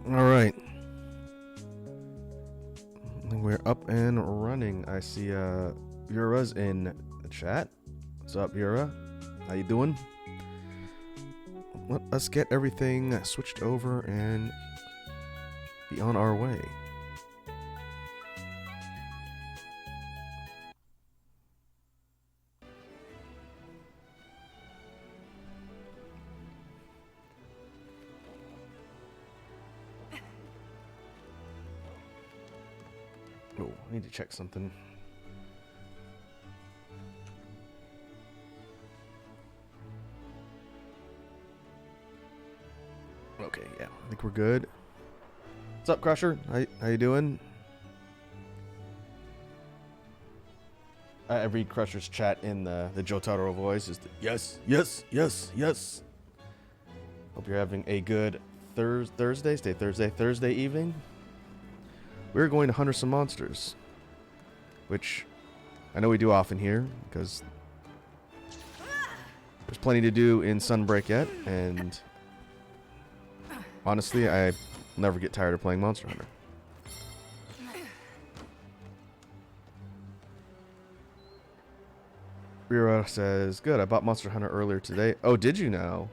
Alright. We're up and running. I see Vura's in the chat. What's up, Vura? How you doing? Let us get everything switched over and be on our way. Oh, I need to check something. Okay, yeah, I think we're good. What's up, Crusher? How you doing? I read Crusher's chat in the Jotaro voice. Is the yes, yes, yes, yes. Hope you're having a good Thursday evening. We're going to hunt some monsters, which I know we do often here because there's plenty to do in Sunbreak yet, and honestly, I never get tired of playing Monster Hunter. Rira says, good, I bought Monster Hunter earlier today. Oh, did you now?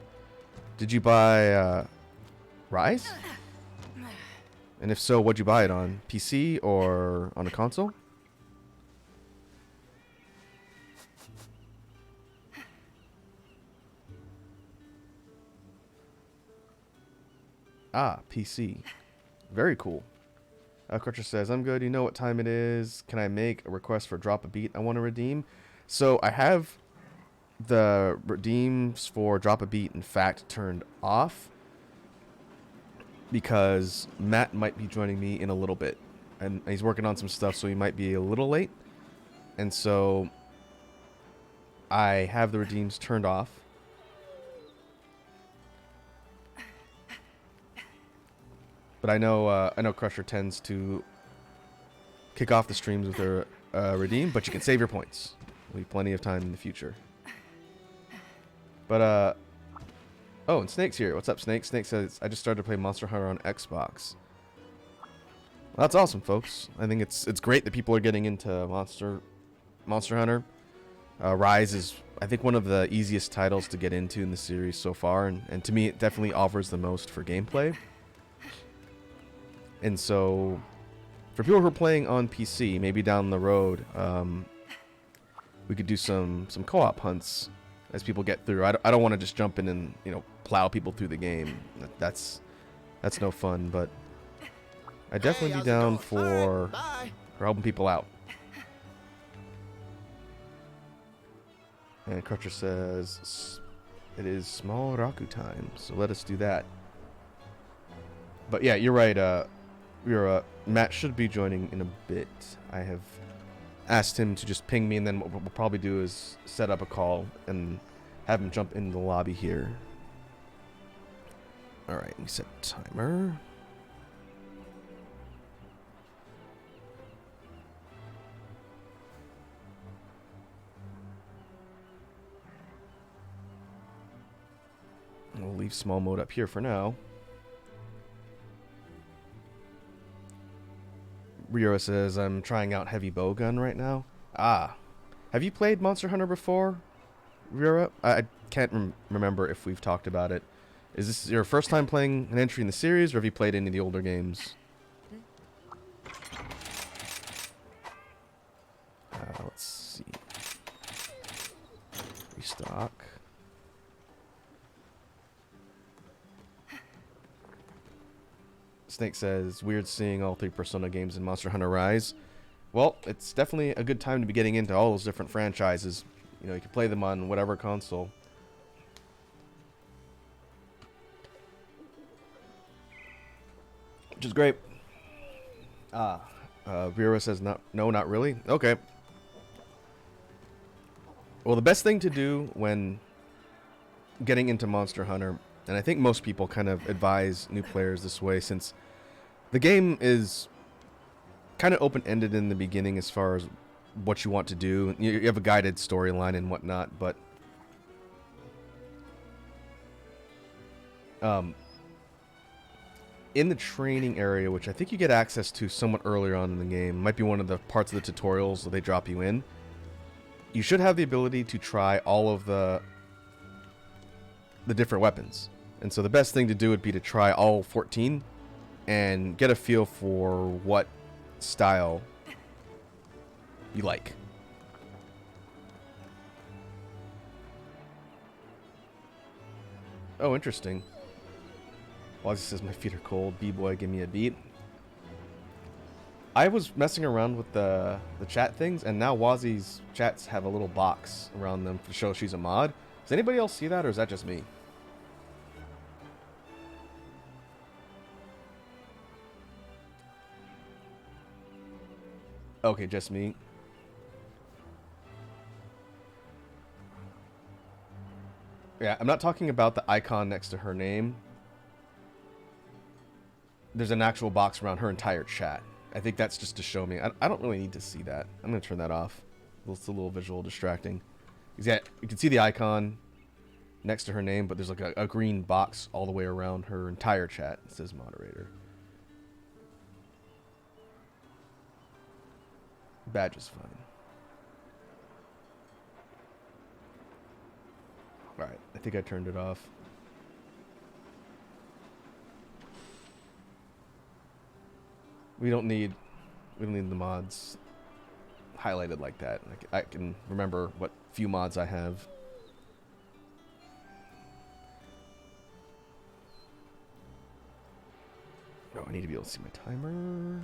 Did you buy Rise? And if so, what'd you buy it on? PC or on a console? Ah, PC. Very cool. Crutcher says, I'm good. You know what time it is. Can I make a request for Drop a Beat I want to redeem? So I have the redeems for Drop a Beat, in fact, turned off because Matt might be joining me in a little bit. And he's working on some stuff, so he might be a little late. And so I have the redeems turned off. But I know Crusher tends to kick off the streams with their redeem, but you can save your points. There'll be plenty of time in the future. But oh, and Snake's here. What's up, Snake? Snake says, I just started to play Monster Hunter on Xbox. Well, that's awesome, folks. I think it's great that people are getting into Monster Hunter. Rise is, I think, one of the easiest titles to get into in the series so far, and to me, it definitely offers the most for gameplay. And so, for people who are playing on PC, maybe down the road, we could do some co-op hunts as people get through. I don't want to just jump in and plow people through the game. That's no fun. But I'd definitely be down for helping people out. And Crutcher says it is small Raku time, so let us do that. But yeah, you're right. Matt should be joining in a bit. I have asked him to just ping me, and then what we'll probably do is set up a call and have him jump into the lobby here. Alright, let me set timer. We'll leave small mode up here for now. Rio says, I'm trying out heavy bowgun right now. Ah. Have you played Monster Hunter before, Rio? I can't remember if we've talked about it. Is this your first time playing an entry in the series, or have you played any of the older games? Let's see. Restock. Snake says, weird seeing all 3 Persona games in Monster Hunter Rise. Well, it's definitely a good time to be getting into all those different franchises. You can play them on whatever console. Which is great. Vera says, no, not really. Okay. Well, the best thing to do when getting into Monster Hunter, and I think most people kind of advise new players this way, since the game is kind of open-ended in the beginning as far as what you want to do. You have a guided storyline and whatnot, but in the training area, which I think you get access to somewhat earlier on in the game, might be one of the parts of the tutorials that they drop you in. You should have the ability to try all of the different weapons. And so the best thing to do would be to try all 14 and get a feel for what style you like. Oh, interesting. Wazzy says my feet are cold. B-boy, give me a beat. I was messing around with the chat things, and now Wazzy's chats have a little box around them to show she's a mod. Does anybody else see that, or is that just me? Okay, just me. Yeah, I'm not talking about the icon next to her name. There's an actual box around her entire chat. I think that's just to show me. I don't really need to see that. I'm going to turn that off. It's a little visual distracting. Yeah, you can see the icon next to her name, but there's like a green box all the way around her entire chat. It says moderator. Badge is fine. Alright, I think I turned it off. We don't need the mods highlighted like that. I can remember what few mods I have. Oh, I need to be able to see my timer.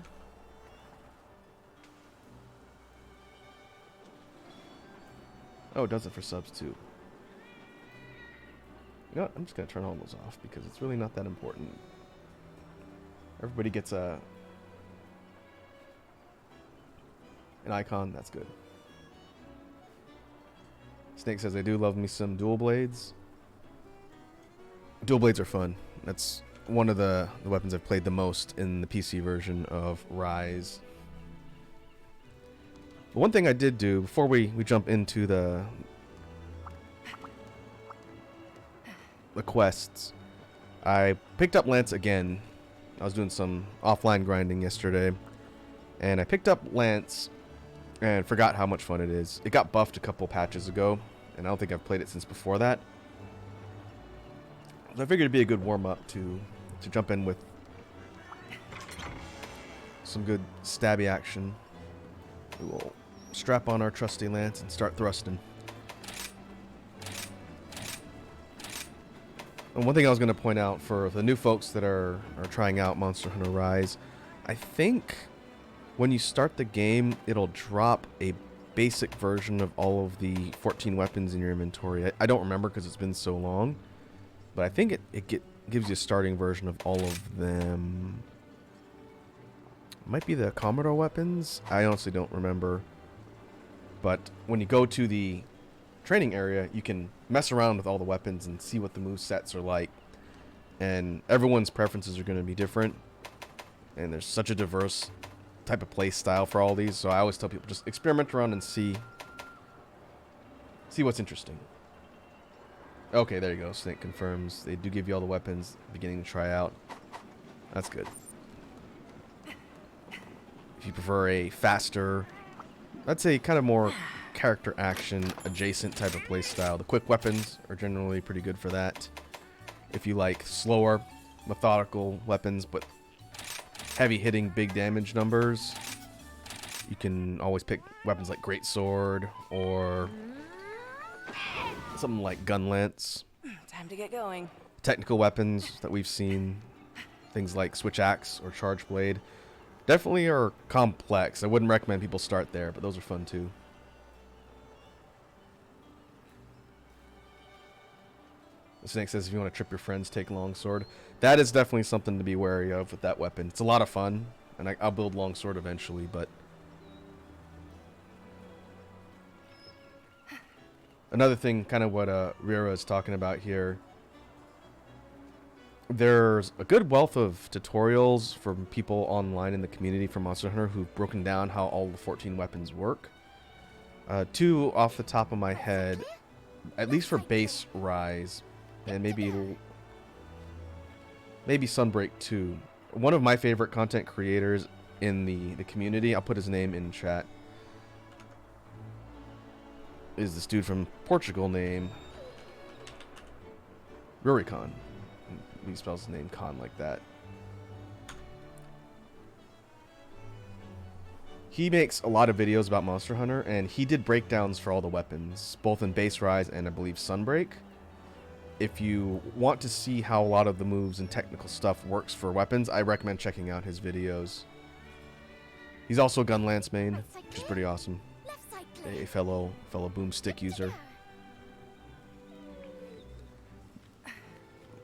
Oh, it does it for subs too. You know what? I'm just going to turn all those off because it's really not that important. Everybody gets an icon. That's good. Snake says, I do love me some dual blades. Dual blades are fun. That's one of the weapons I've played the most in the PC version of Rise. But one thing I did do before we jump into the quests, I picked up Lance again. I was doing some offline grinding yesterday, and I picked up Lance and forgot how much fun it is. It got buffed a couple patches ago, and I don't think I've played it since before that. So I figured it'd be a good warm-up to jump in with some good stabby action. We will strap on our trusty Lance and start thrusting. And one thing I was going to point out for the new folks that are trying out Monster Hunter Rise, I think when you start the game, it'll drop a basic version of all of the 14 weapons in your inventory. I don't remember because it's been so long, but I think it gives you a starting version of all of them. It might be the Commodore weapons. I honestly don't remember. But when you go to the training area, you can mess around with all the weapons and see what the move sets are like. And everyone's preferences are going to be different. And there's such a diverse type of play style for all these. So I always tell people, just experiment around and see what's interesting. Okay, there you go. Snake confirms. They do give you all the weapons beginning to try out. That's good. If you prefer a faster, I'd say kind of more character action adjacent type of play style, the quick weapons are generally pretty good for that. If you like slower, methodical weapons but heavy hitting, big damage numbers, you can always pick weapons like Greatsword or something like Gun Lance. Time to get going. Technical weapons that we've seen, things like Switch Axe or Charge Blade, definitely are complex. I wouldn't recommend people start there, but those are fun too. The Snake says if you want to trip your friends, take Longsword. That is definitely something to be wary of with that weapon. It's a lot of fun, and I'll build Longsword eventually, but another thing, kind of what Rira is talking about here, there's a good wealth of tutorials from people online in the community for Monster Hunter who've broken down how all the 14 weapons work. Two off the top of my head, at least for base Rise, and maybe Sunbreak 2. one of my favorite content creators in the community, I'll put his name in chat, is this dude from Portugal named Rurikon. He spells his name Khan like that. He makes a lot of videos about Monster Hunter, and he did breakdowns for all the weapons, both in Base Rise and I believe Sunbreak. If you want to see how a lot of the moves and technical stuff works for weapons, I recommend checking out his videos. He's also a gun lance main, which is pretty awesome. A fellow boomstick user.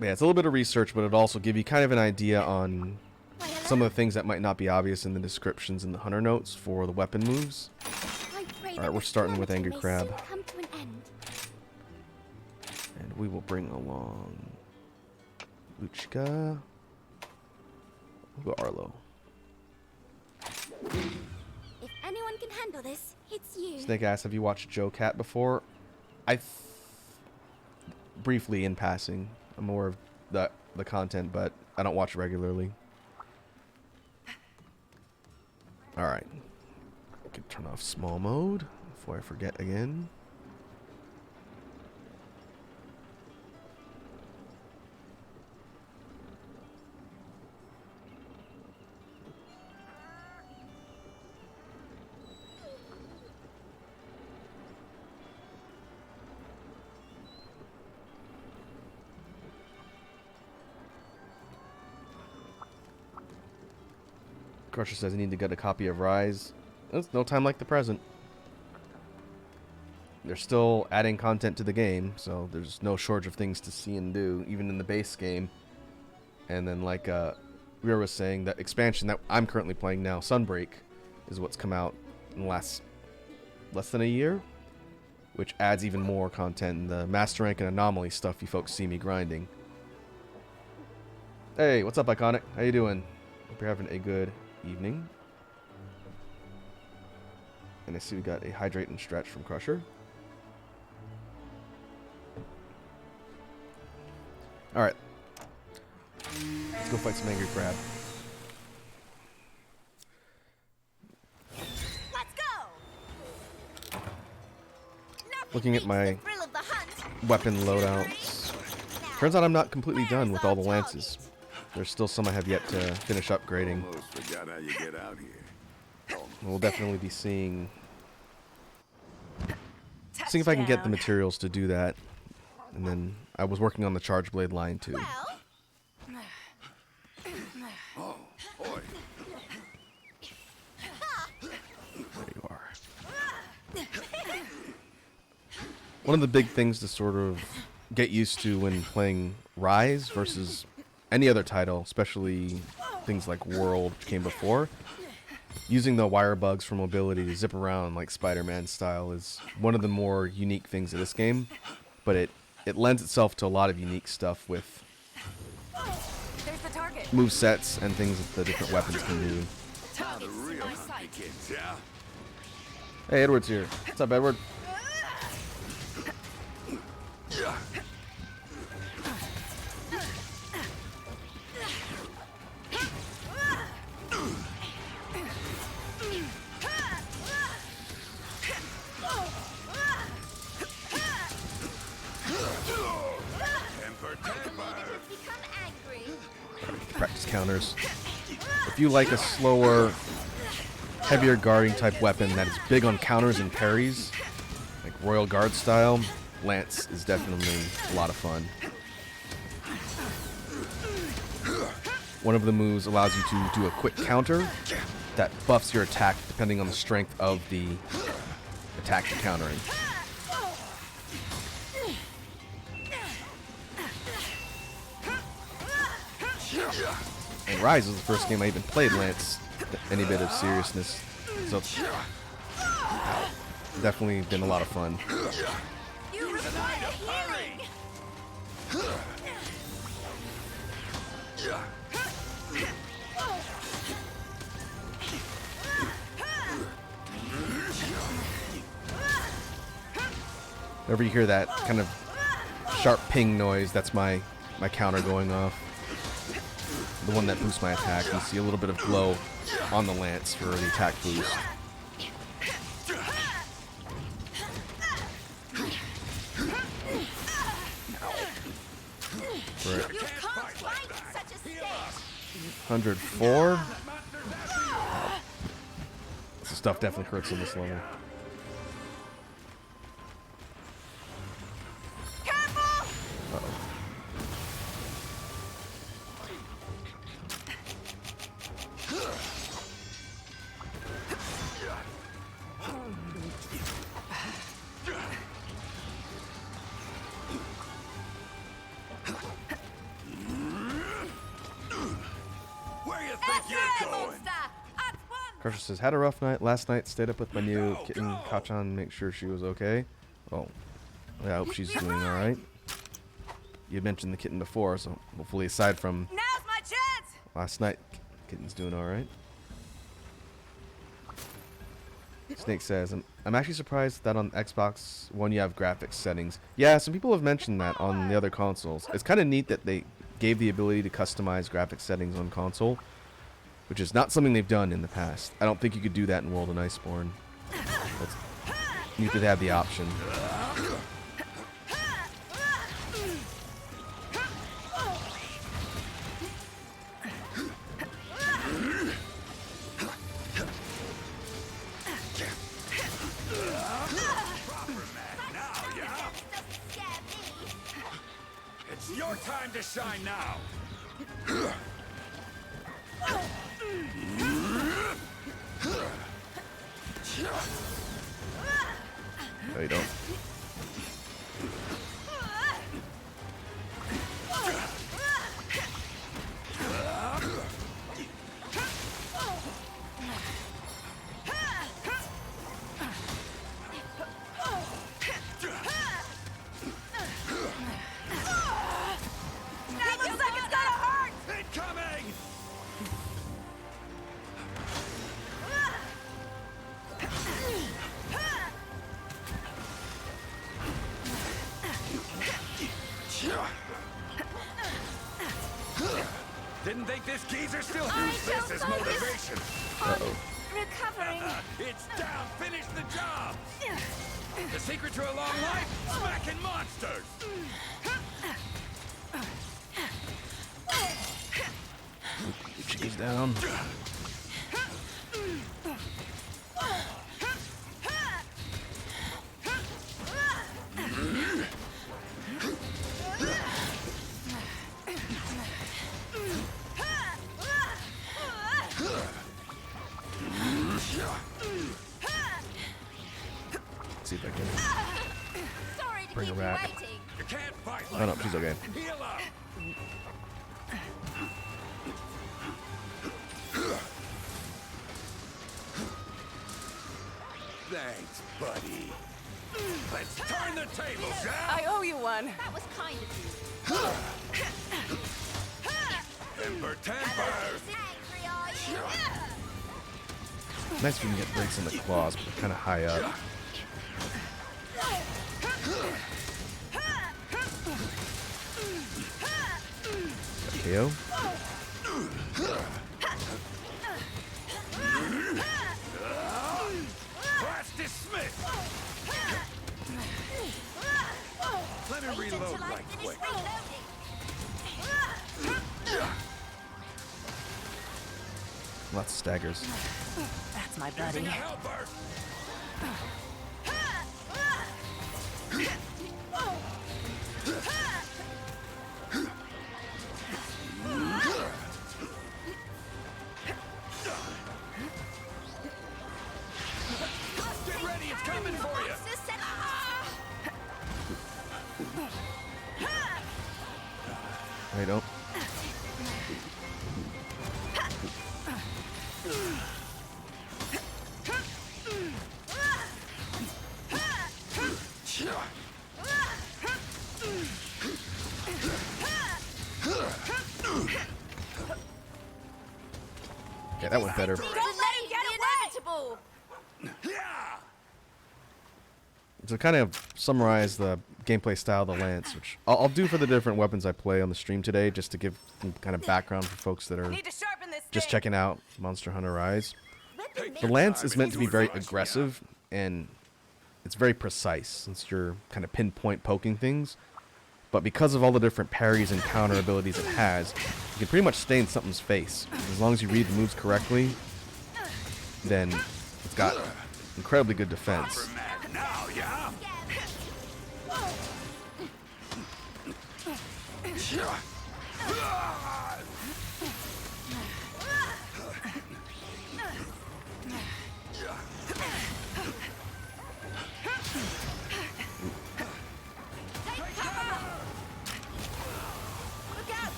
Yeah, it's a little bit of research, but it'll also give you kind of an idea on some of the things that might not be obvious in the descriptions and the hunter notes for the weapon moves. Alright, we're starting with Angry Crab. And we will bring along Luchika. We'll go Arlo. If anyone can handle this, it's you. Snake Ass, have you watched Joe Cat before? Briefly in passing. I'm more of the content, but I don't watch regularly. Alright. I can turn off small mode before I forget again. Crusher says I need to get a copy of Rise. There's no time like the present. They're still adding content to the game, so there's no shortage of things to see and do, even in the base game. And then, like Rira was saying, that expansion that I'm currently playing now, Sunbreak, is what's come out in the last less than a year, which adds even more content. And the Master Rank and Anomaly stuff you folks see me grinding. Hey, what's up, Iconic? How you doing? Hope you're having a good evening. And I see we got a Hydrate and Stretch from Crusher. Alright. Let's go fight some Angry Crab. Let's go. Looking at my weapon loadouts. Turns out I'm not completely done with all the lances. There's still some I have yet to finish upgrading. We'll definitely be seeing if I can get the materials to do that. And then I was working on the Charge Blade line too. Oh, boy. There you are. One of the big things to sort of get used to when playing Rise versus any other title, especially things like World, which came before, using the wire bugs for mobility to zip around like Spider-Man style is one of the more unique things of this game, but it lends itself to a lot of unique stuff with move sets and things that the different weapons can do. Hey, Edward's here. What's up, Edward? Practice counters. If you like a slower, heavier guarding type weapon that is big on counters and parries, like Royal Guard style, Lance is definitely a lot of fun. One of the moves allows you to do a quick counter that buffs your attack depending on the strength of the attack you're countering. And Rise was the first game I even played Lance any bit of seriousness, so it's definitely been a lot of fun. Whenever you hear that kind of sharp ping noise, that's my counter going off. the one that boosts my attack. You see a little bit of glow on the lance for the attack boost. Right. You can't fight in such a state. 104. This stuff definitely hurts on this level. Careful! Uh-oh. Where you think you're going? Monster! At once! Crusher says, had a rough night last night. Stayed up with my new kitten Kachan, make sure she was okay. Oh, yeah, I hope she's doing all right. You mentioned the kitten before, so hopefully, aside from Now's my chance! last night, kitten's doing all right. Snake says, I'm actually surprised that on Xbox One you have graphics settings. Yeah, some people have mentioned that on the other consoles. It's kind of neat that they gave the ability to customize graphics settings on console, which is not something they've done in the past. I don't think you could do that in World of Iceborne. That's neat that they have the option. It's your time to shine now. No, you don't. That looks like it's gonna hurt! Incoming! Didn't think this geezer still used this as motivation. Uh-oh. Recovering. It's down. Finish the job. The secret to a long life? Smacking monsters. She's down. Let's see if I can Sorry to bring her keep you back. waiting. You can't fight Oh like no, she's okay. that. Heal up. Thanks, buddy. Let's turn the tables, yeah? I owe you one. That was kind of you. Timber, timber. Angry, are you? Nice if you can get breaks on the claws, but they're kind of high up. KO. Class dismissed. Let me Wait reload until I right finish quick. reloading. Lots of staggers. That's my buddy. Using a helper. Get ready, it's coming for you. I don't. Yeah, that went better. Don't let him get away! Inevitable. Yeah. to kind of summarize the gameplay style of the Lance, which I'll do for the different weapons I play on the stream today, just to give some kind of background for folks that are Need to sharpen this just thing. checking out Monster Hunter Rise. Weapon The makes Lance is meant to be very Rush, yeah. aggressive, and it's very precise since you're kind of pinpoint poking things. But because of all the different parries and counter abilities it has, you can pretty much stay in something's face. As long as you read the moves correctly, then it's got incredibly good defense. Mad now, yeah?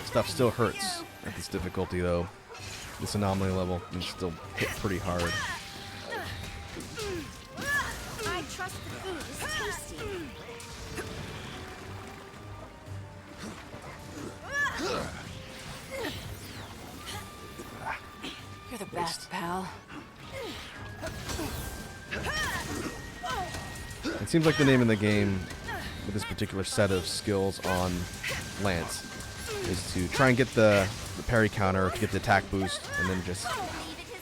Stuff still hurts at this difficulty though. This anomaly level can still hit pretty hard. I trust the food is tasty. You're the best, pal. It seems like the name of the game with this particular set of skills on Lance is to try and get the parry counter, to get the attack boost, and then just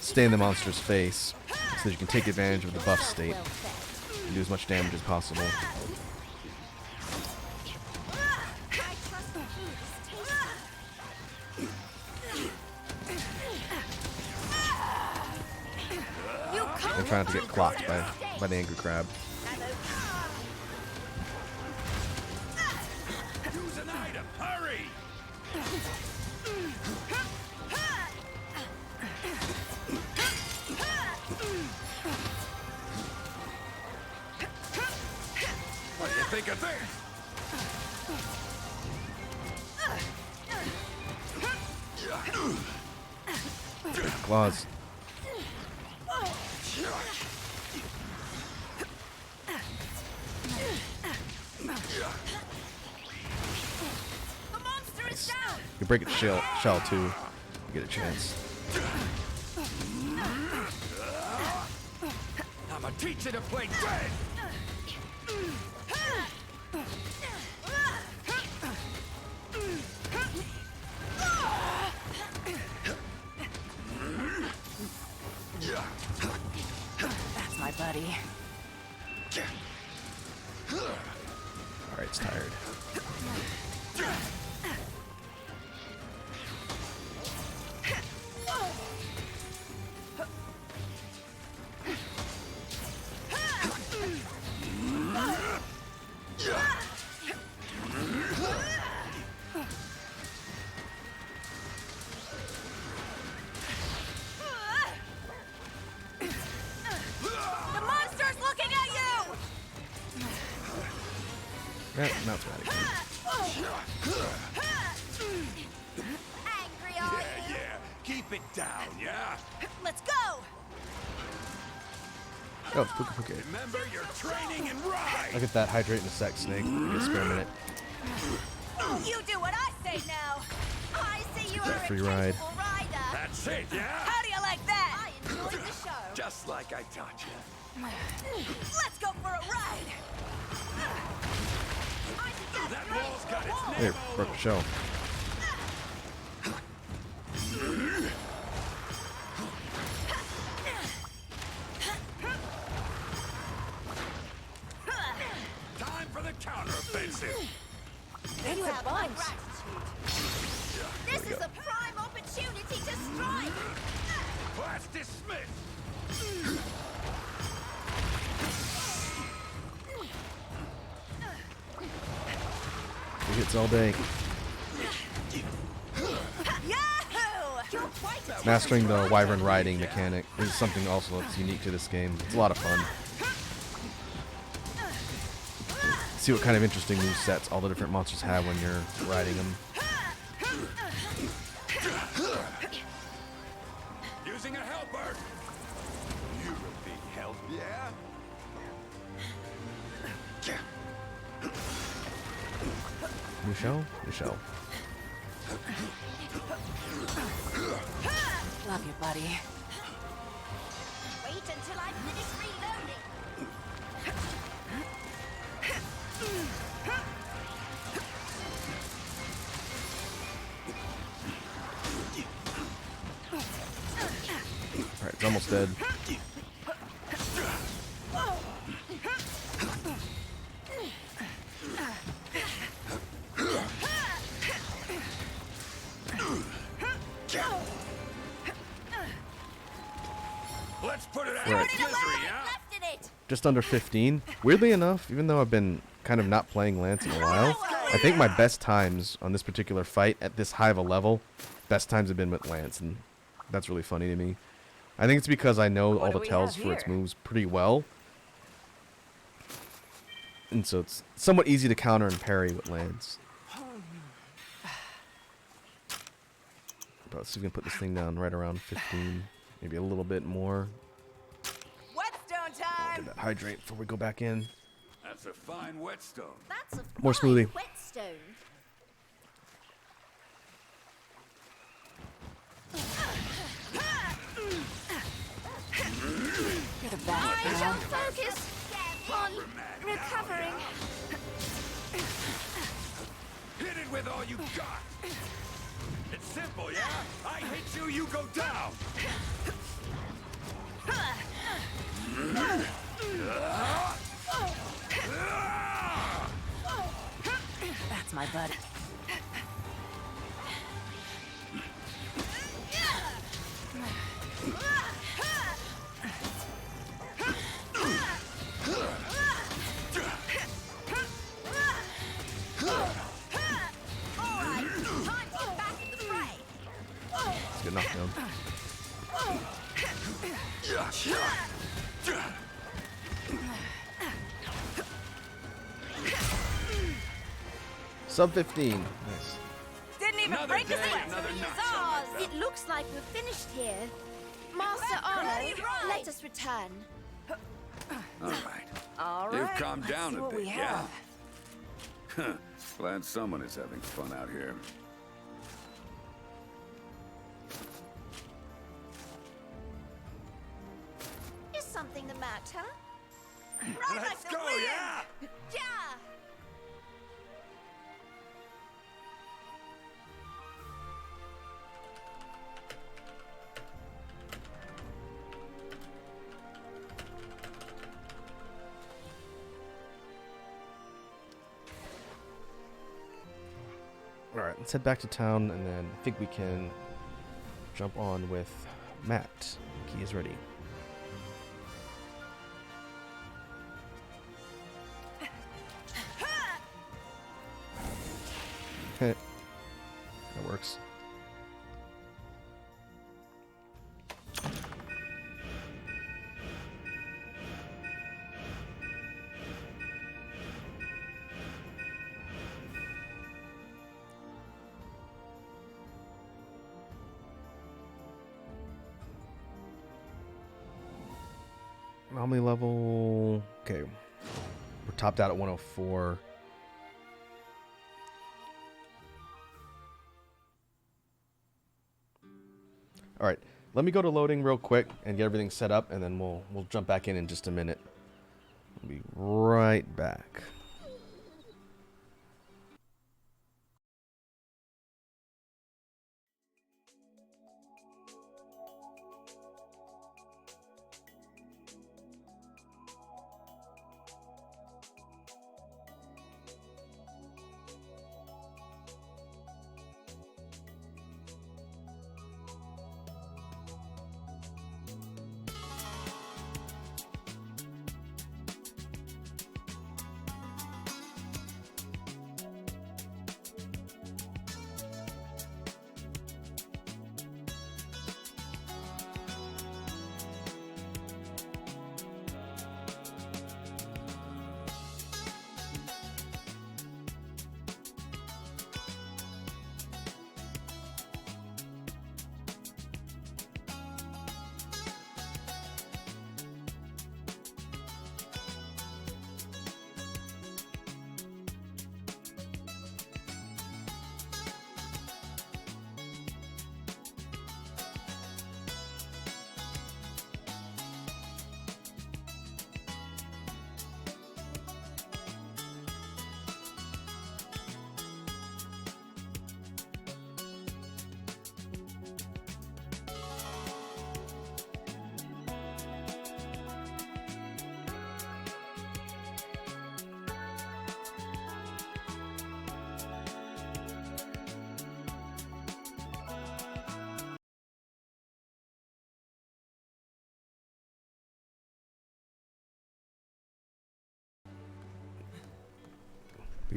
stay in the monster's face so that you can take advantage of the buff state and do as much damage as possible. I trust the food is tasty. You And try not to get clocked by the angry crab. Use an item, hurry! What do you think of this? Claws. The monster is down. You break its shell too. You get a chance. I'ma teach you to play dead! That's my buddy. Alright, it's tired. The monster's looking at you. Now it's mad again. Angry are you? Yeah, keep it down, yeah? Let's go. Oh, it's Puka Puka. Remember your training and ride! I'll get that hydrate in a sec, Snake. You get a spare minute. You do what I say now. I see you are a Free ride. capable rider. That's it, yeah? How do you like that? I enjoyed the show. Just like I taught you. Let's go for a ride. I suggest That race wall's got the its wall. name Here, all broke the shell. Time for the counteroffensive! You have my gratitude. This is a prime opportunity to strike. Class dismissed! He hits all day. Yahoo! You're quite a Mastering the wyvern riding mechanic is something also that's unique to this game. It's a lot of fun. See what kind of interesting move sets all the different monsters have when you're riding them. Using a helper! You're a big help, yeah? New shell? New shell. Love you, buddy. Wait until I finish reloading. Alright, it's almost dead. Let's put it out Right. of its misery, yeah? Left in it. Just under 15. Weirdly enough, even though I've been kind of not playing Lance in a while, I think my best times on this particular fight at this high of a level, best times have been with Lance, and that's really funny to me. I think it's because I know all do the we tells have for its here? moves pretty well. And so it's somewhat easy to counter and parry with Lance. But let's see if we can put this thing down right around 15. Maybe a little bit more. Whetstone Get time. that hydrate before we go back in. That's a fine whetstone. That's a More fine smoothie. whetstone. You're the best, I pal. shall focus on recovering. Hit it with all you got. It's simple, yeah? I hit you, you go down. That's my buddy. Alright, time to get back in the fray. Let's get knocked down. Sub 15. Nice. Didn't even Another break his day, sweat. another It's notch on ours. my belt. It looks like we're finished here. Master Arnold, let us return. All right. All right. You've calmed let's down see a what bit, we yeah? have. Glad someone is having fun out here. Is something the matter? Let's go, yeah? Yeah. Alright, let's head back to town, and then I think we can jump on with Matt. He is ready. That works. Anomaly level. Okay. We're topped out at 104. All right. Let me go to loading real quick and get everything set up, and then we'll jump back in just a minute. We'll be right back.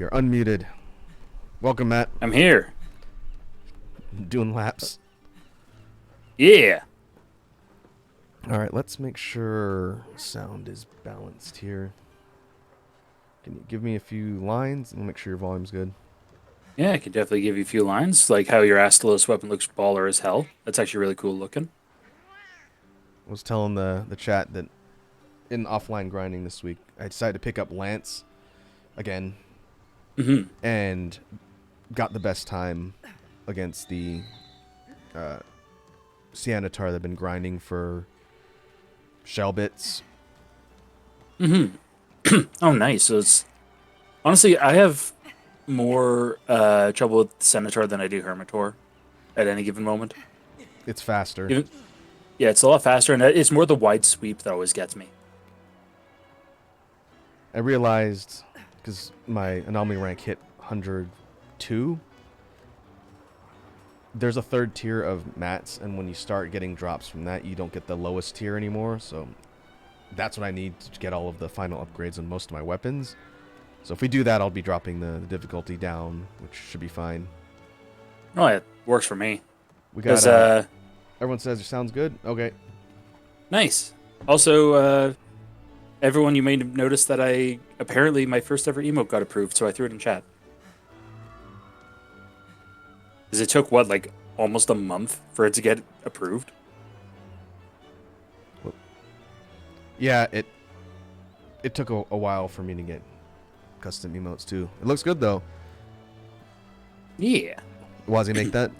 You're unmuted. Welcome, Matt. I'm here. Doing laps. Yeah. All right, let's make sure sound is balanced here. Can you give me a few lines and make sure your volume's good? Yeah, I could definitely give you a few lines, like how your Astalos weapon looks baller as hell. That's actually really cool looking. I was telling the chat that in offline grinding this week, I decided to pick up Lance again and got the best time against the Sianatar that have been grinding for shell bits. Oh, nice. So it's honestly, I have more trouble with Senator than I do Hermitor at any given moment. It's faster. Even, yeah, it's a lot faster, and it's more the wide sweep that always gets me. I realized, because my Anomaly rank hit 102, there's a third tier of mats, and when you start getting drops from that, you don't get the lowest tier anymore, so that's what I need to get all of the final upgrades on most of my weapons. So if we do that, I'll be dropping the difficulty down, which should be fine. Oh, it works for me. We got, 'Cause, everyone says it sounds good? Okay. nice. Also, everyone, you may have noticed that apparently my first ever emote got approved, so I threw it in chat. Because it took, what, like almost a month for it to get approved? Yeah, it took a while for me to get custom emotes, too. It looks good, though. Yeah. Wazzy make that?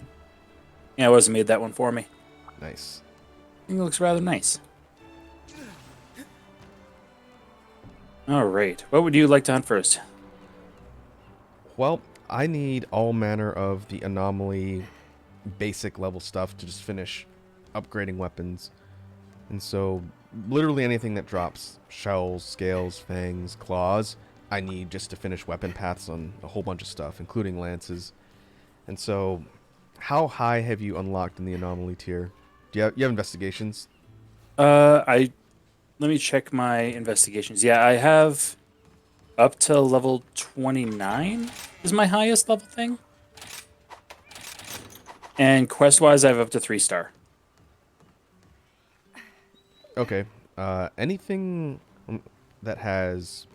Yeah, it wasn't made that one for me. Nice. I think it looks rather nice. All right. What would you like to hunt first? Well, I need all manner of the Anomaly basic level stuff to just finish upgrading weapons. And so, literally anything that drops shells, scales, fangs, claws, I need just to finish weapon paths on a whole bunch of stuff, including lances. And so, how high have you unlocked in the Anomaly tier? Do you have investigations? Let me check my investigations. Yeah, I have up to level 29 is my highest level thing. And quest-wise, I have up to 3-star. Okay. Anything that has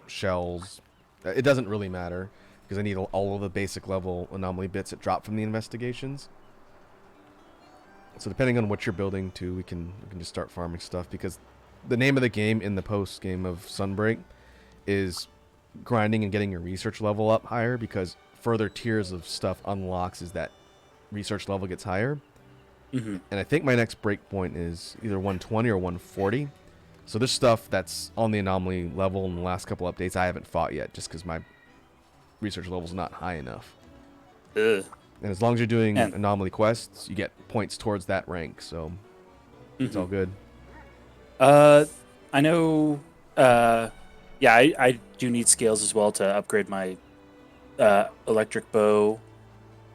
shells, it doesn't really matter because I need all of the basic level Anomaly bits that drop from the investigations. So depending on what you're building to, we can just start farming stuff, because the name of the game in the post game of Sunbreak is grinding and getting your research level up higher, because further tiers of stuff unlocks as that research level gets higher. And I think my next breakpoint is either 120 or 140. So there's stuff that's on the Anomaly level in the last couple updates I haven't fought yet, just because my research level's not high enough. Ugh. And as long as you're doing And- Anomaly quests, you get points towards that rank, so it's all good. I know, yeah, I do need scales as well to upgrade my electric bow.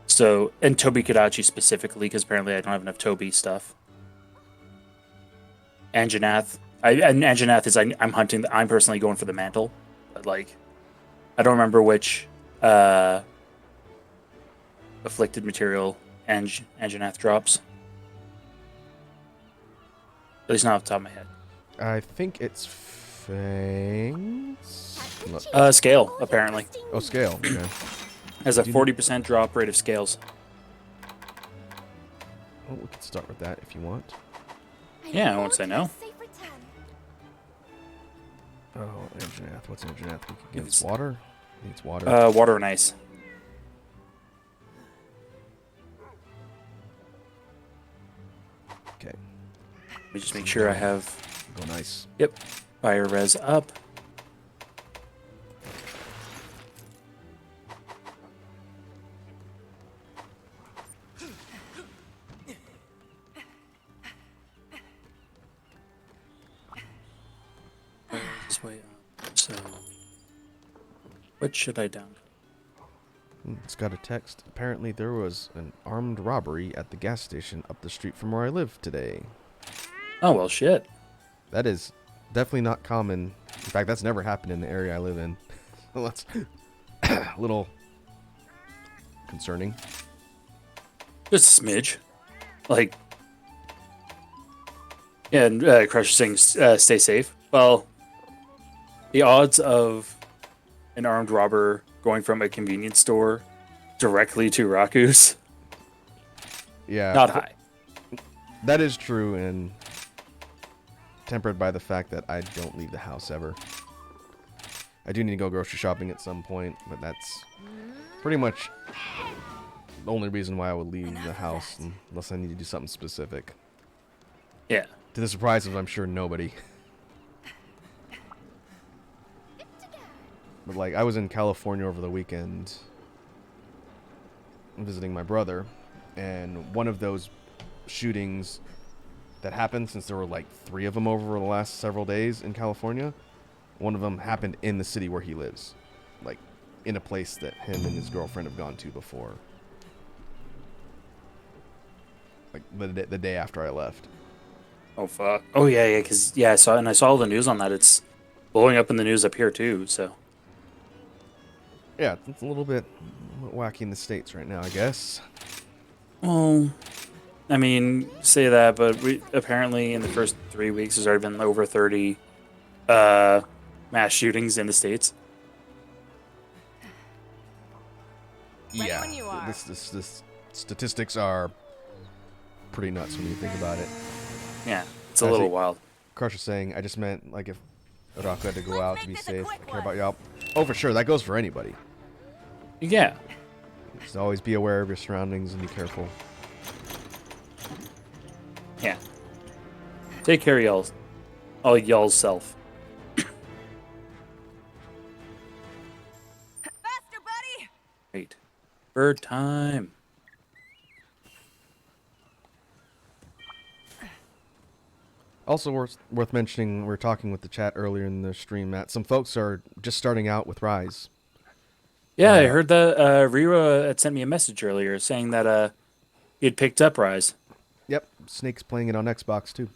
So, and Tobi Kadachi specifically, because apparently I don't have enough Tobi stuff. Anjanath. And Anjanath is, I'm hunting, I'm personally going for the mantle. But, like, I don't remember which afflicted material Anjanath drops. At least not off the top of my head. I think it's fangs. Scale, apparently. Oh, scale. Okay. Has a 40% drop rate of scales. Well, we can start with that if you want. Yeah, I won't say no. Oh, Anjanath. What's Anjanath? Against water? I think it's water. Water and ice. Okay. Let me just make sure I have... Go nice. Yep. Fire res up. This way up. So, what should I down? It's got a text. Apparently there was an armed robbery at the gas station up the street from where I live today. Oh, well, shit. That is definitely not common. In fact, that's never happened in the area I live in. a little concerning. Just a smidge. Like, yeah, and Crusher saying, stay safe. Well, the odds of an armed robber going from a convenience store directly to Raku's, Yeah, not high. that is true, and tempered by the fact that I don't leave the house ever. I do need to go grocery shopping at some point, but that's pretty much the only reason why I would leave the house, unless I need to do something specific. Yeah. To the surprise of, I'm sure, nobody. But, like, I was in California over the weekend visiting my brother, and one of those shootings that happened, since there were like 3 of them over the last several days in California, one of them happened in the city where he lives, like in a place that him and his girlfriend have gone to before, like the day after I left. Oh fuck. Oh yeah, because I saw all the news on that. It's blowing up in the news up here too. So Yeah, it's a little bit wacky in the States right now, I guess. well, I mean, say that, but we apparently in the first 3 weeks there's already been over 30 mass shootings in the States. Ready Yeah, when you are. this statistics are pretty nuts when you think about it. Yeah, it's a I little think- wild. Crusher's saying, I just meant, like, if Araku had to go out to be make this a safe, quick care about one. y'all. Oh, for sure, that goes for anybody. Yeah. Just always be aware of your surroundings and be careful. Yeah. Take care of y'all's self. Faster, buddy! Wait. Bird time. Also worth mentioning, we were talking with the chat earlier in the stream, Matt. Some folks are just starting out with Rise. Yeah, I heard that Rira had sent me a message earlier saying that he had picked up Rise. Yep, Snake's playing it on Xbox too.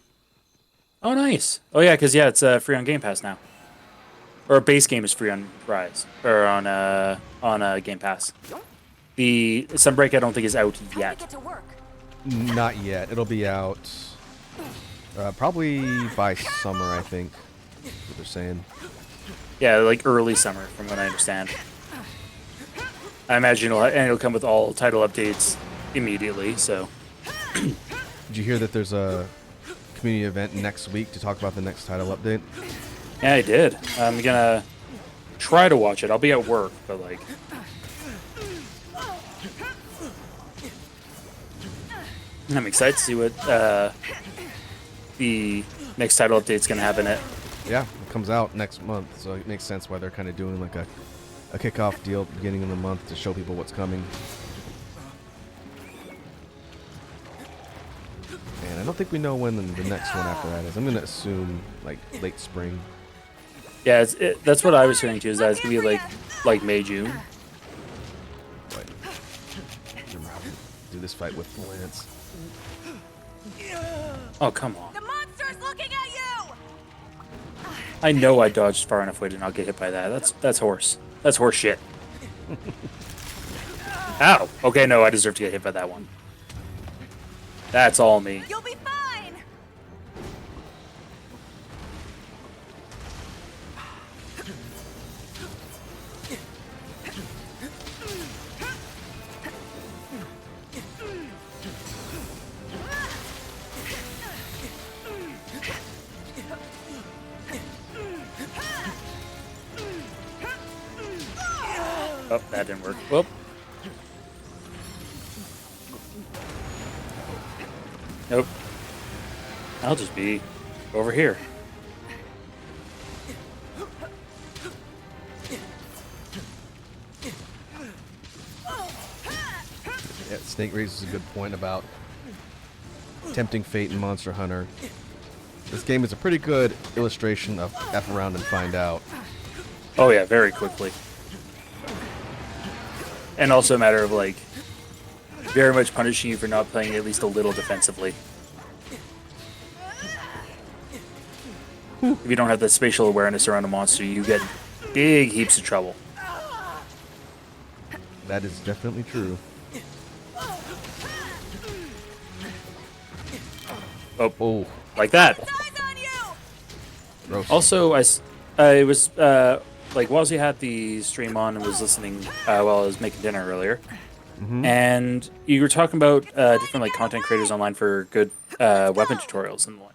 Oh, nice. Oh, yeah, because it's free on Game Pass now. Or base game is free on Rise or on Game Pass. The Sunbreak I don't think is out Time to yet. get to work. Not yet. It'll be out probably by summer, I think. That's what they're saying. Yeah, like early summer, from what I understand. I imagine it'll come with all title updates immediately. So Did you hear that there's a community event next week to talk about the next title update? yeah, I did. I'm gonna try to watch it. I'll be at work, but like. I'm excited to see what the next title update's gonna have in it. Yeah, it comes out next month, so it makes sense why they're kind of doing like a kickoff deal at the beginning of the month to show people what's coming. And I don't think we know when the next one after that is. I'm gonna assume like late spring. Yeah, that's what I was hearing too. Is that it's gonna be like May, June. But do this fight with Lance. Oh come on! The monster's looking at you! I know I dodged far enough away to not get hit by that. That's horse. That's horse shit. Ow. Okay, no, I deserve to get hit by that one. That's all me. You'll be fine! Oh, that didn't work. Whoop. Nope. I'll just be over here. Yeah, Snake raises a good point about tempting fate in Monster Hunter. This game is a pretty good illustration of F around and find out. Oh yeah, very quickly. And also a matter of like very much punishing you for not playing at least a little defensively. If you don't have the spatial awareness around a monster, you get big heaps of trouble. That is definitely true. Oh, Like that. Eyes on you! gross. Also, I was like, Wazzy had the stream on and was listening while I was making dinner earlier, and you were talking about different like content creators online for good weapon tutorials and the like.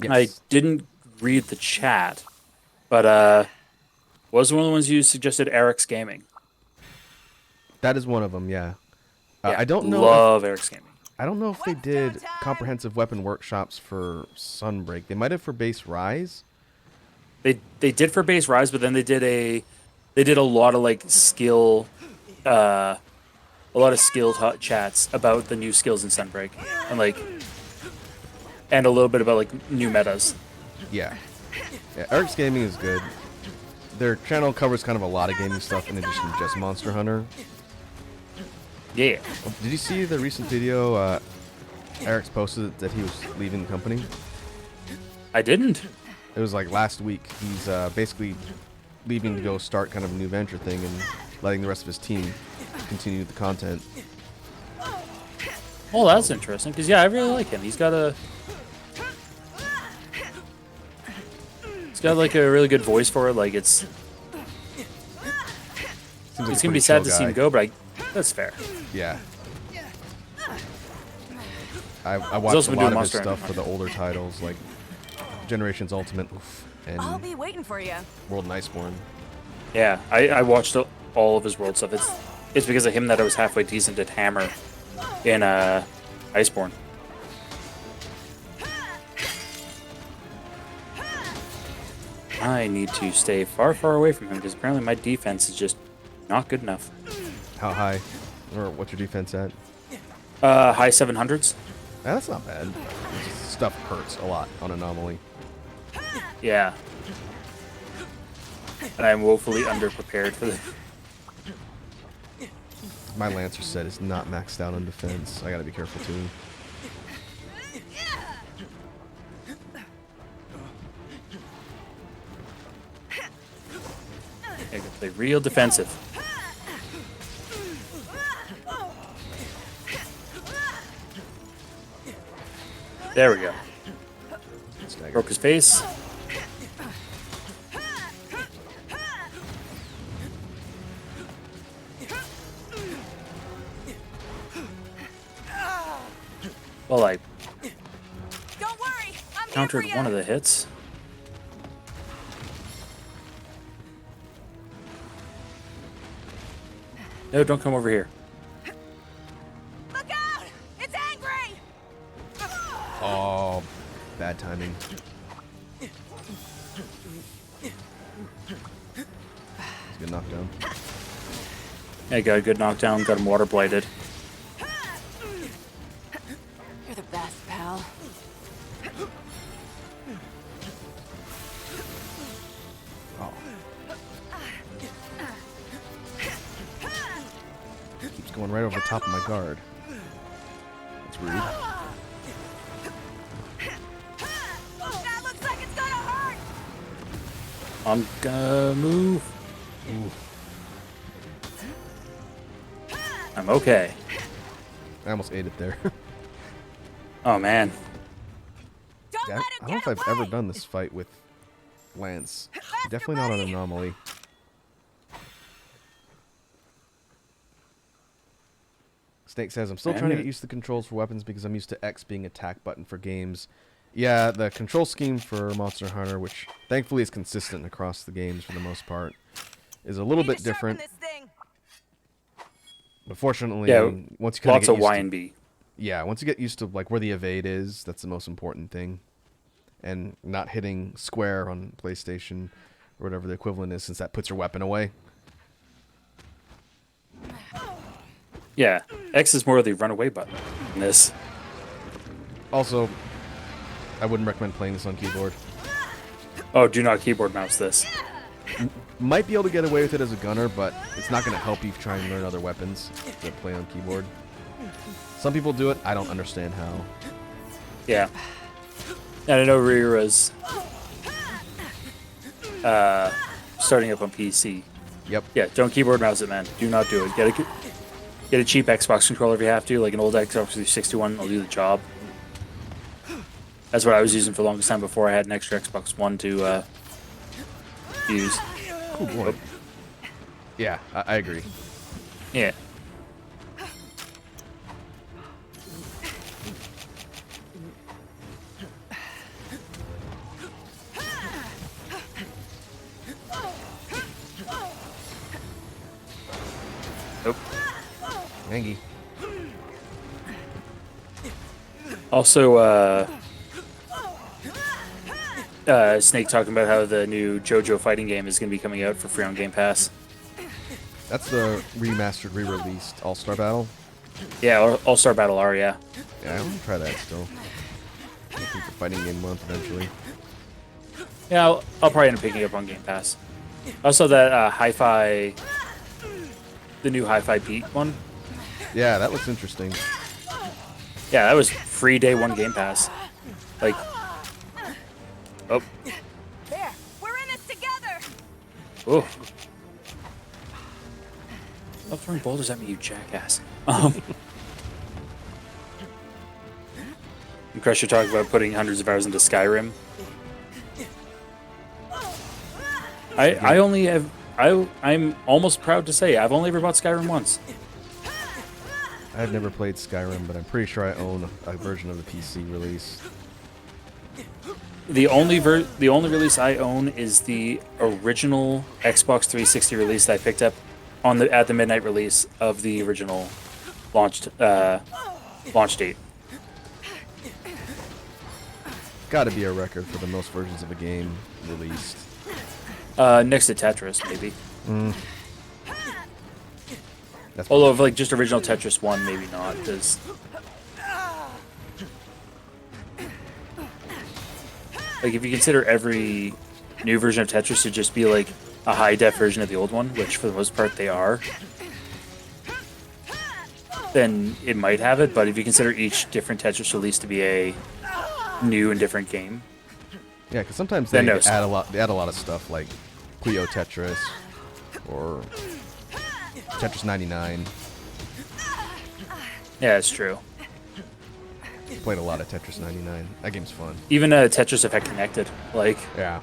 Yes. I didn't read the chat, but was one of the ones you suggested Eric's Gaming. That is one of them, yeah. Yeah, I don't know. love Eric's Gaming. I don't know if they did comprehensive weapon workshops for Sunbreak. They might have for base Rise. They did for base Rise, but then they did a lot of like skill, a lot of skill chats about the new skills in Sunbreak, and a little bit about like new metas. Yeah. Eric's Gaming is good. Their channel covers kind of a lot of gaming stuff in addition to just Monster Hunter. Yeah. Did you see the recent video Eric's posted that he was leaving the company? I didn't. It was like last week. He's basically leaving to go start kind of a new venture thing and letting the rest of his team continue the content. Oh, that's interesting. Because yeah, I really like him. He's got like a really good voice for it. Like it's Seems like a gonna be pretty sad chill to see him guy. go, but that's fair. Yeah. I also watched a been lot doing of his Monster stuff Hunter. for the older titles like Generations Ultimate I'll and be waiting for you. World and Iceborne. Yeah, I watched all of his world stuff. It's because of him that I was halfway decent at Hammer in Iceborne. I need to stay far, far away from him because apparently my defense is just not good enough. How high? Or what's your defense at? High 700s. That's not bad. Stuff hurts a lot on Anomaly. Yeah. And I'm woefully underprepared for the. My Lancer set is not maxed out on defense. I gotta be careful too. I gotta play real defensive. There we go. Stagger. Broke his face. Well, I Don't worry, I'm countered here for one you. of the hits. No, don't come over here. Look out! It's angry! Oh, bad timing. He's gonna knock down. I got a good knockdown, got him water blighted. You're the best, pal. Oh. Keeps going right over the top of my guard. That's rude. That looks like it's gonna hurt! I'm gonna move. I'm okay. I almost ate it there. Oh man. Don't Yeah, let I him don't know get if I've ever away! done this fight with Lance. Definitely not on Anomaly. Snake says, I'm still Man, trying to you- get used to the controls for weapons because I'm used to X being attack button for games. Yeah, the control scheme for Monster Hunter, which thankfully is consistent across the games for the most part, is a little Need bit to sharpen different. this thing. But fortunately, Yeah, once you kind lots get of used Y to, and B. yeah, once you get used to like where the evade is, that's the most important thing. And not hitting square on PlayStation or whatever the equivalent is, since that puts your weapon away. Yeah, X is more of the runaway button in this. Also, I wouldn't recommend playing this on keyboard. Oh, do not keyboard mouse this. Might be able to get away with it as a gunner, but it's not going to help you try and learn other weapons to play on keyboard. Some people do it. I don't understand how. Yeah. And I know Rira's starting up on PC. Yep. Yeah, don't keyboard mouse it, man. Do not do it. Get a cheap Xbox controller if you have to, like an old Xbox 361 will do the job. That's what I was using for the longest time before I had an extra Xbox One to use. Oh boy. Yeah, I agree. Yeah. Nope. Maggie. Also, Snake talking about how the new JoJo fighting game is going to be coming out for free on Game Pass. That's the remastered, re-released All-Star Battle. Yeah, All-Star Battle R, yeah. Yeah, I want to try that still. I think the fighting game month eventually. Yeah, I'll probably end up picking it up on Game Pass. Also, that Hi-Fi, the new Hi-Fi Pete one. Yeah, that looks interesting. Yeah, that was free day one Game Pass. Like, oh, There, we're in this together. oh. Stop throwing boulders at me, you jackass. And Crush, you're talking about putting hundreds of hours into Skyrim. I only have I'm almost proud to say I've only ever bought Skyrim once. I've never played Skyrim, but I'm pretty sure I own a version of the PC release. The only release I own is the original Xbox 360 release that I picked up at the midnight release of the original launch date. Got to be a record for the most versions of a game released. Next to Tetris, maybe. That's Although, if, like, just original Tetris 1, maybe not, because... Like, if you consider every new version of Tetris to just be, like, a high-def version of the old one, which, for the most part, they are, then it might have it, but if you consider each different Tetris release to be a new and different game... Yeah, because sometimes they Then no. add a lot. They add a lot of stuff like Cleo Tetris or Tetris 99. Yeah, it's true. Played a lot of Tetris 99. That game's fun. Even Tetris Effect Connected, like... Yeah.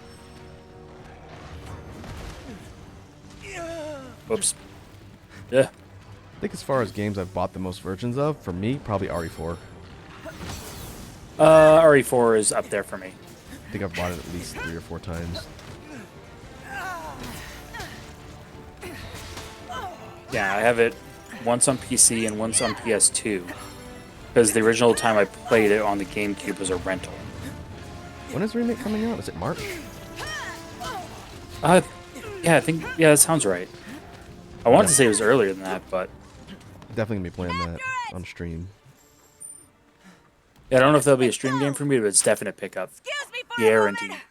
Whoops. Yeah. I think as far as games I've bought the most versions of, for me, probably RE4. RE4 is up there for me. I think I've bought it at least 3 or 4 times. Yeah, I have it once on PC and once on PS2. Because the original time I played it on the GameCube was a rental. When is the remake coming out? Is it March? Yeah, I think, yeah, that sounds right. I wanted to say it was earlier than that, but... Definitely gonna be playing that on stream. Yeah, I don't know if that'll be a stream game for me, but it's definite pickup. Excuse me for a Guaranteed. moment.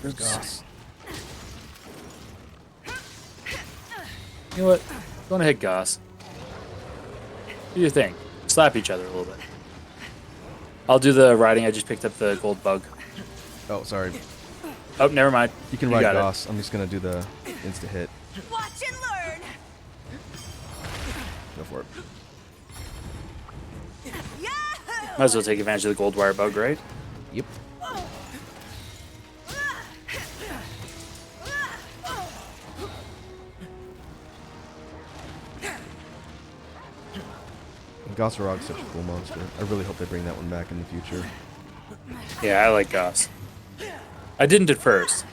There's Goss. You know what? Go on ahead, Goss. Do your thing. Slap each other a little bit. I'll do the riding. I just picked up the gold bug. Oh, sorry. Oh, never mind. You can ride got it. Goss. I'm just gonna do the insta hit. Watch and learn. Go for it. Yahoo! Might as well take advantage of the gold wire bug, right? Yep. Gossarog's such a cool monster. I really hope they bring that one back in the future. Yeah, I like Goss. I didn't at first.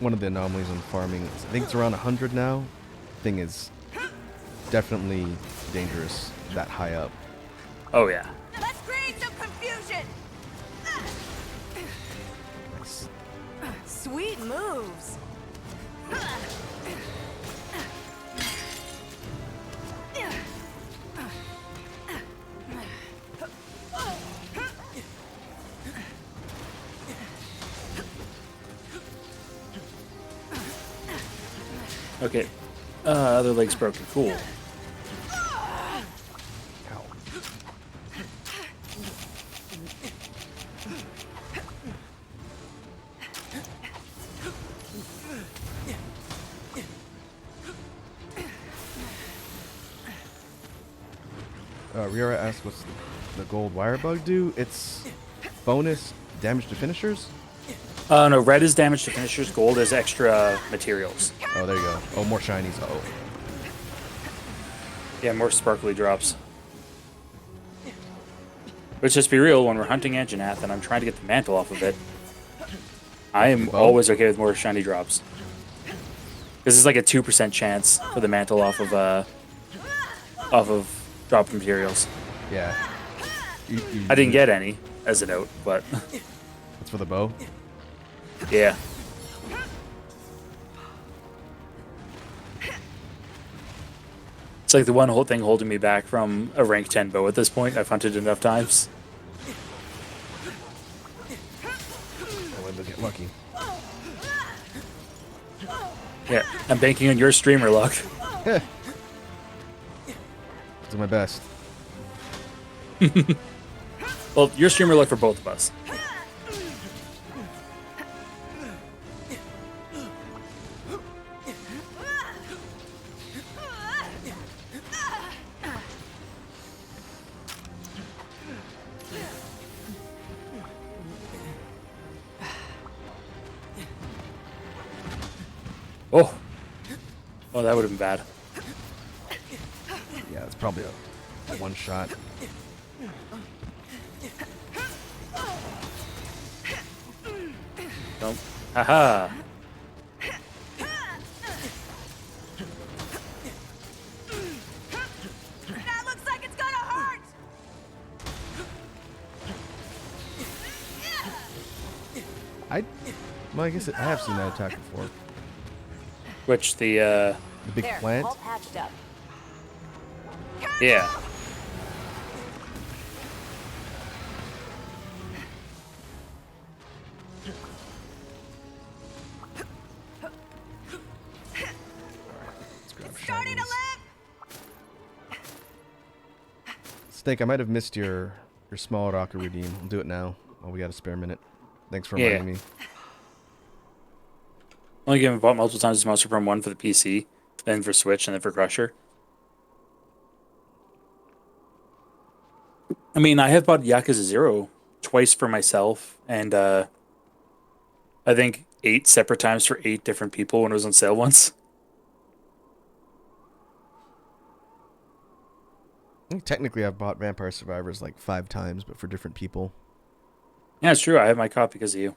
One of the anomalies in farming, I think it's around 100 now. Thing is definitely dangerous that high up. Oh, yeah. Let's create some confusion. It's- Sweet moves. Okay. Other leg's broken. Cool. Ow. Riora asks, what's the gold wire bug do? It's bonus damage to finishers? No, red is damage to finishers, gold is extra materials. Oh, there you go. Oh, more shinies. Oh. Yeah, more sparkly drops. Let's just be real, when we're hunting Anjanath and I'm trying to get the mantle off of it, I am Bow? always okay with more shiny drops. This is like a 2% chance for the mantle off of drop materials. Yeah. I didn't get any, as a note, but That's for the bow? yeah. It's like the one whole thing holding me back from a rank 10 bow at this point. I've hunted enough times. I wanted to get lucky. Yeah, I'm banking on your streamer luck. Do my best. Well, your streamer luck for both of us. Oh. Oh, that would have been bad. Yeah, it's probably a one shot. Nope. Haha. That looks like it's gonna hurt! Well, I guess I have seen that attack before. Which the, The big There, plant. all patched up. yeah. Let's grab Starting to shinies. limp! Snake, I might have missed your small rocker redeem. I'll do it now. Oh, we got a spare minute. Thanks for Yeah. reminding me. Only game I bought multiple times is Monster From 1 for the PC, then for Switch, and then for Crusher. I mean, I have bought Yakuza 0 twice for myself, and I think 8 separate times for 8 different people when it was on sale once. I think technically I've bought Vampire Survivors like 5 times, but for different people. Yeah, it's true. I have my copy because of you.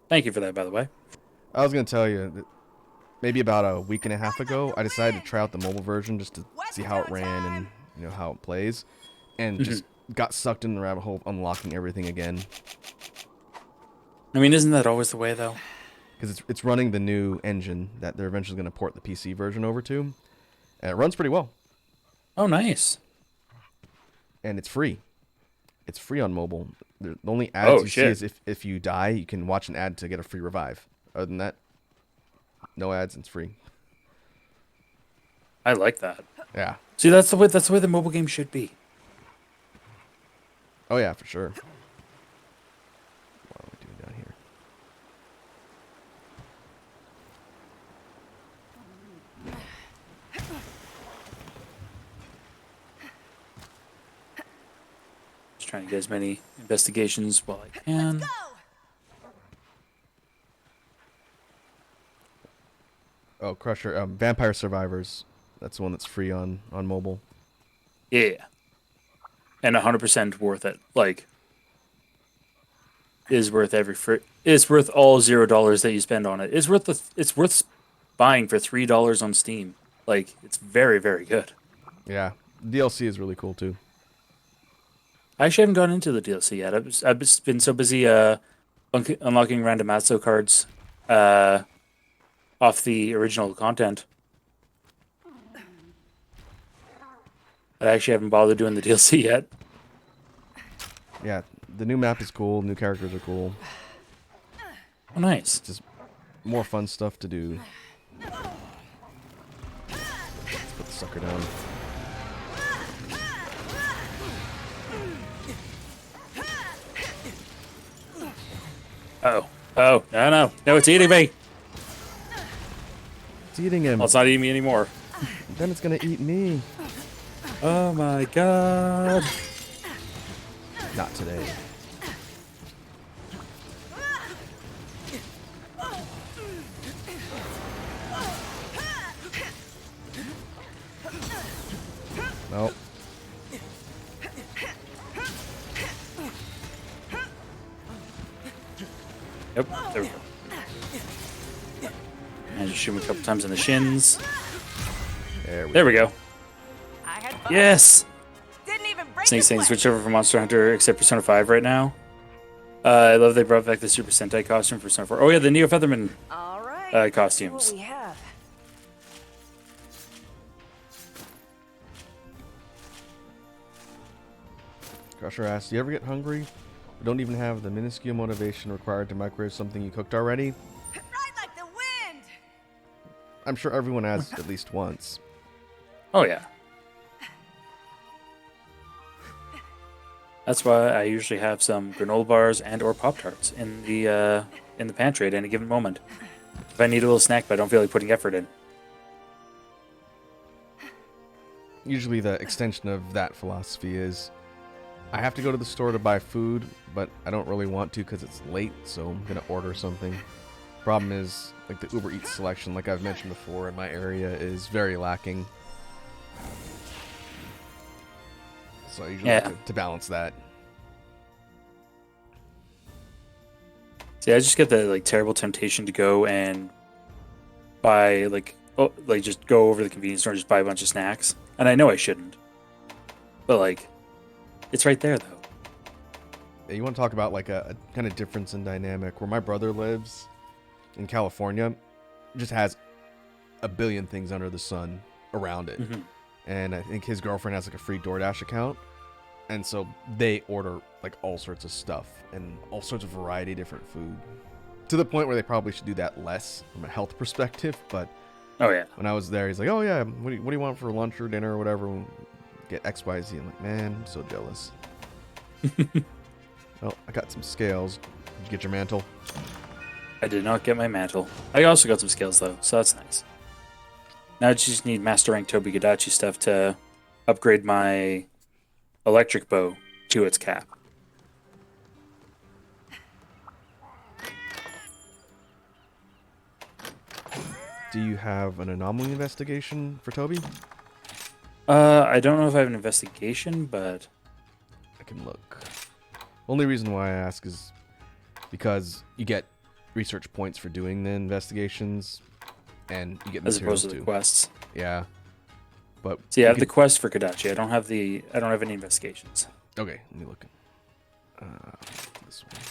Thank you for that, by the way. I was going to tell you that maybe about a week and a half ago, I decided to try out the mobile version just to see how it ran and how it plays, and just got sucked in the rabbit hole of unlocking everything again. I mean, isn't that always the way, though? Because it's running the new engine that they're eventually going to port the PC version over to, and it runs pretty well. Oh, nice. And it's free. It's free on mobile. The only ads you see is if you die, you can watch an ad to get a free revive. Other than that, no ads and it's free. I like that. Yeah. See, that's the way the mobile game should be. Oh yeah, for sure. What are we doing down here? Just trying to get as many investigations while I can. Go! Oh, Crusher. Vampire Survivors. That's the one that's free on mobile. Yeah. And 100% worth it. Like, is worth it's worth all $0 that you spend on it. It's worth buying for $3 on Steam. Like, it's very, very good. Yeah. DLC is really cool too. I actually haven't gone into the DLC yet. I've just been so busy unlocking random Matzo cards off the original content. I actually haven't bothered doing the DLC yet. Yeah. The new map is cool. New characters are cool. Oh, nice. Just more fun stuff to do. sucker down. Oh. Oh, no. No, it's eating me. It's eating him. Well, it's not eating me anymore. Then it's gonna eat me. Oh my god. Not today. Nope. Yep, there we go. And just shoot him a couple times in the shins. There we go. I had fun. Yes! Didn't even break Snake's a saying sweat. switch over from Monster Hunter except Persona 5 right now. I love they brought back the Super Sentai costume for Persona 4. Oh yeah, the Neo Featherman All right. costumes. Let's see what we have. Crusher asks, do you ever get hungry? But don't even have the minuscule motivation required to microwave something you cooked already? Ride like the wind. I'm sure everyone has at least once. Oh yeah. That's why I usually have some granola bars and or Pop-Tarts in the pantry at any given moment. If I need a little snack but I don't feel like putting effort in. Usually the extension of that philosophy is, I have to go to the store to buy food, but I don't really want to because it's late, so I'm going to order something. Problem is, like the Uber Eats selection, like I've mentioned before, in my area is very lacking. So I usually have to balance that. See, I just get the like terrible temptation to go and buy just go over to the convenience store and just buy a bunch of snacks. And I know I shouldn't. But like it's right there though. Yeah, you want to talk about like a kind of difference in dynamic. Where my brother lives in California, just has a billion things under the sun around it. Mm-hmm. And I think his girlfriend has like a free DoorDash account. And so they order like all sorts of stuff and all sorts of variety of different food. To the point where they probably should do that less from a health perspective. But Oh yeah. when I was there, he's like, oh yeah, what do you want for lunch or dinner or whatever? We'll get XYZ. I'm like, man, I'm so jealous. Oh, I got some scales. Did you get your mantle? I did not get my mantle. I also got some scales though, so that's nice. Now I just need Master Rank Tobi-Kadachi stuff to upgrade my electric bow to its cap. Do you have an anomaly investigation for Toby? I don't know if I have an investigation, but I can look. Only reason why I ask is because you get research points for doing the investigations, and you get as materials opposed to the too. quests. Yeah, but See, I you have the can- quest for Kadachi. I don't have any investigations. Okay, let me look. This one.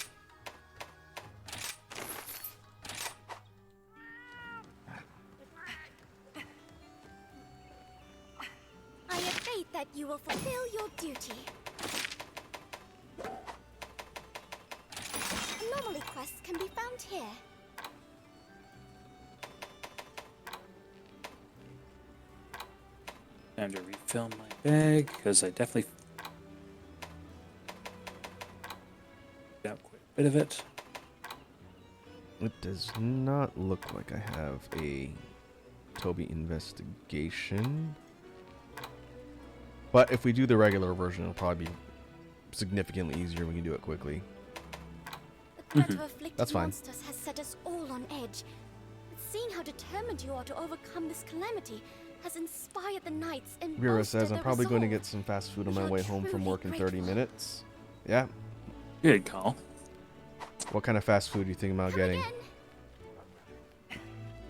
I have faith that you will fulfill your duty. Anomaly quests can be found here. Time to refill my bag because I definitely got quite a bit of it. It does not look like I have a Toby investigation. But if we do the regular version, it'll probably be significantly easier when you do it quickly. The threat of afflicted That's fine. monsters has set us all on edge. But seeing how determined you are to overcome this calamity has inspired the knights and Vera bolstered says, I'm their probably going to resolve. get some fast food on my You're way home from truly work in 30 grateful. minutes. Yeah. Good call. What kind of fast food do you think about Come getting? again.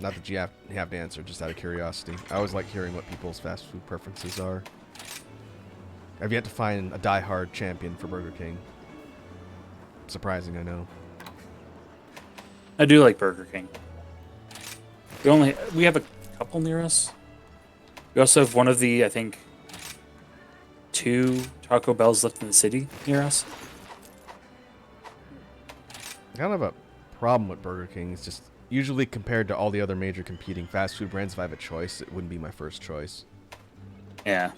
Not that you have to answer, just out of curiosity. I always like hearing what people's fast food preferences are. I've yet to find a die-hard champion for Burger King. Surprising, I know. I do like Burger King. We have a couple near us. We also have one of the, I think, 2 Taco Bells left in the city near us. I kind of have a problem with Burger King. It's just, usually compared to all the other major competing fast food brands, if I have a choice, it wouldn't be my first choice. Yeah.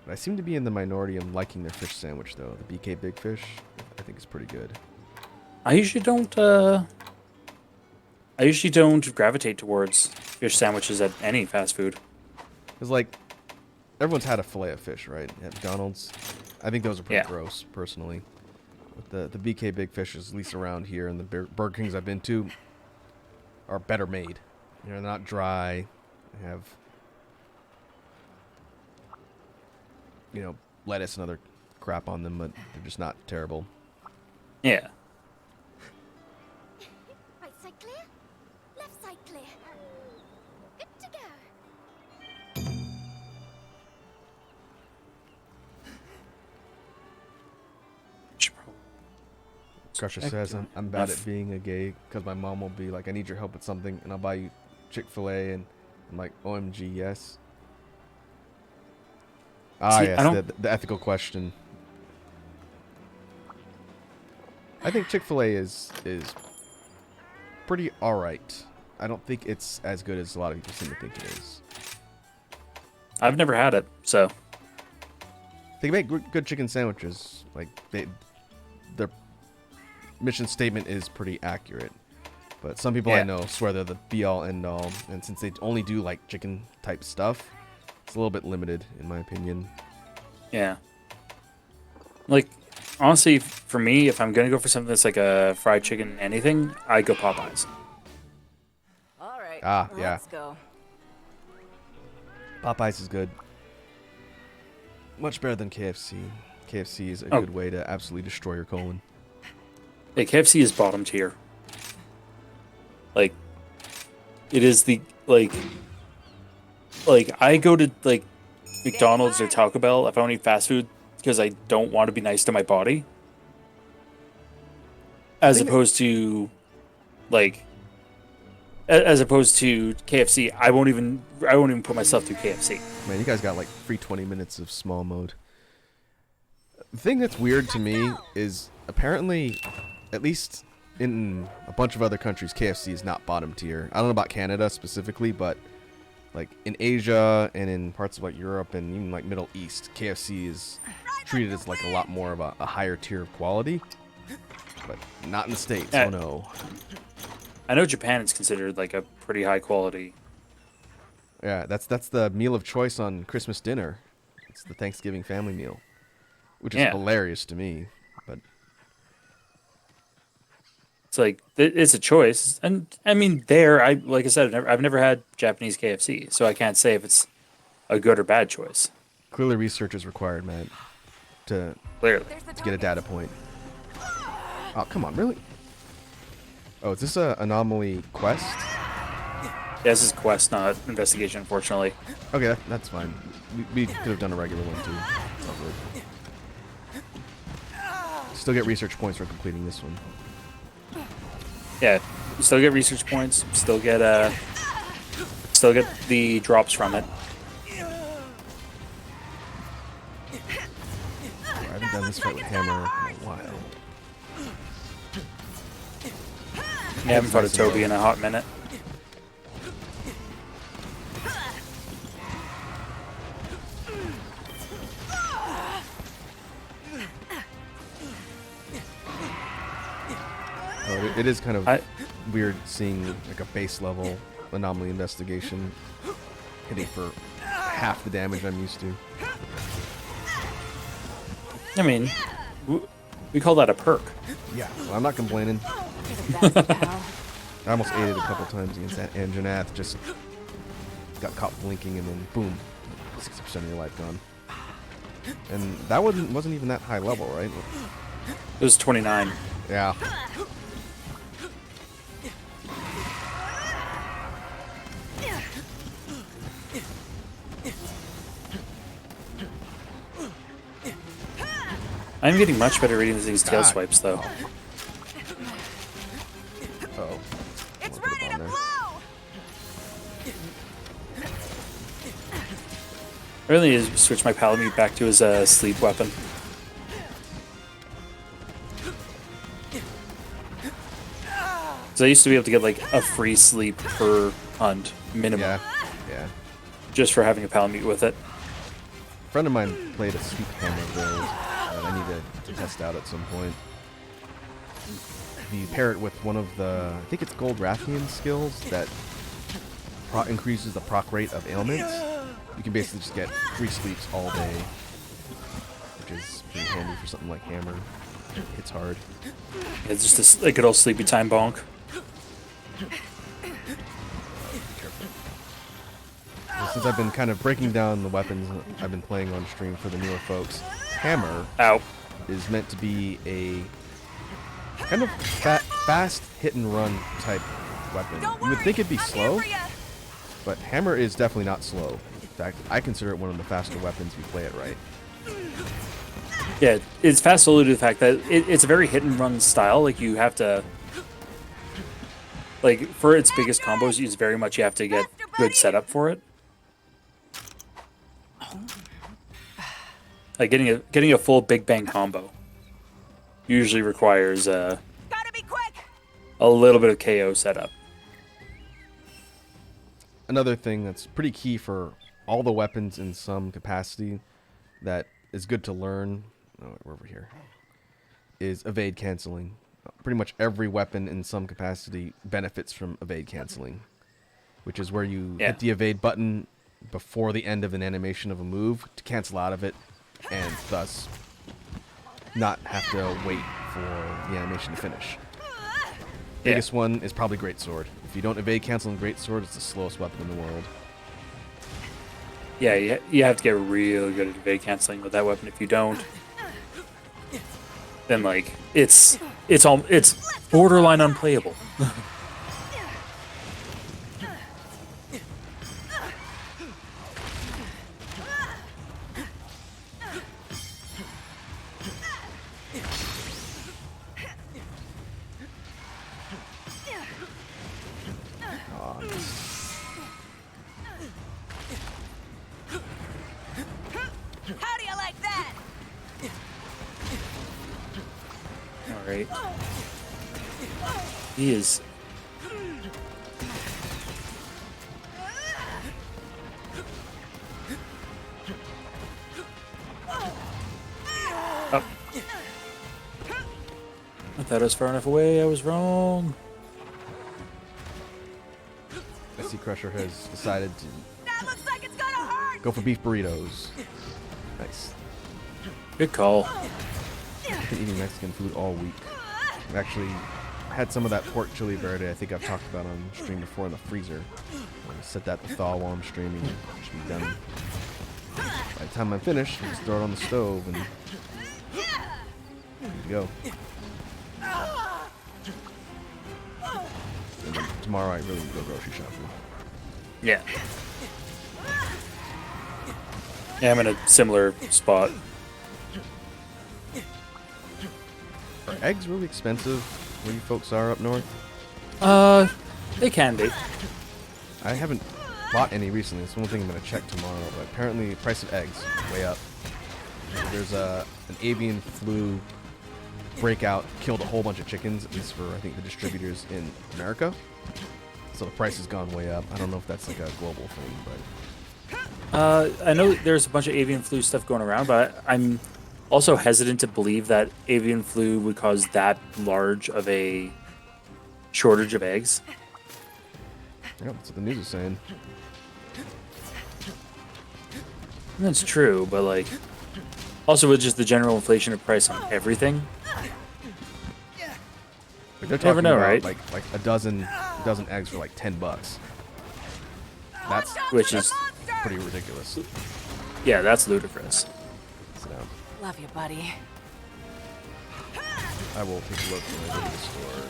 But I seem to be in the minority of liking their fish sandwich, though. The BK Big Fish, I think is pretty good. I usually don't. I usually don't gravitate towards fish sandwiches at any fast food. Because, like, everyone's had a fillet of fish, right? At McDonald's. I think those are pretty Yeah. gross, personally. But the BK Big Fish, at least around here, and the Burger Kings I've been to, are better made. You know, they're not dry. They have, you know, lettuce and other crap on them, but they're just not terrible. Yeah. Right side clear, left side clear. Good to go. Should probably- Crusher Heck, says dude. I'm bad Enough. at being a gay because my mom will be like, I need your help with something, and I'll buy you Chick-fil-A, and I'm like, OMG, yes. Ah, See, yes, I don't- the ethical question. I think Chick-fil-A is pretty alright. I don't think it's as good as a lot of people seem to think it is. I've never had it, so They make good chicken sandwiches. Like, their mission statement is pretty accurate. But some people I Yeah. know swear they're the be-all, end-all. And since they only do, like, chicken-type stuff, it's a little bit limited, in my opinion. yeah. Like, honestly, for me, if I'm gonna go for something that's like a fried chicken anything, I go Popeyes. All right. Ah, yeah. Let's go. Popeyes is good. Much better than KFC. KFC is a Oh. good way to absolutely destroy your colon. Hey, KFC is bottom tier. Like, it is the like I go to like McDonald's or Taco Bell if I want to eat fast food because I don't want to be nice to my body, as opposed to like as opposed to KFC. I won't even put myself through KFC. Man, you guys got like free 20 minutes of small mode. The thing that's weird to me is apparently, at least in a bunch of other countries, KFC is not bottom tier. I don't know about Canada specifically, but like in Asia and in parts of like Europe and even like Middle East, KFC is treated as like a lot more of a higher tier of quality. But not in the States, Yeah. oh no. I know Japan is considered like a pretty high quality. Yeah, that's the meal of choice on Christmas dinner. It's the Thanksgiving family meal, which is Yeah. hilarious to me. But It's like it's a choice, and I mean, like I said, I've never had Japanese KFC, so I can't say if it's a good or bad choice. clearly, research is required, man, to Clearly, There's the get a target. data point. Oh, come on, really? Oh, is this a Anomaly quest? yeah, this is quest, not investigation. Unfortunately, Okay, that's fine. We could have done a regular one too. It's all good. Still get research points for completing this one. yeah, you still get research points, still get the drops from it. I haven't done this fight with Hammer in a while. I haven't fought a Toby in a hot minute. Oh, it is kind of I- weird seeing like a base level Anomaly investigation hitting for half the damage I'm used to. I mean, we call that a perk. Yeah, well, I'm not complaining. Take a bath, pal. I almost ate it a couple times against Anjanath, just got caught blinking and then boom, 60% of your life gone. And that wasn't even that high level, right? It was 29. Yeah. I'm getting much better reading these tail God. swipes, though. Uh-oh. It's Wanna put ready it to on there. blow. I really need to switch my Palamute back to his sleep weapon. Because I used to be able to get like a free sleep per hunt minimum. Yeah, yeah. just for having a Palamute with it. A friend of mine played a sweep hammer build that I need to test out at some point. If you pair it with one of the, I think it's Gold Rathian skills that increases the proc rate of ailments, you can basically just get 3 sleeps all day, which is pretty handy for something like hammer. Hits hard. It's just a good old sleepy time bonk. Since I've been kind of breaking down the weapons I've been playing on stream for the newer folks, hammer Ow. is meant to be a kind of fast hit and run type weapon. You would think it'd be slow, but hammer is definitely not slow. In fact, I consider it one of the faster weapons if you play it right. Yeah, it's fast solely to the fact that it's a very hit and run style. Like, you have to, like, for its biggest combos, it's very much you have to get good setup for it. Like, getting a full Big Bang combo usually requires Gotta be quick. a little bit of KO setup. Another thing that's pretty key for all the weapons in some capacity that is good to learn, we're over here, is evade canceling. Pretty much every weapon in some capacity benefits from evade canceling, which is where you hit the evade button before the end of an animation of a move to cancel out of it, and thus not have to wait for the animation to finish. Biggest one is probably Greatsword. If you don't evade cancel in Greatsword, it's the slowest weapon in the world. Yeah, you have to get really good at evade canceling with that weapon. If you don't, then like it's borderline unplayable. How do you like that? All right, he is. Oh. I thought I was far enough away. I was wrong. SC Crusher has decided to That looks like it's gonna hurt. go for beef burritos. Nice. Good call. I've been eating Mexican food all week. I've actually had some of that pork chili verde I think I've talked about on stream before in the freezer. I'm gonna set that to thaw while I'm streaming. It should be done. By the time I'm finished, I'll just throw it on the stove and good to go. And then tomorrow I really need to go grocery shopping. Yeah. Yeah, I'm in a similar spot. Are eggs really expensive where you folks are up north? They can be. I haven't bought any recently. It's one thing I'm going to check tomorrow, but apparently the price of eggs way up. There's an avian flu breakout, killed a whole bunch of chickens, at least for, I think, the distributors in America. So the price has gone way up. I don't know if that's like a global thing, but... I know there's a bunch of avian flu stuff going around, but I'm also hesitant to believe that avian flu would cause that large of a shortage of eggs. Yeah, that's what the news is saying. That's true, but like, also with just the general inflation of price on everything. Like they're Never talking know, about right? like a dozen eggs for like $10. That's Which is, pretty ridiculous. yeah, that's ludicrous. So Love you, buddy. I will take a look when I go to the store.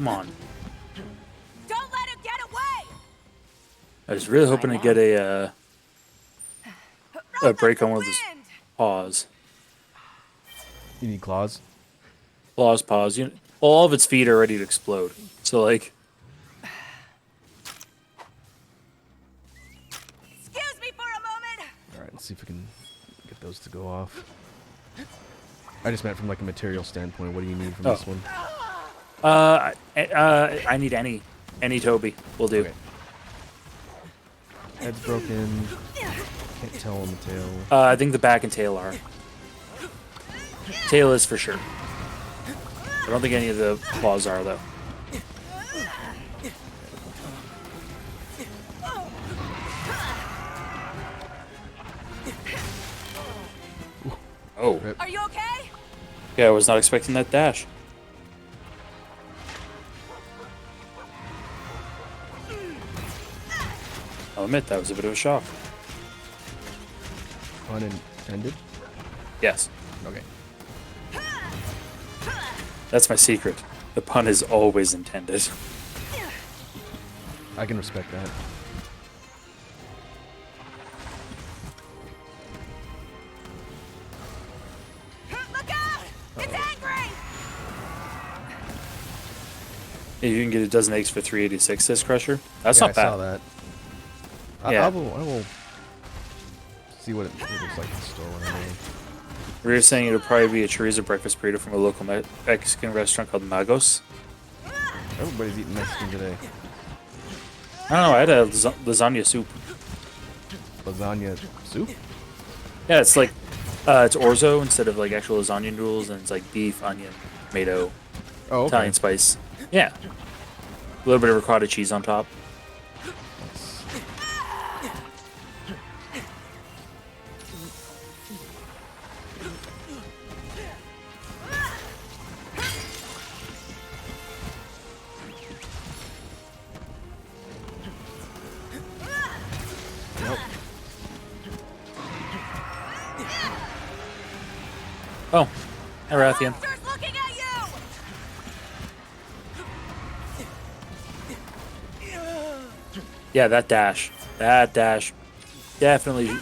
Come on. Don't let him get away! I was really hoping to get a break on one of those Wind! paws. You need claws. Claws, paws. All of its feet are ready to explode. So, like, Excuse me for a moment! All right, let's see if we can get those to go off. I just meant from like a material standpoint. What do you need from this one? I need any Toby will do. Okay. Head's broken. Can't tell on the tail. I think the back and tail are. Tail is for sure. I don't think any of the claws are though. Oh. Rip. Are you okay? Yeah, I was not expecting that dash. I'll admit that was a bit of a shock. Unintended. Yes, Okay. that's my secret. The pun is always intended. I can respect that. Look out! It's angry! If you can get a dozen eggs for 386, says Crusher. That's Yeah, not I bad. saw that. Yeah. I will see what it looks like in the store when I'm there. We were saying it'll probably be a chorizo breakfast burrito from a local Mexican restaurant called Magos. Everybody's eating Mexican today. I don't know. I had a lasagna soup. Lasagna soup? Yeah, it's like it's orzo instead of like actual lasagna noodles, and it's like beef, onion, tomato, Oh, okay. Italian spice. Yeah, a little bit of ricotta cheese on top. Nice. Nope. Oh, hi Rathian. Monster's looking at you! Yeah, that dash. That dash. Definitely.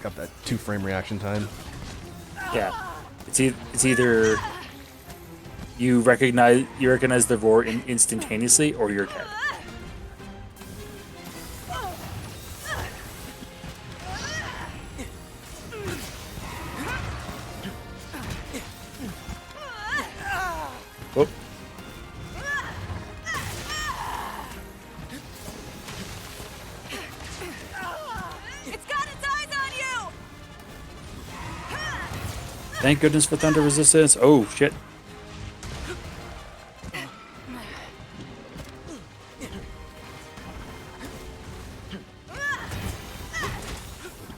Got that 2-frame reaction time. Yeah. It's either you recognize the roar instantaneously, or you're dead. Oh. It's got its eyes on you! Thank goodness for thunder resistance. Oh shit.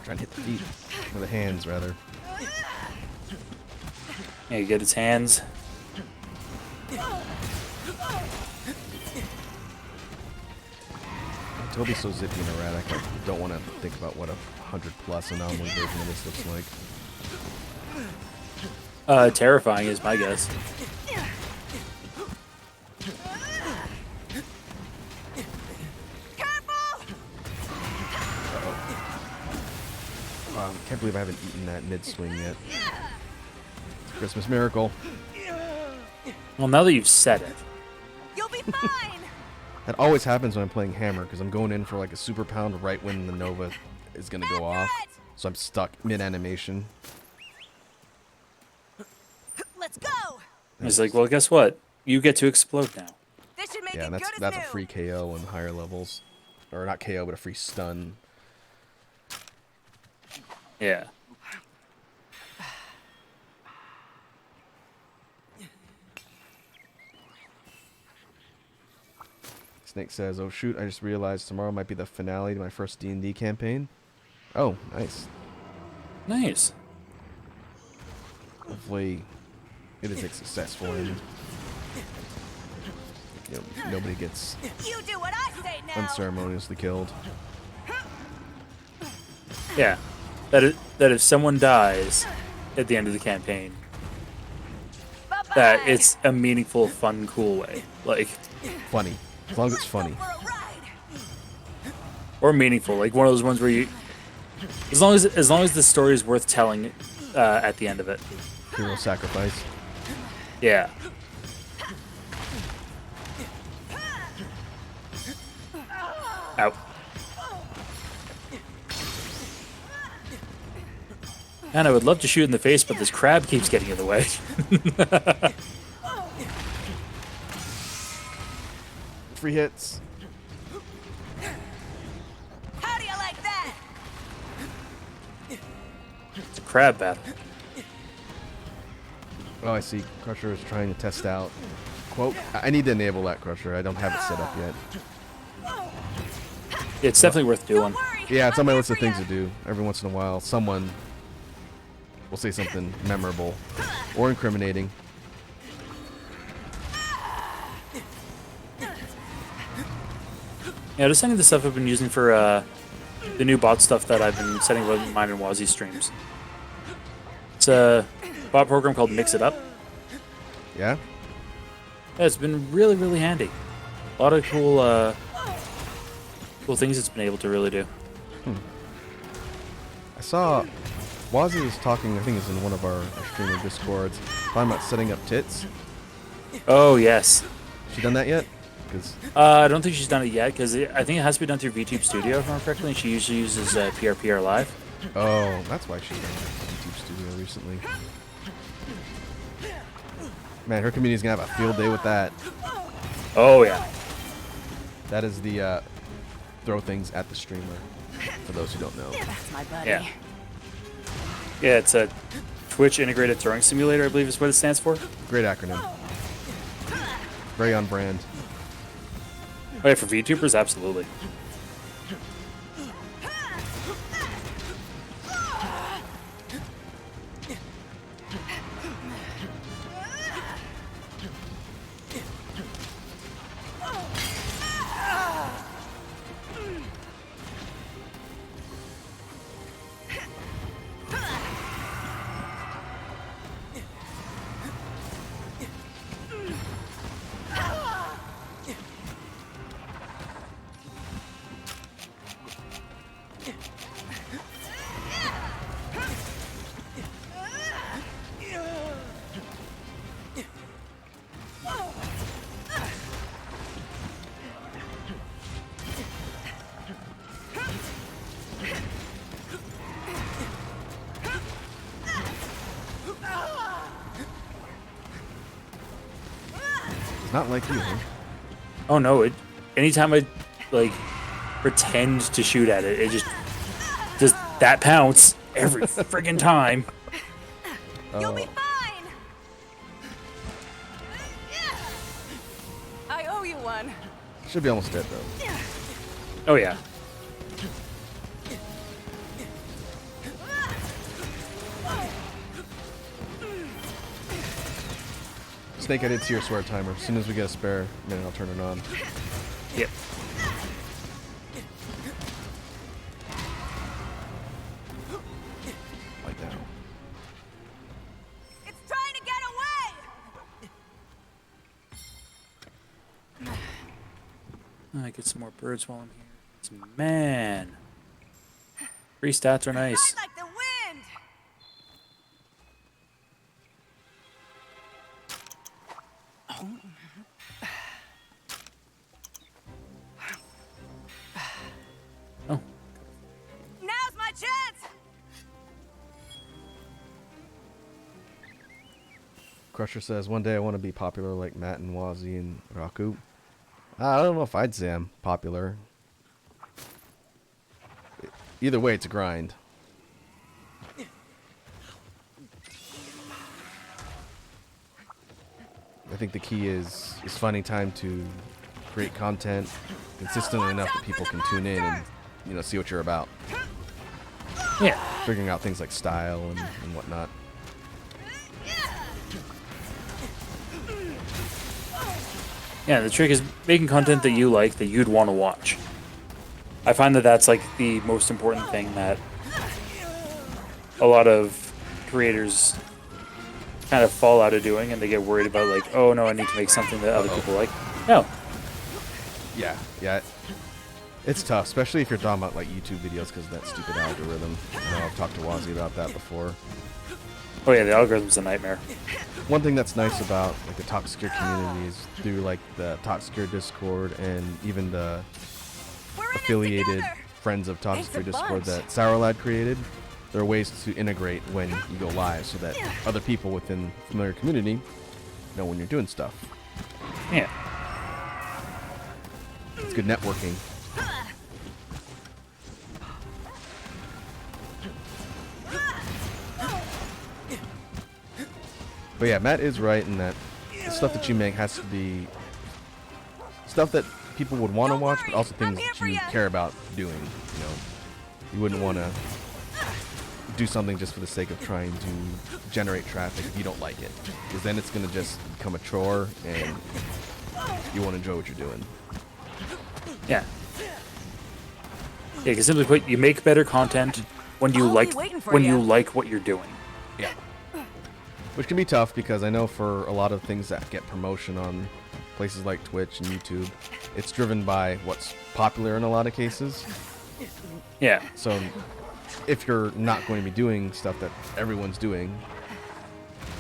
Trying to hit the feet. Or the hands, rather. Yeah, you get its hands. Toby's so zippy and erratic. I don't want to think about what a 100+ anomaly version of this looks like. Terrifying is my guess. Careful! Can't believe I haven't eaten that mid-swing yet. Christmas miracle. Well, now that you've said it. You'll be fine! That always happens when I'm playing Hammer, because I'm going in for like a super pound right when the Nova is going to go off. So I'm stuck mid-animation. Let's go! He's like, well, guess what? You get to explode now. This should make Yeah, it that's good as that's a new. free KO on higher levels. Or not KO, but a free stun. Yeah. Snake says, oh shoot, I just realized tomorrow might be the finale to my first D&D campaign. Oh, nice. Nice. Hopefully it is a successful end. You know, nobody gets You do what I say now! unceremoniously killed. Yeah. That if someone dies at the end of the campaign, that it's a meaningful, fun, cool way. Like, Funny. As long as it's funny. For a ride. or meaningful. Like one of those ones where you, as long as the story is worth telling, at the end of it. Hero sacrifice. Yeah. Out. And I would love to shoot in the face, but this crab keeps getting in the way. Free hits. How do you like that? It's a crab battle. Oh, I see. Crusher is trying to test out. Quote. I need to enable that Crusher. I don't have it set up yet. It's definitely worth doing. Don't worry. Yeah, it's on I'm my here list of for things ya. to do. Every once in a while, someone will say something memorable or incriminating. Yeah, just sending the stuff I've been using for the new bot stuff that I've been setting with mine and Wazzy streams. It's a bot program called Mix It Up. Yeah? Yeah, it's been really, really handy. A lot of cool, cool things it's been able to really do. I saw Wazzy was talking, I think it's in one of our streamer discords, talking about setting up tits. Oh yes. She done that yet? Because I don't think she's done it yet because I think it has to be done through VTube Studio, if I remember correctly. And she usually uses PRPR Live. oh, that's why she's done YouTube Studio recently. Man, her community's gonna have a field day with that. Oh yeah. That is the throw things at the streamer. For those who don't know. That's my buddy. Yeah. Yeah, it's a Twitch Integrated Throwing Simulator, I believe is what it stands for. Great acronym. Very on brand. Oh yeah, for VTubers, absolutely. It's not like you, huh? Oh no, anytime I like pretend to shoot at it, it just does that pounce every friggin' time. You'll be fine. I owe you one. Should be almost dead though. Oh yeah. Snake, I did see your swear timer. As soon as we get a spare minute, I'll turn it on. Yep. Like now. It's trying to get away. I get some more birds while I'm here. Man, free stats are nice. I like the wind. Oh, Now's my chance. Crusher says, one day I want to be popular like Matt and Wazzy and Raku. I don't know if I'd say I'm popular. Either way, it's a grind. I think the key is finding time to create content consistently enough that people can tune in and, you know, see what you're about. yeah. Figuring out things like style and whatnot. Yeah, the trick is making content that you like, that you'd want to watch. I find that that's like the most important thing that a lot of creators kind of fall out of doing, and they get worried about like, oh no, I need to make something that other people like. No. Yeah. It's tough, especially if you're talking about like YouTube videos because of that stupid algorithm. I know I've talked to Wazzy about that before. Oh yeah, the algorithm's a nightmare. One thing that's nice about like the Top Secure community is through like the Top Secure Discord and even the We're in it affiliated together. Friends of Top Thanks Secure a Discord bunch. that Sourlad created. There are ways to integrate when you go live so that other people within the familiar community know when you're doing stuff. Yeah. It's good networking. But yeah, Matt is right in that the stuff that you make has to be stuff that people would want to Don't watch, worry, but also I'm things here that for you ya. care about doing. You know, you wouldn't want to do something just for the sake of trying to generate traffic if you don't like it, because then it's gonna just become a chore, and you won't enjoy what you're doing. Yeah. Yeah, because simply put, you make better content when you I'll be like waiting for when ya. you like what you're doing. Yeah. Which can be tough because I know for a lot of things that get promotion on places like Twitch and YouTube, it's driven by what's popular in a lot of cases. Yeah. So if you're not going to be doing stuff that everyone's doing,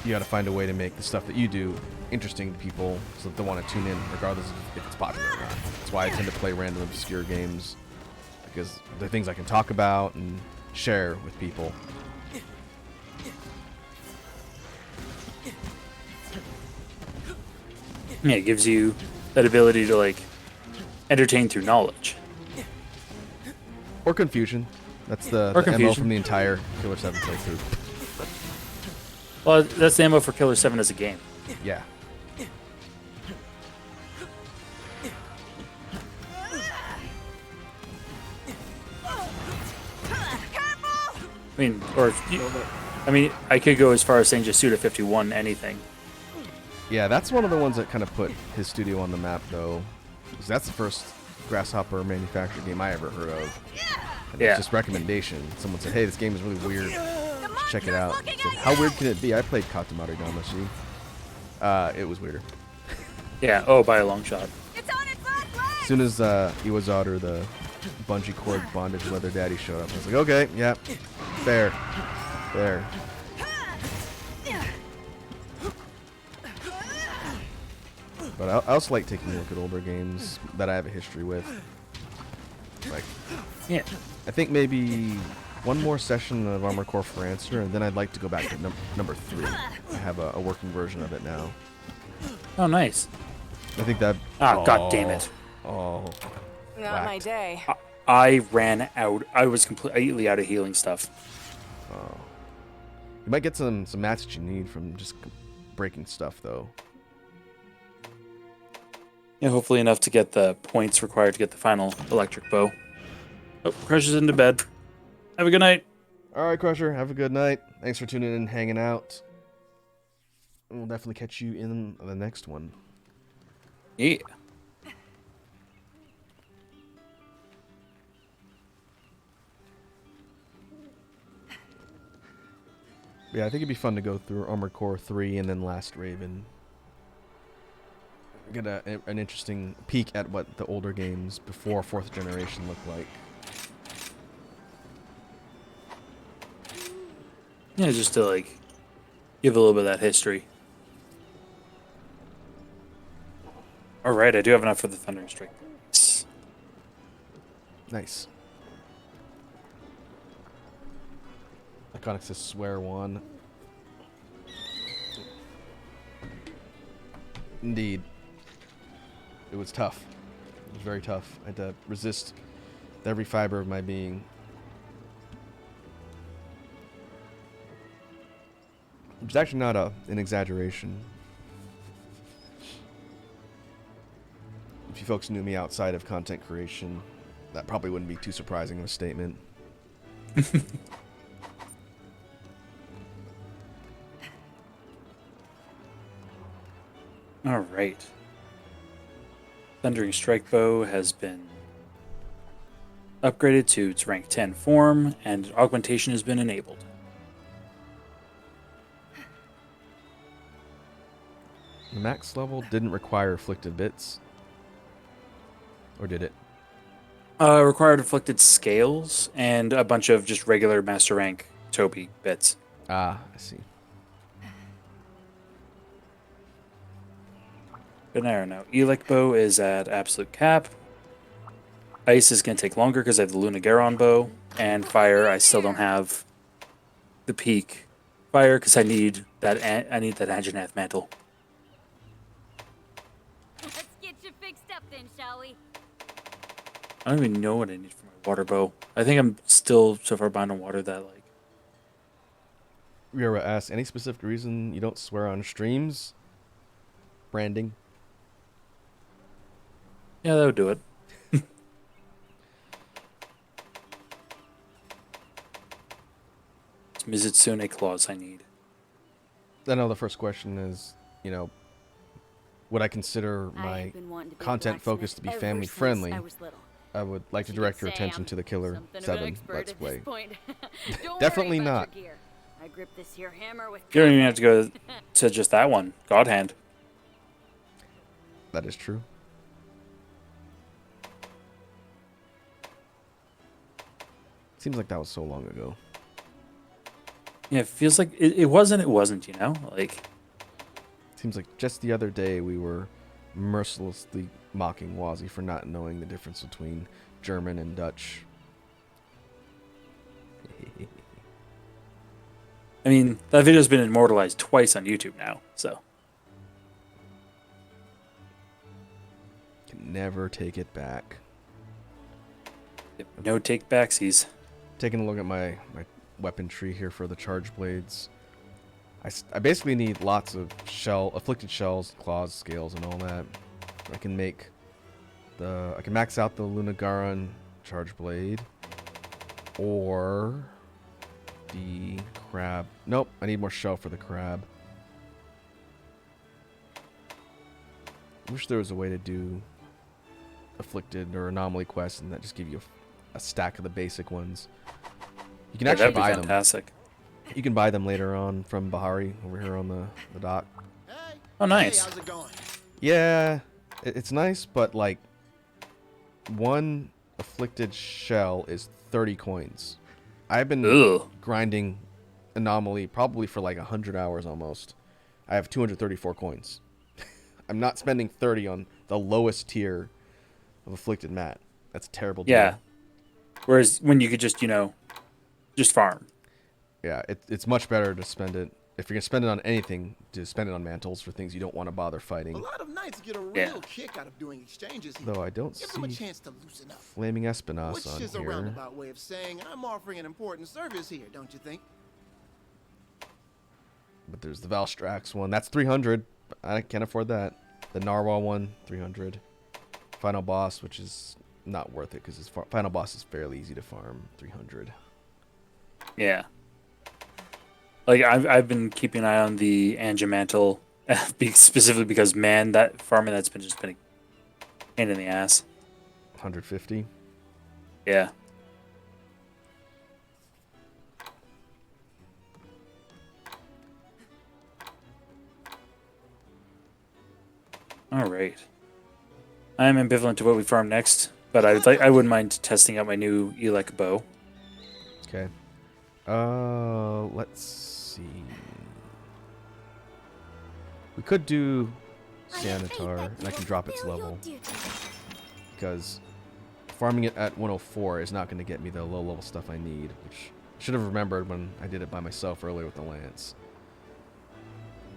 you got to find a way to make the stuff that you do interesting to people so that they want to tune in regardless of if it's popular or not. That's why I tend to play random obscure games, because they're things I can talk about and share with people. Yeah, it gives you that ability to like entertain through knowledge. Or confusion. That's the MO confusion. from the entire Killer 7 playthrough. Well, that's the ammo for Killer 7 as a game. Yeah. I mean, or if you, I mean, I could go as far as saying just Suda 51 anything. Yeah, that's one of the ones that kind of put his studio on the map, though. 'Cause that's the first Grasshopper manufactured game I ever heard of. And Yeah. it's just recommendation. Someone said, hey, this game is really weird. The Check it monster's out. looking I said, at how ya. weird can it be? I played Katamari Damacy. It was weirder. Yeah. Oh, by a long shot. It's on its last leg. As soon as Iwazato, the bungee cord bondage leather daddy, showed up, I was like, okay, yeah, fair. There. But I also like taking a look at older games that I have a history with. Like, Yeah. I think maybe one more session of Armored Core for Answer, and then I'd like to go back to number 3. I have a working version of it now. Oh, nice. I think that... Ah, god damn it. Oh. Not my whacked. day. I ran out. I was completely out of healing stuff. You might get some mats that you need from just breaking stuff, though. Yeah, hopefully enough to get the points required to get the final electric bow. Oh, Crush is into bed. Have a good night. Alright, Crusher, have a good night. Thanks for tuning in and hanging out. We'll definitely catch you in the next one. Yeah. Yeah, I think it'd be fun to go through Armored Core 3 and then Last Raven. Get an interesting peek at what the older games before 4th generation look like. Yeah, just to like give a little bit of that history. All right, I do have enough for the Thundering Strike. Nice. Iconic says swear one. Indeed. It was tough. It was very tough. I had to resist with every fiber of my being. Which is actually not an exaggeration. If you folks knew me outside of content creation, that probably wouldn't be too surprising of a statement. All right. Thundering Strike Bow has been upgraded to its rank 10 form, and augmentation has been enabled. The max level didn't require afflicted bits. Or did it? Required afflicted scales and a bunch of just regular master rank Toby bits. Ah, I see. But I don't know. Elec bow is at absolute cap. Ice is going to take longer because I have the Luna Garon bow. And fire, I still don't have the peak fire because I need that Anjanath mantle. Let's get you fixed up then, shall we? I don't even know what I need for my water bow. I think I'm still so far behind on water that like Rira asks, any specific reason you don't swear on streams? Branding. yeah, that would do it. It's Mizutsune claws I need. I know the first question is, would I consider my I've been wanting to be a content focus to be blacksmith family ever since friendly? I was little. I would like to She direct did your say attention I'm to the Killer something of an 7 expert Let's at this Play. point. Don't Definitely worry about not. your gear. I grip this here hammer with You don't even have to go to just that one. God hand. That is true. Seems like that was so long ago. Yeah, it feels like it wasn't, you know? Like, Seems like just the other day we were mercilessly mocking Wazzy for not knowing the difference between German and Dutch. I mean, that video's been immortalized twice on YouTube now, so. Can never take it back. No take backsies. Taking a look at my weapon tree here for the charge blades. I basically need lots of afflicted shells, claws, scales, and all that. I can max out the Lunagaron charge blade, or the crab. Nope, I need more shell for the crab. Wish there was a way to do afflicted or anomaly quests and that just give you a stack of the basic ones. You can Yeah, actually that'd be buy them. fantastic. You can buy them later on from Bahari over here on the dock. Oh, nice. Hey, how's it going? Yeah, it's nice, but like one afflicted shell is 30 coins. I've been Ugh. grinding Anomaly probably for like 100 hours almost. I have 234 coins. I'm not spending 30 on the lowest tier of afflicted mat. That's a terrible deal. Yeah. Whereas when you could just, just farm. Yeah, it's much better to spend it, if you're going to spend it on anything, to spend it on mantles for things you don't want to bother A fighting. lot of knights get a real Yeah. kick out of doing exchanges here. Though I don't Give them a see chance to loosen up. Flaming Espinas Which on is a here. roundabout way of saying I'm offering an important service here, don't you think? But there's the Valstrax one. That's 300. I can't afford that. The Narwhal one, 300. Final boss, which is not worth it because his final boss is fairly easy to farm, 300. Yeah. Like, I've been keeping an eye on the Anjamantle, specifically because, man, that farming that's been a pain in the ass. 150. Yeah. All right. I am ambivalent to what we farm next, but I wouldn't mind testing out my new Elec bow. Okay. Let's see. We could do Sanitar, and I can drop its level, because farming it at 104 is not going to get me the low-level stuff I need, which I should have remembered when I did it by myself earlier with the Lance.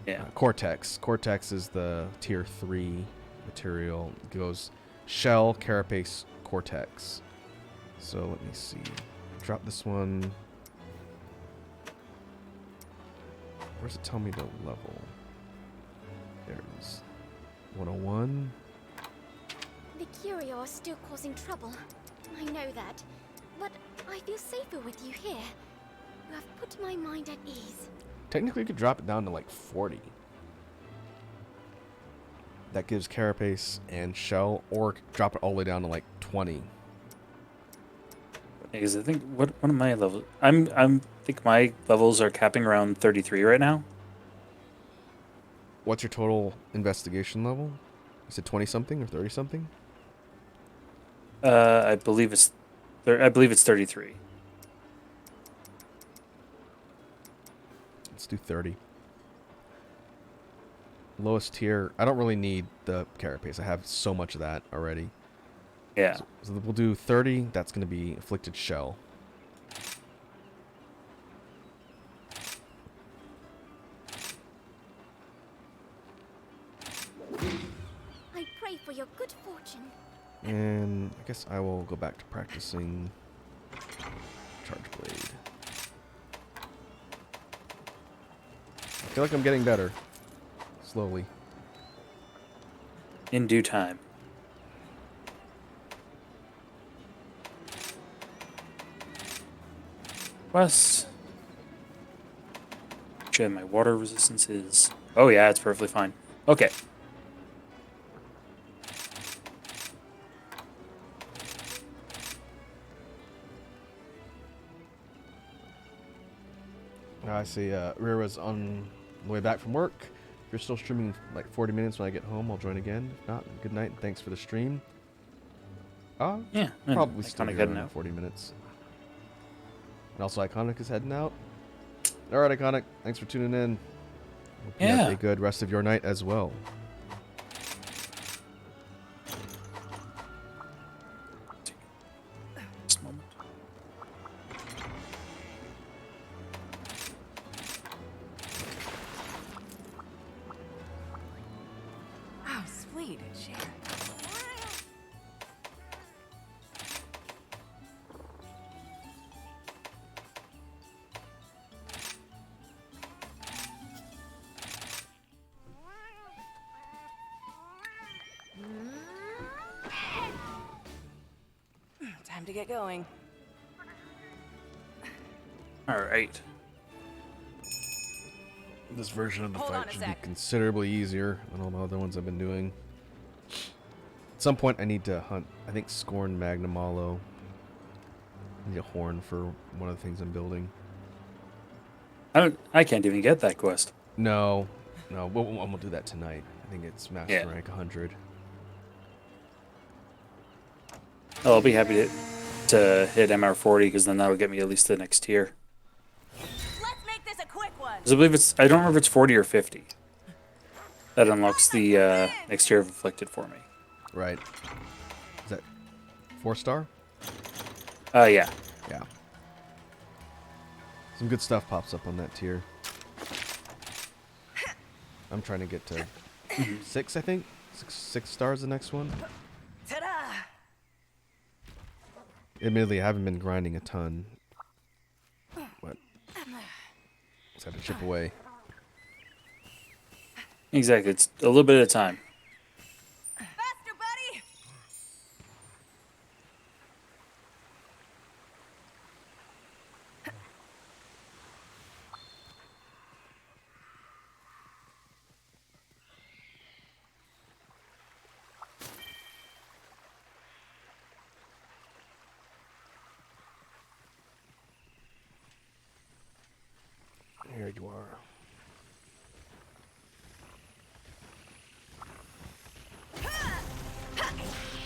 Yeah. Cortex. Cortex is the tier 3 material. It goes shell, carapace, cortex. So let me see. Drop this one. Where's it tell me the level? There's 101. The Curio are still causing trouble. I know that. But I feel safer with you here. You have put my mind at ease. Technically, you could drop it down to like 40. That gives carapace and shell, or drop it all the way down to like 20. Because I think what are my levels? I think my levels are capping around 33 right now. What's your total investigation level? You said 20 something or 30 something? I believe it's 33. Let's do 30. Lowest tier. I don't really need the carapace. I have so much of that already. Yeah. So we'll do 30. That's going to be Afflicted Shell. I pray for your good fortune. And I guess I will go back to practicing Charge Blade. I feel like I'm getting better. Slowly. In due time. Plus, check my water resistance is. Oh yeah, it's perfectly fine. Okay. I see Rira's on the way back from work. If you're still streaming like 40 minutes when I get home, I'll join again. If not, good night and thanks for the stream. Yeah. Probably still Iconic here heading around out. 40 minutes. And also Iconic is heading out. Alright, Iconic. Thanks for tuning in. Hope you have Yeah. a good rest of your night as well. This moment. Oh, sweet. Share. Time to get going. All right. This version of the Hold on fight a should be sec. considerably easier than all the other ones I've been doing. At some point, I need to hunt, I think, Scorn Magnum Mallow. I need a horn for one of the things I'm building. I can't even get that quest. No, we'll do that tonight. I think it's Master Yeah. Rank 100. Oh, I'll be happy to hit MR40 because then that'll get me at least to the next tier. Let's make this a quick one. 'Cause I believe I don't remember if it's 40 or 50. That unlocks the next tier of Afflicted for me. Right. Is that 4-star? Yeah. Yeah. Some good stuff pops up on that tier. I'm trying to get to 6, I think. 6 stars the next one. Ta-da! Admittedly, I haven't been grinding a ton. But just have to chip away. Exactly. It's a little bit at a time. Faster, buddy! Here you are.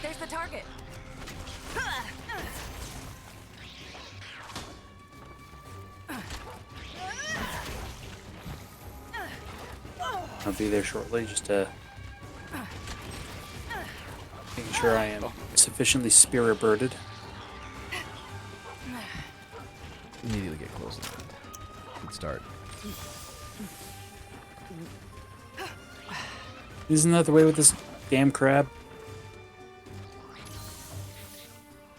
There's the target. I'll be there shortly just to making sure I am sufficiently spirit birded. Immediately get close to that. Good start. Isn't that the way with this damn crab?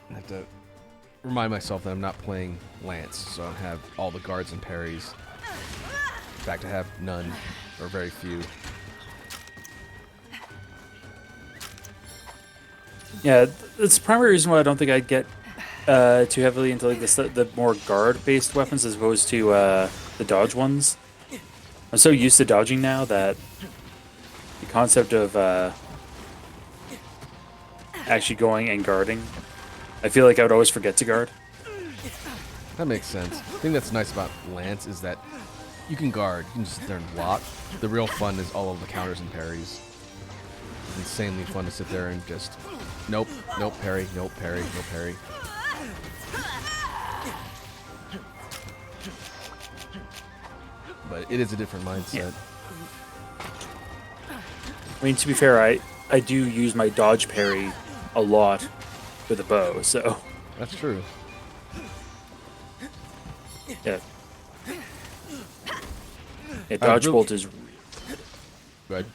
I have to remind myself that I'm not playing Lance, so I don't have all the guards and parries. In fact, I have none, or very few. Yeah, that's the primary reason why I don't think I'd get too heavily into like the more guard-based weapons as opposed to the dodge ones. I'm so used to dodging now that the concept of actually going and guarding, I feel like I would always forget to guard. That makes sense. The thing that's nice about Lance is that You can guard. You can just sit there and block. The real fun is all of the counters and parries. It's insanely fun to sit there and just... Nope. Nope, parry. Nope, parry. Nope, parry. But it is a different mindset. I mean, to be fair, I do use my dodge parry a lot with a bow, so That's true. yeah. Yeah, dodge really- bolt is Good.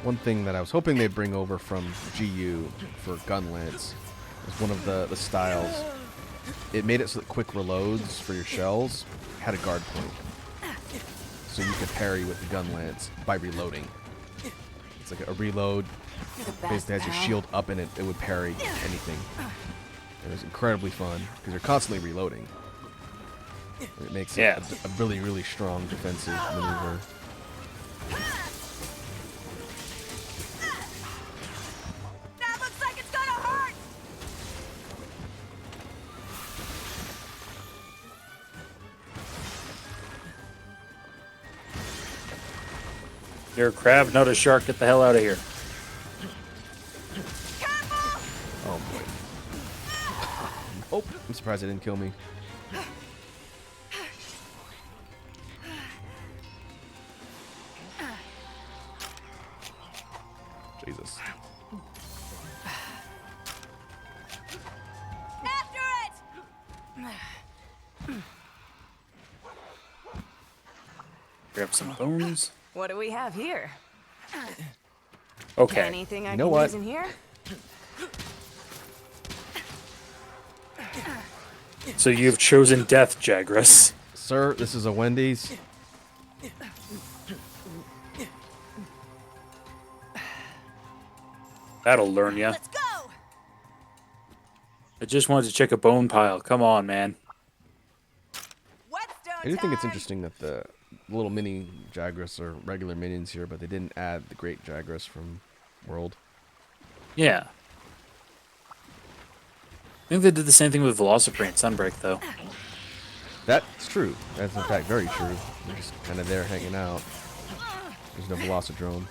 One thing that I was hoping they'd bring over from GU for gun lance was one of the styles. It made it so that quick reloads for your shells had a guard point. So you could parry with the gun lance by reloading. It's like a reload. Basically has your shield up in it. It would parry anything. It was incredibly fun because you're constantly reloading. It makes it a really, really strong defensive maneuver. That looks like it's gonna hurt! you're a crab, not a shark. Get the hell out of here. Oh boy. Oh, I'm surprised it didn't kill me. Jesus. After it! Grab some bones. What do we have here? Okay. Anything I You know can what? use in here? So you've chosen death, Jagras. Sir, this is a Wendy's. That'll learn ya. Let's go! I just wanted to check a bone pile. Come on, man. Whetstone I do think it's time! interesting that the little mini Jagras are regular minions here, but they didn't add the great Jagras from World. Yeah. I think they did the same thing with Velociprant and Sunbreak, though. That's true. That's in fact very true. They're just kind of there hanging out. There's no Velocidrome.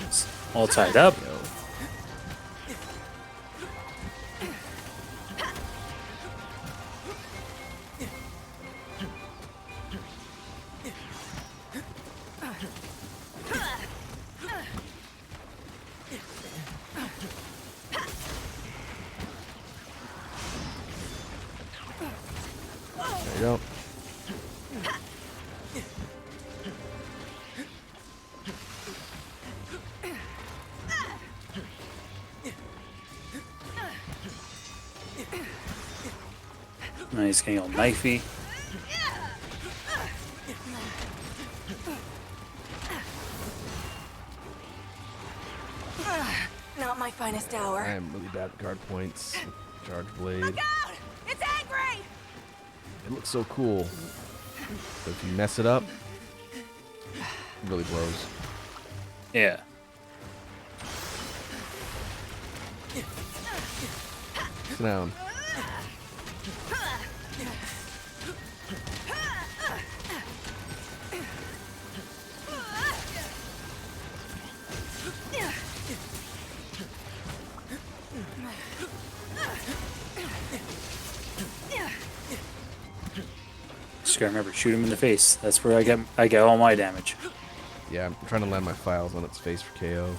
It's all tied up. Yo. There you go. Nice, getting all knifey. Not my finest I hour. am really bad at guard points. Charge blade. Look out! It's angry! It looks so cool. But if you mess it up, it really blows. Yeah. Sit down. Just gotta remember, shoot him in the face. That's where I get all my damage. Yeah, I'm trying to land my files on its face for KO.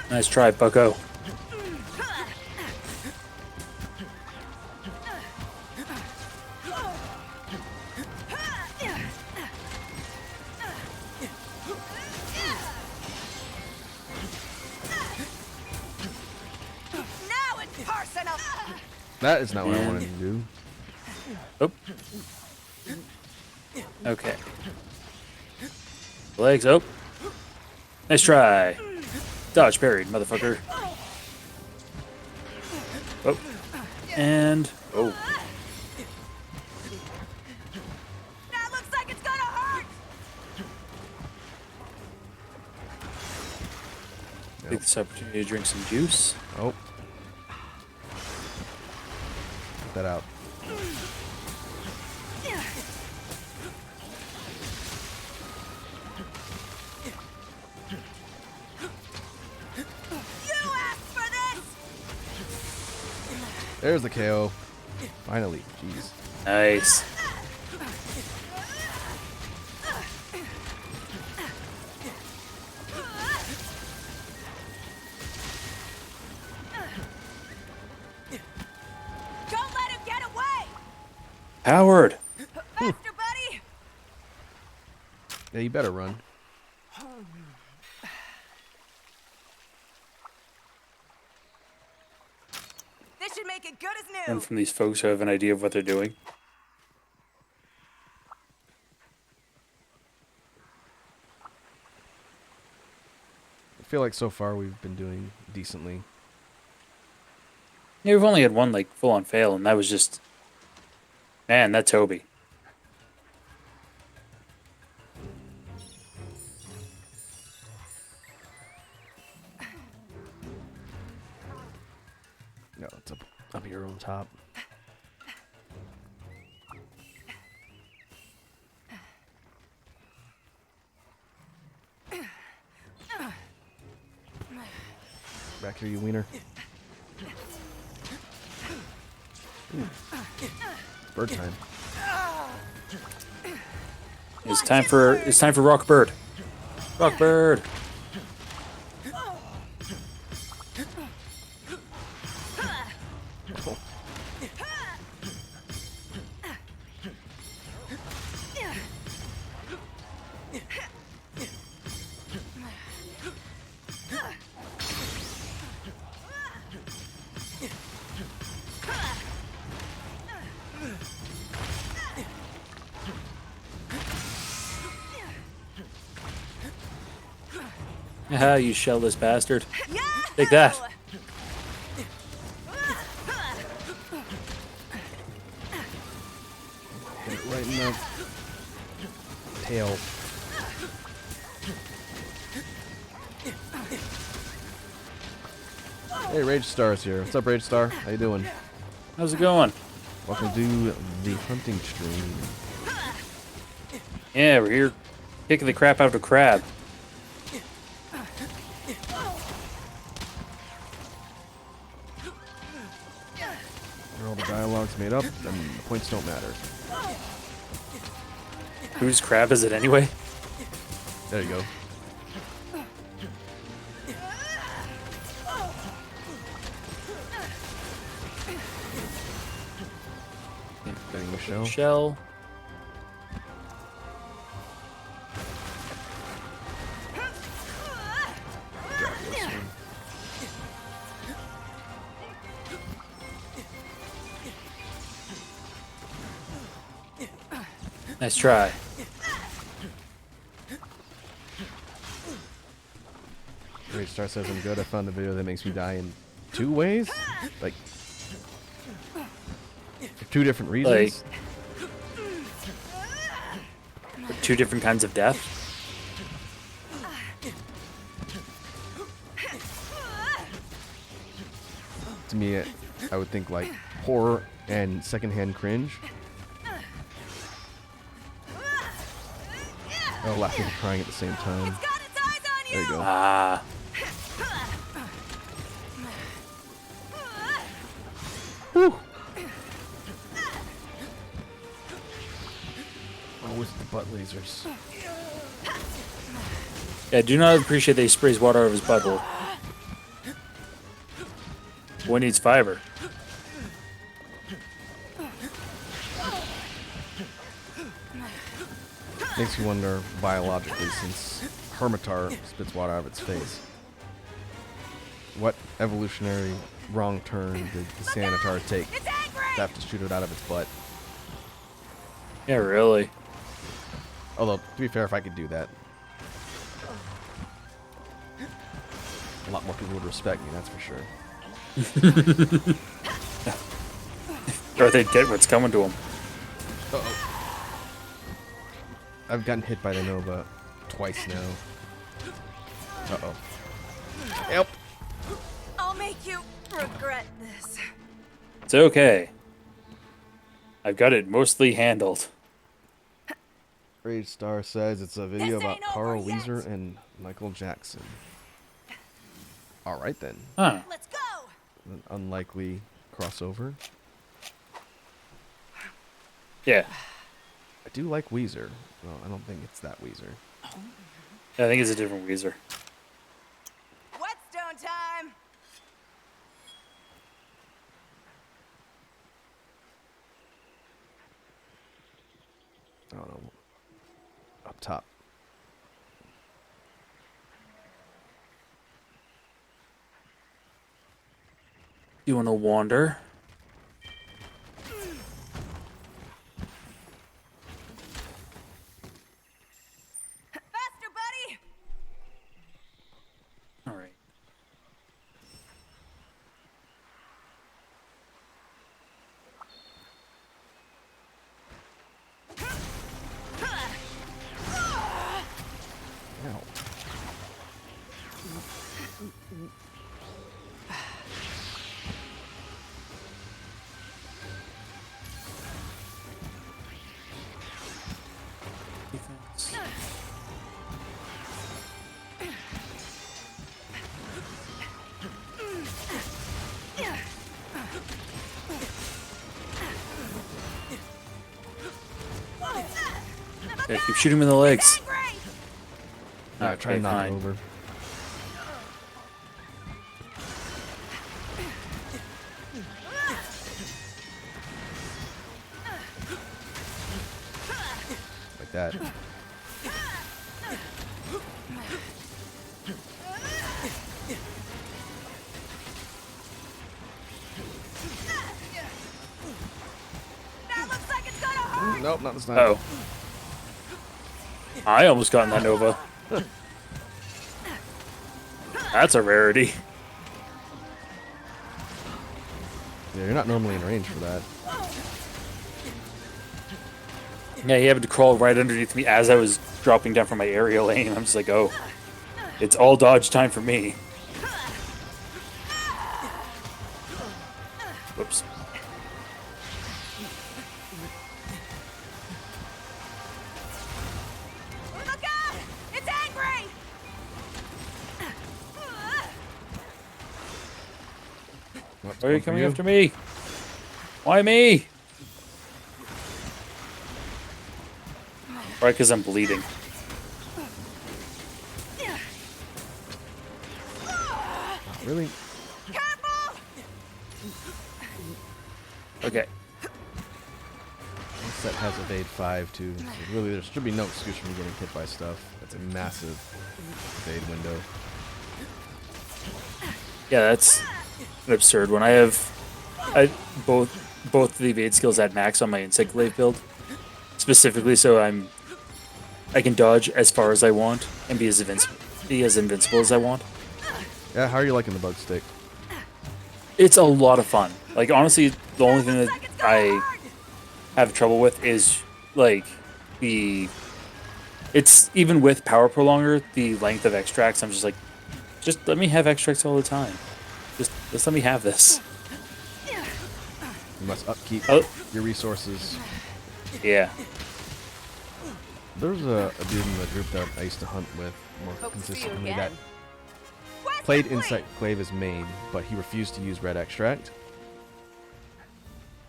Nice try, Bucko. personal. That is not what I And- wanted to do. Oh. Okay. Legs up. Nice try. Dodge parried, motherfucker. Oh. And oh. That looks like it's gonna hurt. Take this opportunity to drink some juice. Oh. Get that out. You asked for this. There's the KO. Finally. Jeez. Nice. Don't let him get away. Howard. Faster, buddy. Yeah, you better run. This should make it good as new. Run from these folks who have an idea of what they're doing. I feel like so far we've been doing decently. Yeah, we've only had one like full on fail, and that was just man, that Toby. No, it's up here on top. Back here, you wiener. Ooh. It's bird time. It's time for Rockbird. Rockbird. Oh. Ah, you shellless bastard. Yeah. Take that. Hit it right in the tail. Hey, Rage Star's here. What's up, Rage Star? How you doing? How's it going? Welcome to the hunting stream. Yeah, we're here kicking the crap out of a crab. Where all the dialogue's made up, and the points don't matter. Whose crab is it anyway? There you go. Getting the shell. Shell. Grab this one. Nice try. Rage Star says I'm good. I found a video that makes me die in 2 ways? Like, for 2 different reasons? Two different kinds of death. To me, I would think like horror and secondhand cringe. Oh, laughing and crying at the same time. Got its eyes on There you go. Ah. Whew. Always the butt lasers. Yeah, I do not appreciate that he sprays water over his butthole. Boy needs fiber. Makes you wonder biologically, since Hermitar spits water out of its face, what evolutionary wrong turn the Sanitar take. It's angry! I have to shoot it out of its butt. Yeah, really. Although, to be fair, if I could do that, a lot more people would respect me, that's for sure. Or they'd get what's coming to them. Uh-oh. I've gotten hit by the Nova twice now. Uh-oh. Help! I'll make you regret this. It's okay. I've got it mostly handled. Rage Star says it's a video This about ain't over Carl yet. Weezer and Michael Jackson. Alright then. Huh. Let's go! An unlikely crossover. Yeah. I do like Weezer. Well, I don't think it's that Weezer. I think it's a different Weezer. Whetstone time! I don't know. Up top. You want to wander? Faster, buddy! All right. Ow. Defense. Okay, keep shooting him in the legs. Angry! Alright, try and knock it fine. over. Like that. That looks like it's gonna hurt! Nope, not this time. Oh. I almost got in that Nova. That's a rarity. Yeah, you're not normally in range for that. Yeah, he happened to crawl right underneath me as I was dropping down from my aerial aim. I'm just like, oh, it's all dodge time for me. Whoops. Look out! It's angry! What's Why are you one for coming after me? Why me? Right, because I'm bleeding. Really? Careful! Okay. This set has evade 5 too. So really, there should be no excuse for me getting hit by stuff. That's a massive evade window. Yeah, that's an absurd one. I both the evade skills at max on my insect glaive build, specifically so I can dodge as far as I want and be as invincible as I want. Yeah, how are you liking the bug stick? It's a lot of fun. Like honestly, the only thing that I have trouble with is like it's even with power prolonger, the length of extracts. I'm just like, just let me have extracts all the time. Just let me have this. You must upkeep Oh. your resources. Yeah. There was a dude in the group that I used to hunt with more Hope to see you consistently again. that played Insect Glaive as main, but he refused to use red extract.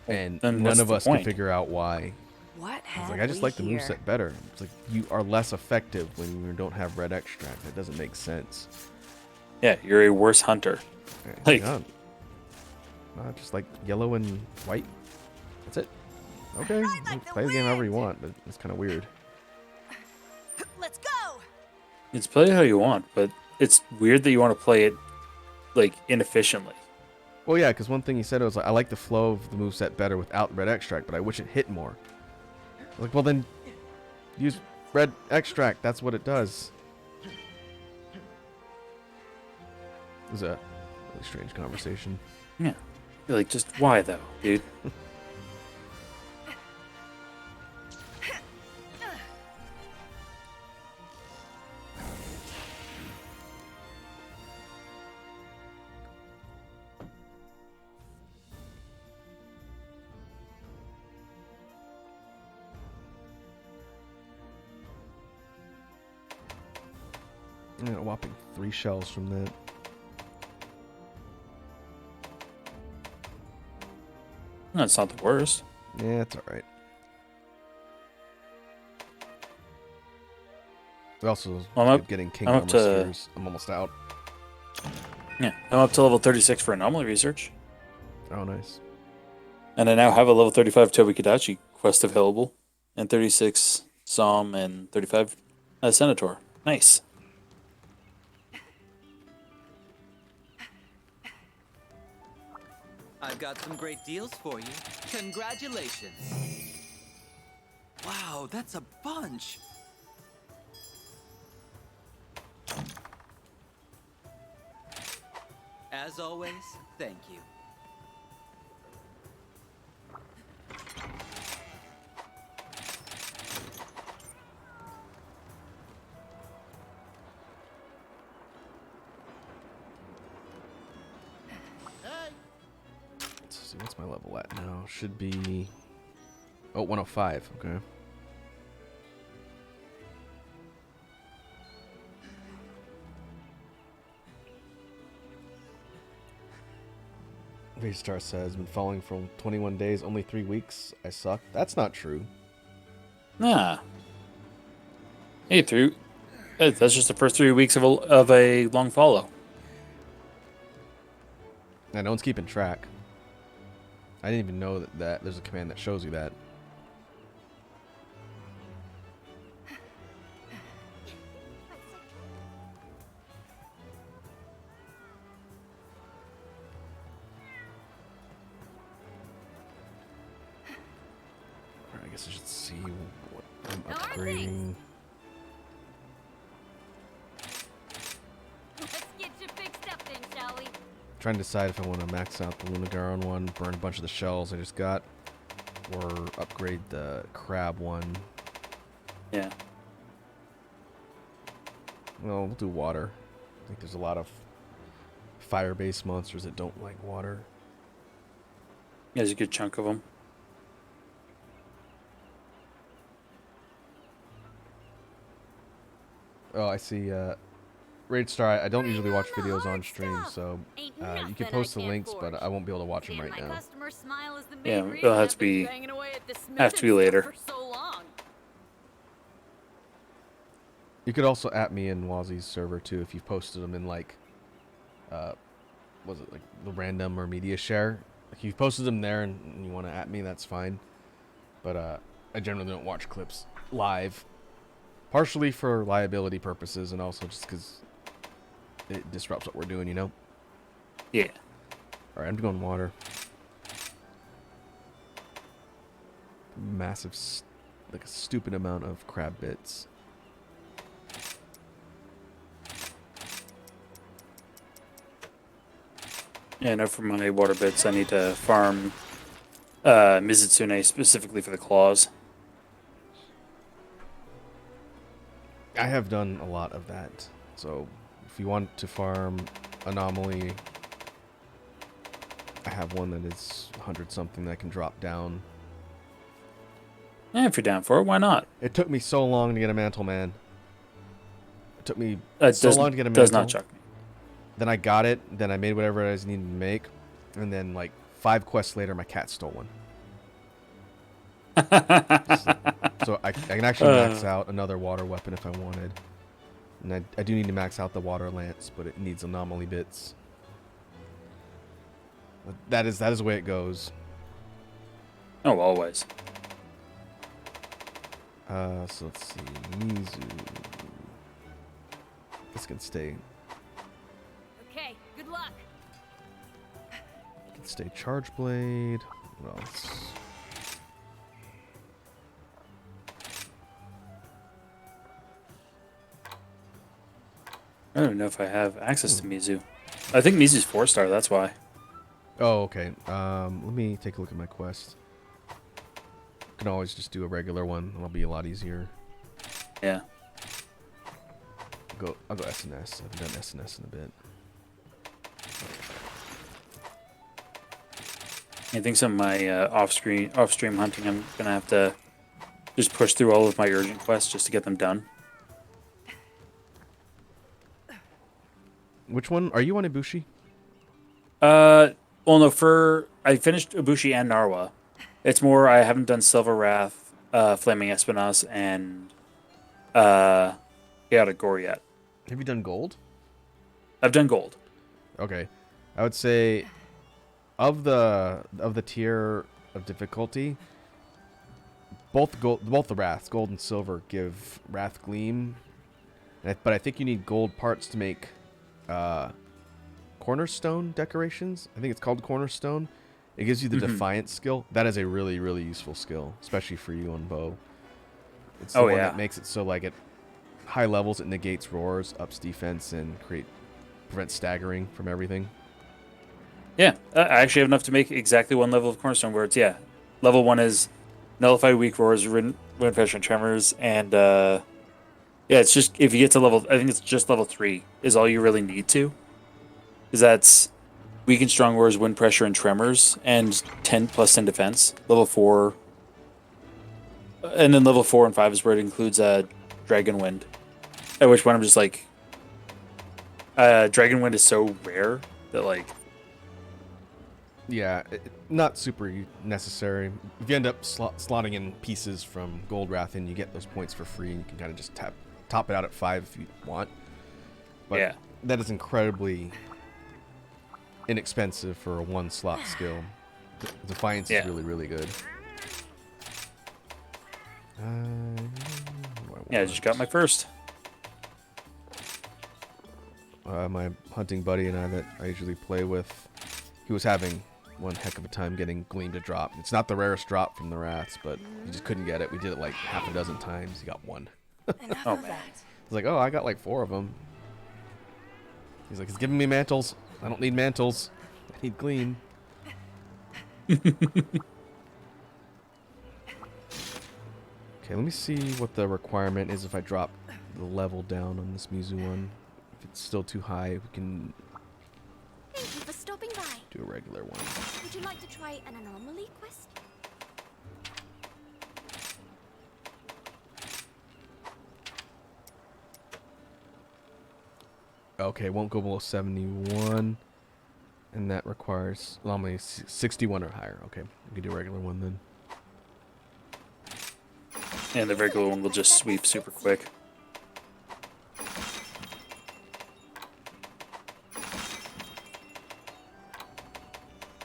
And then none what's of the us point? could figure out why. What I have was like, I just we like the here? moveset better. It's like, you are less effective when you don't have red extract. That doesn't make sense. Yeah, you're a worse hunter. Like- Yeah. Just like yellow and white. That's it. Okay, Ride like the play the game however you wind. want, but it's kind of weird. Let's go! It's play it how you want, but it's weird that you want to play it like inefficiently. Well, yeah, because one thing he said was like, I like the flow of the moveset better without red extract, but I wish it hit more. Like, well then, use red extract. That's what it does. It was a really strange conversation. Yeah. You're like, just why though, dude? I got a whopping 3 shells from that. That's not the worst. Yeah, it's alright. We also getting King I'm up Armor to- Spheres. I'm almost out. Yeah, I'm up to level 36 for Anomaly Research. Oh, nice. And I now have a level 35 Tobi Kadachi quest available, and 36 Psalm, and 35 Senator. Nice. I've got some great deals for you. Congratulations. Wow, that's a bunch. As always, thank you. Let's see, what's my level at now? Should be... Oh, 105. Okay. V-Star says, been falling for 21 days, only 3 weeks. I suck. That's not true. Nah. Hey, that's just the first 3 weeks of a long follow. And no one's keeping track. I didn't even know that there's a command that shows you that. Alright, I guess I should see what I'm upgrading. Let's get you fixed up then, shall we? Trying to decide if I want to max out the Lunagar one, burn a bunch of the shells I just got, or upgrade the crab one. Yeah. Well, we'll do water. I think there's a lot of fire-based monsters that don't like water. There's a good chunk of them. Oh, I see. Raid Star, I don't usually watch videos on stream, so you can post the links, but I won't be able to watch them right now. Yeah, it'll have to be later. You could also at me in Wazzy's server too if you've posted them in like, was it like the random or media share? If you've posted them there and you want to at me, that's fine. But I generally don't watch clips live, partially for liability purposes and also just because it disrupts what we're doing, you know? Yeah. All right, I'm going water. Massive, like a stupid amount of crab bits. Yeah, I know for my water bits, I need to farm Mizitsune specifically for the claws. I have done a lot of that. So if you want to farm Anomaly, I have one that is 100 something that I can drop down. Yeah, if you're down for it, why not? It took me so long to get a Mantle Man. It took me It so long to get a Mantle. does not shock me. Then I got it. Then I made whatever I needed to make. And then like 5 quests later, my cat stole one. So I can actually max out another water weapon if I wanted. And I do need to max out the water lance, but it needs Anomaly bits. But that is the way it goes. Oh, always. So let's see. Mizu. This can stay. Okay, good luck. Stay Charge Blade. What else? I don't even know if I have access to Mizu. I think Mizu's 4-star, that's why. Oh, okay. Let me take a look at my quest. Can always just do a regular one. It'll be a lot easier. Yeah. I'll go SNS. I haven't done SNS in a bit. I think some of my off-stream hunting, I'm going to have to just push through all of my urgent quests just to get them done. Which one? Are you on Ibushi? Well, no, I finished Ibushi and Narwa. It's more I haven't done Silver Wrath, Flaming Espinas, and Chaotic Gore yet. Have you done Gold? I've done Gold. Okay. I would say of the tier of difficulty, both the Wraths, Gold and Silver, give Wrath Gleam. But I think you need gold parts to make Cornerstone decorations. I think it's called Cornerstone. It gives you the Defiance skill. That is a really, really useful skill, especially for you on bow. It's the one that makes it so, like, at high levels it negates roars, ups defense, and prevents staggering from everything. Yeah, I actually have enough to make exactly one level of Cornerstone where it's, level 1 is Nullify Weak Roars, Wind Pressure, and Tremors, and, it's just, if you get to level, I think it's just level 3 is all you really need to. Because that's Weak and Strong Roars, Wind Pressure, and Tremors, and 10 plus 10 defense. Level 4, and then level 4 and 5 is where it includes Dragon Wind. At which point I'm just like, Dragon Wind is so rare that, like, yeah, not super necessary. If you end up slotting in pieces from Gold Wrath and you get those points for free, and you can kind of just top it out at 5 if you want. But that is incredibly inexpensive for a 1-slot skill. Defiance is really, really good. I just got my first. My hunting buddy and I that I usually play with, he was having one heck of a time getting Gleam to drop. It's not the rarest drop from the Wraths, but he just couldn't get it. We did it like half a dozen times. He got one. Oh, man. He's like, oh, I got like 4 of them. He's like, it's giving me mantles. I don't need mantles. I need Gleam. Okay, let me see what the requirement is if I drop the level down on this Mizu one. If it's still too high, we can Thank you for stopping by. do a regular one. Would you like to try an Anomaly quest? Okay, won't go below 71. And that requires only 61 or higher. Okay, we can do a regular one then. And the regular one will just sweep super quick.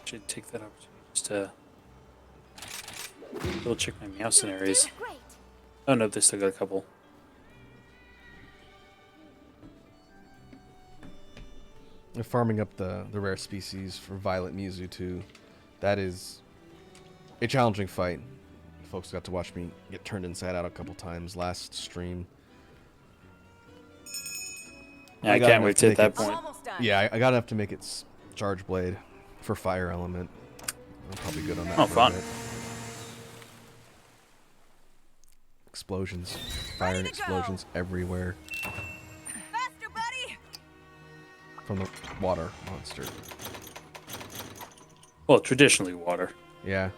Should take that opportunity just to double check my meow scenarios. Great. Oh no, they still got a couple. They're farming up the rare species for Violet Mizu too. That is a challenging fight. Folks got to watch me get turned inside out a couple times last stream. Yeah, I can't wait to hit that point. Almost done. Yeah, I got enough to make it Charge Blade for Fire Element. I'm probably good on that. Oh, for a fun. bit. Explosions. Fire and Ready to go. explosions everywhere Faster, buddy! from the water monster. Well, traditionally water. Yeah.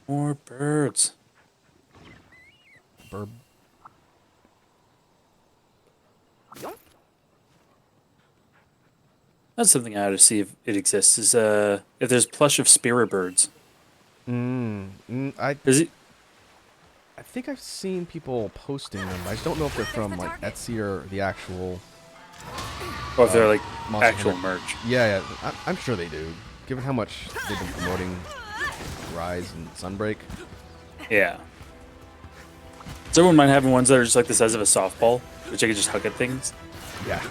More birds. Burb. That's something I ought to see if it exists. Is if there's plush of spirit birds. I Is it? think I've seen people posting them. I just don't know if they're from like Etsy or the actual. Or if they're like Monster actual Hunter. merch. Yeah, I'm sure they do. given how much they've been promoting Rise and Sunbreak. Yeah. So I wouldn't mind having ones that are just like the size of a softball, which I could just hug at things. Yeah.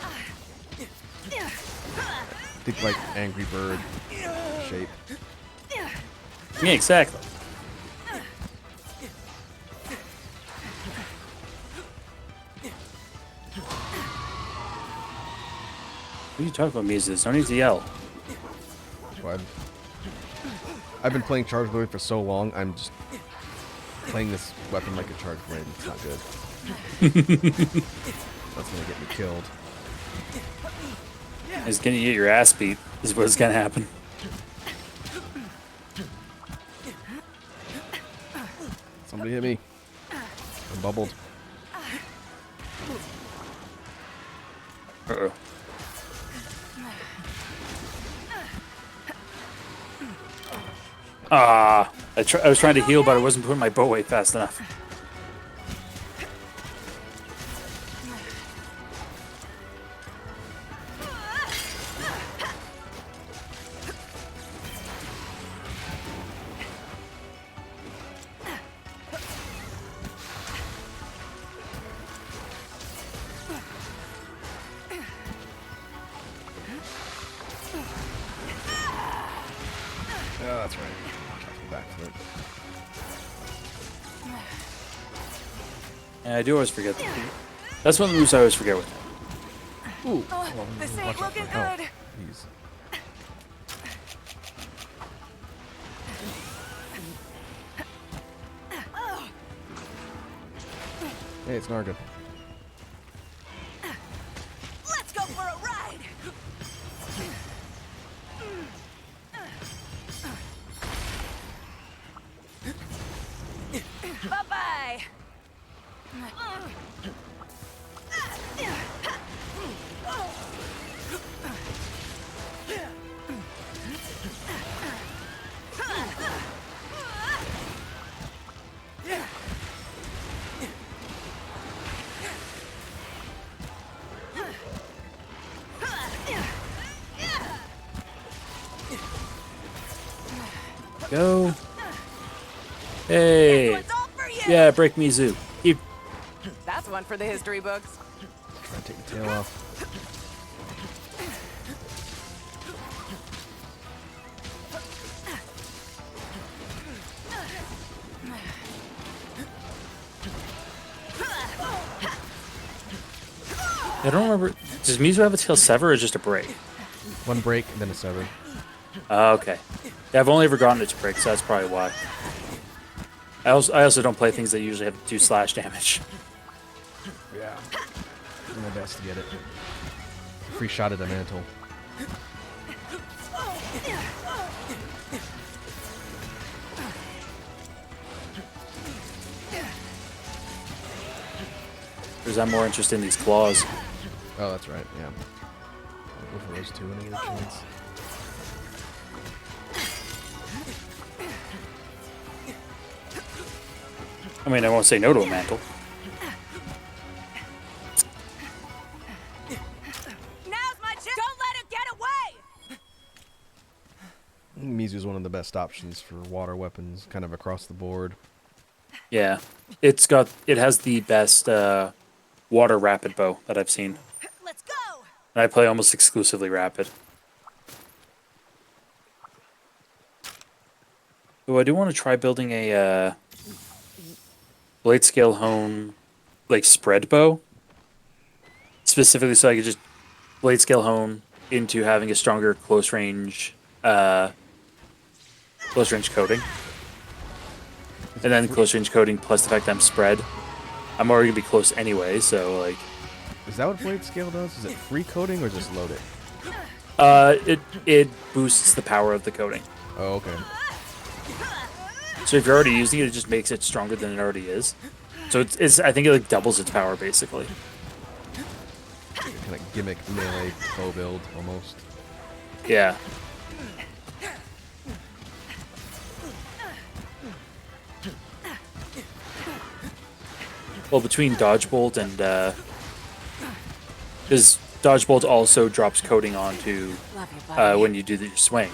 Think like Angry Bird shape. Yeah, exactly. What are you talking about, Mises? Don't need to yell. So I've been playing Charge Blade for so long, I'm just playing this weapon like a Charge Blade. It's not good. That's gonna get me killed. It's gonna get your ass beat, is what's gonna happen. Somebody hit me. I'm bubbled. Uh-oh. Ah, I was trying to heal, but I wasn't putting my bow away fast enough. Oh, that's right. Back to it. Yeah, I do always forget that. That's one of the moves I always forget with. Ooh. Oh, this ain't looking Oh, good. jeez. Hey, it's Narga. Let's go for a ride. Bye-bye. Go. Hey. It's all for you. Yeah, break me, Zoo. Keep. That's one for the history books. Try to take the tail off. I don't remember. Does Mizu have a tail sever or just a break? One break, and then a sever. Okay. Yeah, I've only ever gotten it to break, so that's probably why. I also don't play things that usually have 2 slash damage. Yeah. Do my best to get it. Free shot at a mantle. Because I'm more interested in these claws. Oh, that's right. Yeah. I'll go for those two when I get a chance. I mean, I won't say no to a mantle. Now's my chance. Don't let him get away. Mizu's one of the best options for water weapons, kind of across the board. Yeah. It has the best water rapid bow that I've seen. Let's go. And I play almost exclusively rapid. Oh, I do want to try building a blade scale hone like spread bow. Specifically so I could just blade scale hone into having a stronger close range coating. And then close range coating plus the fact that I'm spread. I'm already gonna be close anyway, so like Is that what blade scale does? Is it free coating or just load it? it boosts the power of the coating. Oh, okay. So if you're already using it, it just makes it stronger than it already is. So it's I think it like doubles its power basically. Kind of gimmick melee bow build almost. Yeah. Well, between dodge bolt and because dodge bolt also drops coating onto when you do your swing.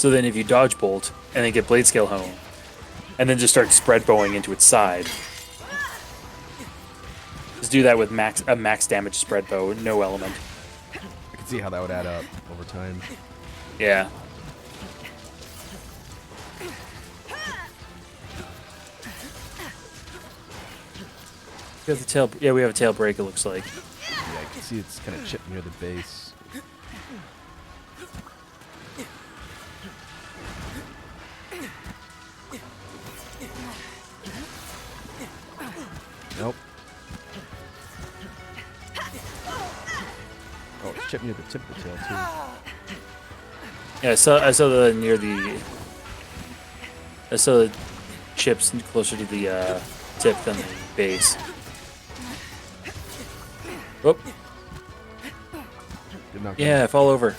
So then if you dodge bolt and then get blade scale home, and then just start spread bowing into its side. Just do that with a max damage spread bow, no element. I can see how that would add up over time. Yeah. We have the tail. Yeah, we have a tail break. It looks like. Yeah, I can see it's kind of chipped near the base. Nope. Oh, it's chipped near the tip of the tail too. Yeah, I saw the near the. I saw the chips closer to the tip than the base. Whoop. Did not Yeah, fall over.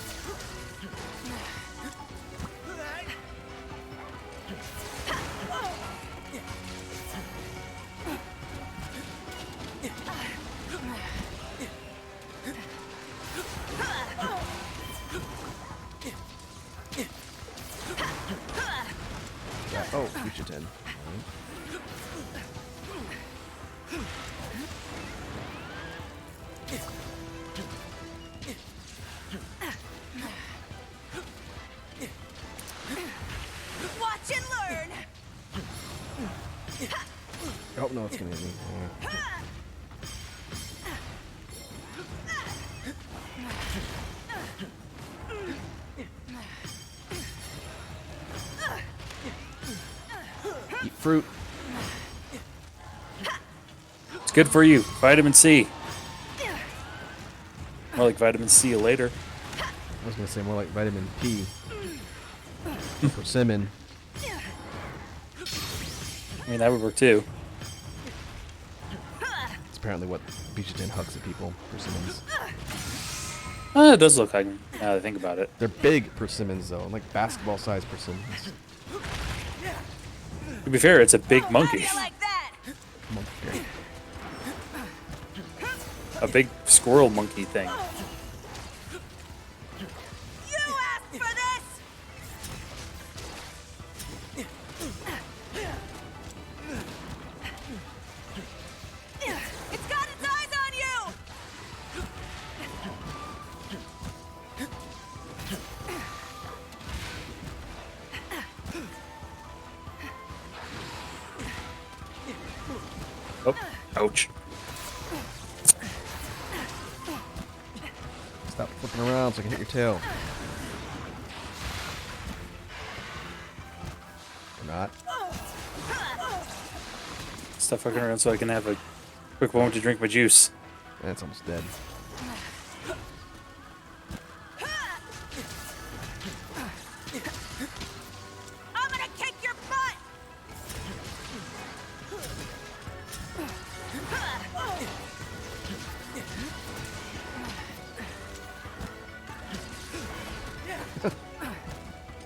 Oh, reach a 10. Watch and learn. Oh no, it's gonna hit me. Eat fruit. It's good for you. Vitamin C. More like vitamin C later. I was gonna say more like vitamin P. Persimmon. I mean, that would work too. It's apparently what Bichitin hucks at people. Persimmons. It does look like them, now that I think about it. They're big persimmons though, like basketball-sized persimmons. To be fair, it's a big monkey. How do you like that? Monkey. A big squirrel monkey thing. You asked for this. It's got its eyes on you. Oh, ouch. Stop flipping around so I can hit your tail. Or not. Stop fucking around so I can have a quick moment to drink my juice. That's almost dead. I'm gonna kick your butt.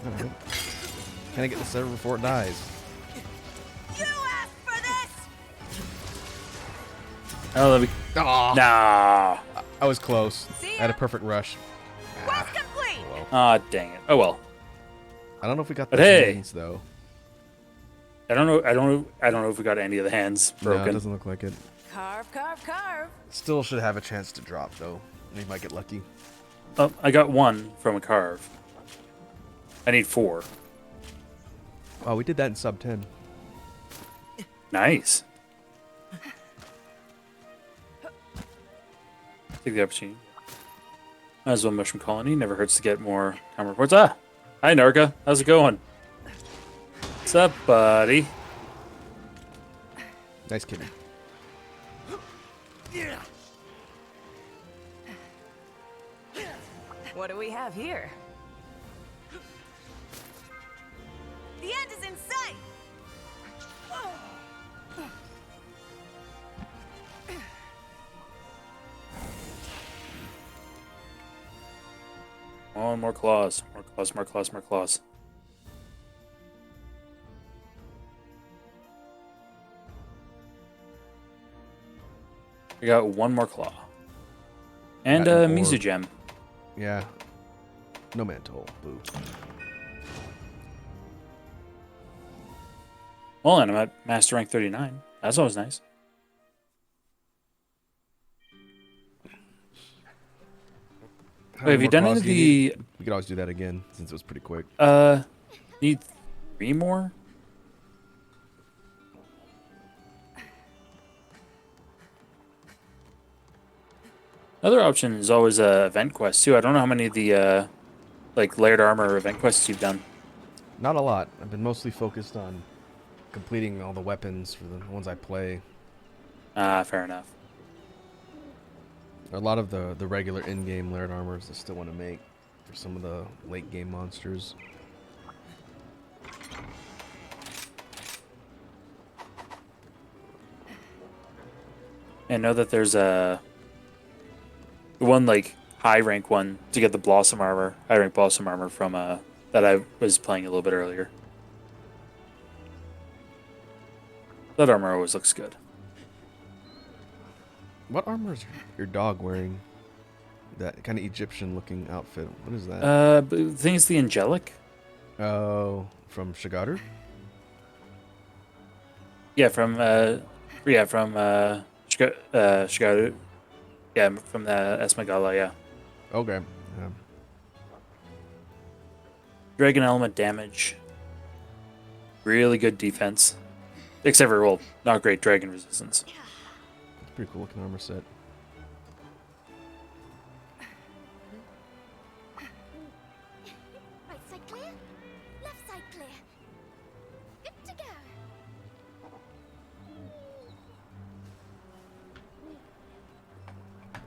Alright. Can I get the server before it dies? You asked for this. Oh, let me. Aw! Nah. I was close. See I had a ya. perfect rush. Quest complete. Well, Ah, dang it. Oh well. I don't know if we got But the hey. hands though. I don't know if we got any of the hands No, it broken. doesn't look like it. Carve, carve, carve. Still should have a chance to drop though. We might get lucky. Oh, I got one from a carve. I need 4. Oh, we did that in sub 10. Nice. Take the opportunity. Might as well mushroom colony. Never hurts to get more comm reports. Ah! Hi, Narga. How's it going? What's up, buddy? Nice kitty. What do we have here? The end is in sight. Oh, more claws. More claws, more claws, more claws. We got one more claw. And Got a an orb. Mizu gem. Yeah. No mantle. Boo. Well, and I'm at Master Rank 39. That's always nice. How Wait, many have you more done any claws of do you need? the... We could always do that again since it was pretty quick. Need 3 more? Another option is always event quests too. I don't know how many of the like layered armor event quests you've done. Not a lot. I've been mostly focused on completing all the weapons for the ones I play. Ah, fair enough. A lot of the regular in-game layered armors I still want to make for some of the late game monsters. I know that there's a one like high rank one to get the blossom armor, high rank blossom armor from that I was playing a little bit earlier. That armor always looks good. What armor is your dog wearing? That kind of Egyptian-looking outfit. What is that? But the thing is the angelic. Oh, from Shagaru? Yeah, from Shigaru. Yeah, from the Esmagala, yeah. Okay. Yeah. Dragon element damage. Really good defense. Except for, well, not great dragon resistance. It's a pretty cool looking armor set. Right side clear. Left side clear. Good to go.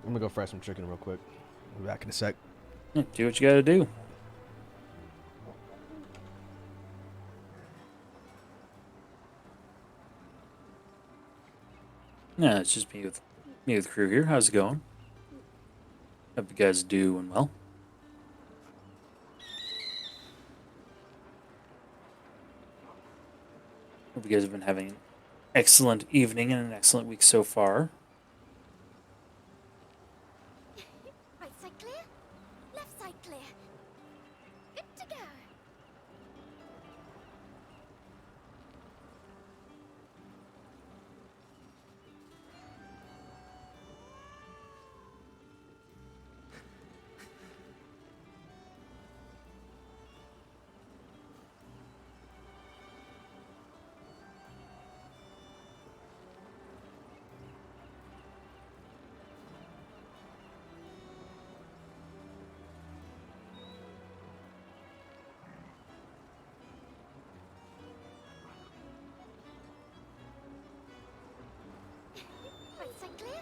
I'm gonna go fry some chicken real quick. I'll be back in a sec. Yeah, do what you gotta do. Yeah, it's just me with crew here. How's it going? Hope you guys are doing well. Hope you guys have been having an excellent evening and an excellent week so far. Right side clear. Left side clear. Good to go. Right side clear.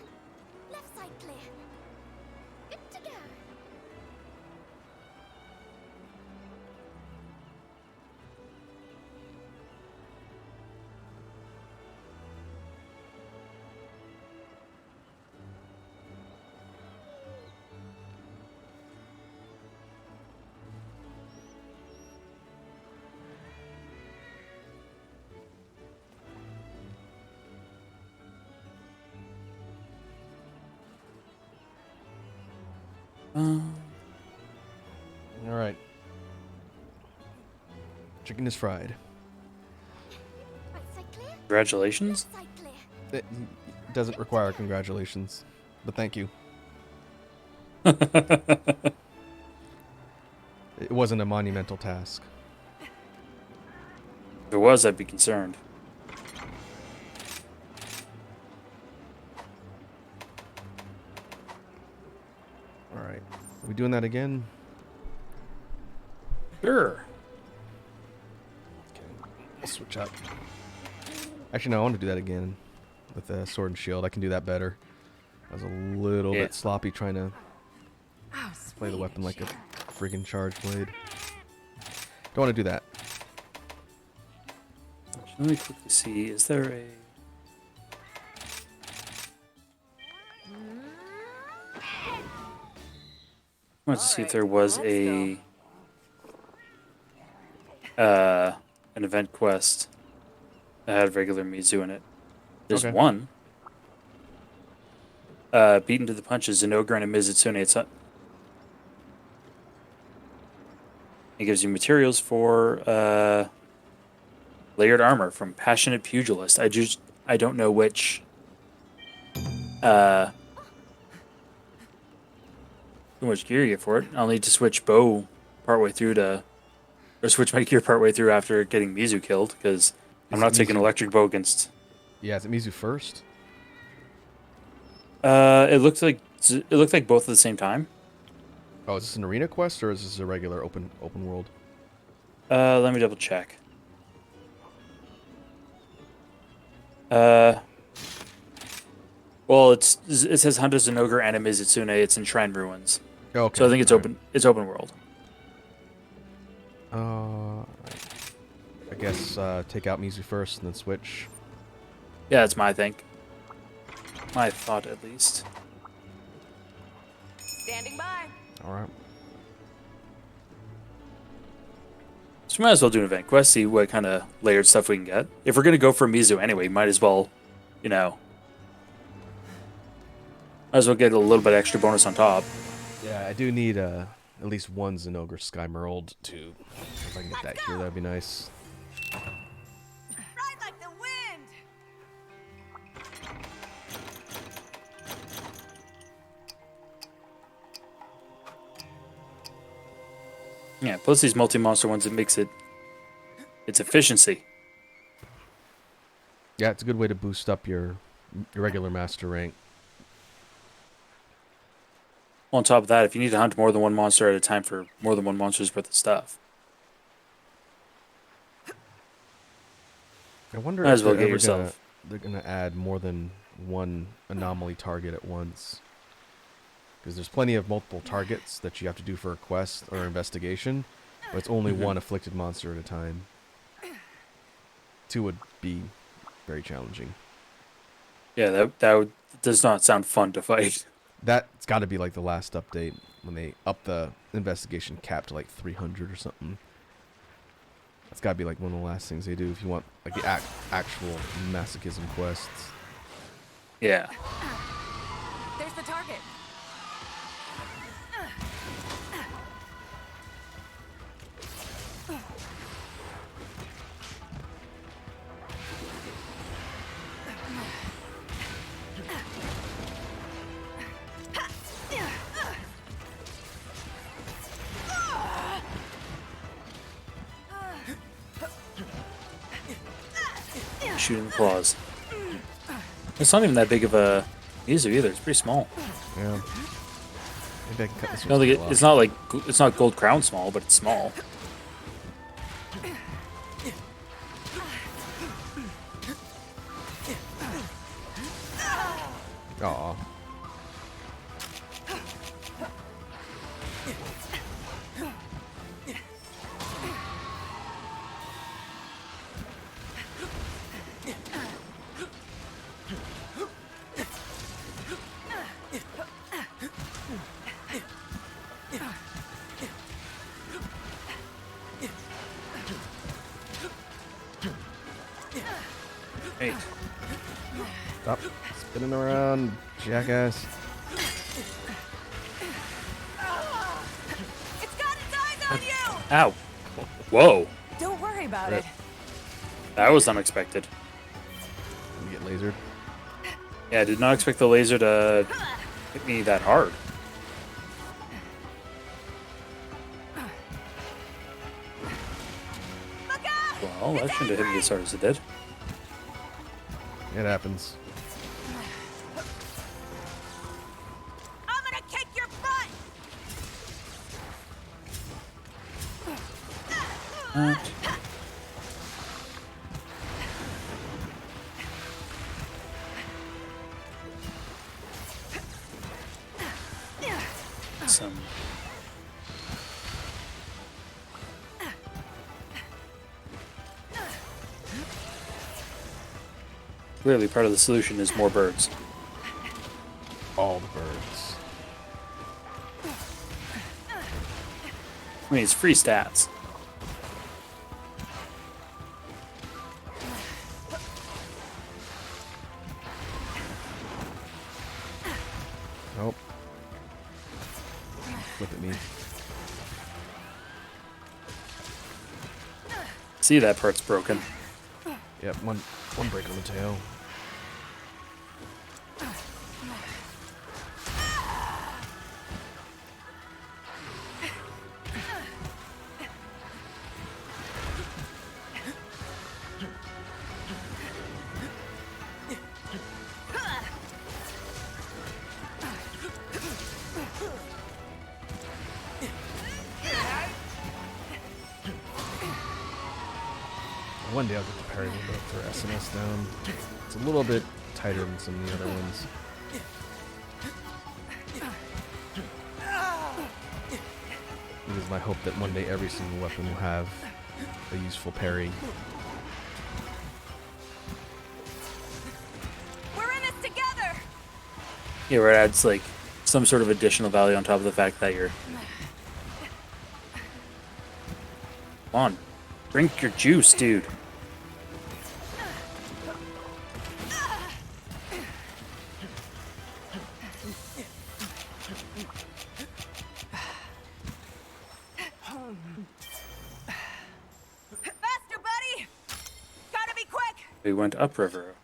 Left side clear. Good to go. All right. Chicken is fried. Right side clear. Congratulations. Left side clear. It doesn't require congratulations, but thank you. It wasn't a monumental task. If it was, I'd be concerned. All right. Are we doing that again? Sure. Okay. Let's switch up. Actually, no, I want to do that again with the sword and shield. I can do that better. I was a little Yeah. bit sloppy trying to Oh, play the sweet. weapon like a friggin' charge blade. Don't want to do that. Let me quickly see. Is there a... I wanted to see if there was a an event quest that had regular Mizu in it. There's Okay. one. Beaten to the punches, Zenogre and Mizitsune. It gives you materials for Layered armor from Passionate Pugilist. I don't know which how much gear you get for it. I'll need to switch bow partway through or switch my gear partway through after getting Mizu killed, because I'm Is not it taking Mizu- electric bow against. Yeah, is it Mizu first? It looked like both at the same time. Oh, is this an arena quest or is this a regular open world? Let me double check. Uh, well, it says Hunter an ogre and a Mizitsune. It's in Shrine Ruins, Oh, okay. so I think it's All open. It's open world. right. I guess take out Mizu first and then switch. Yeah, that's my think. My thought, at least. Standing by. All right. So we might as well do an event quest, see what kind of layered stuff we can get. If we're gonna go for Mizu anyway, might as well, might as well get a little bit extra bonus on top. Yeah, I do need at least one Zenogre Sky Merald to. If I can get that here, that'd be nice. Ride like the wind. Yeah, plus these multi-monster ones, it makes its efficiency. Yeah, it's a good way to boost up your regular master rank. On top of that, if you need to hunt more than one monster at a time for more than one monster's worth of stuff, I wonder might if as well they're get ever yourself. they're gonna add more than one anomaly target at once. Because there's plenty of multiple targets that you have to do for a quest or investigation, but it's only one afflicted monster at a time. 2 would be very challenging. Yeah, that does not sound fun to fight. That's got to be like the last update when they up the investigation cap to like 300 or something. That's got to be like one of the last things they do if you want like the actual masochism quests. Yeah. There's the target. Shooting claws. It's not even that big of a Mizu either. It's pretty small. Yeah. Maybe I can cut this No, one. it's not gold crown small, but it's small. Aw. Hey, Stop spinning around, jackass. It's got its eyes on you. ow! Whoa, Don't worry about Rip. it. that was unexpected. You get lasered. Yeah, I did not expect the laser to hit me that hard. Look out! Well, that shouldn't have hit me as hard as it did. It happens. I'm gonna kick your butt. Some. Clearly, part of the solution is more birds. All the birds. I mean, it's free stats. Nope. Look at me. See, that part's broken. Yep, one break on the tail. One day I'll get the parry window for SMS down. It's a little bit tighter than some of the other ones. It is my hope that one day every single weapon will have a useful parry. We're in this together. Yeah, where it adds like some sort of additional value on top of the fact that you're. Come on, drink your juice, dude. Faster, buddy. Gotta be quick. We went upriver.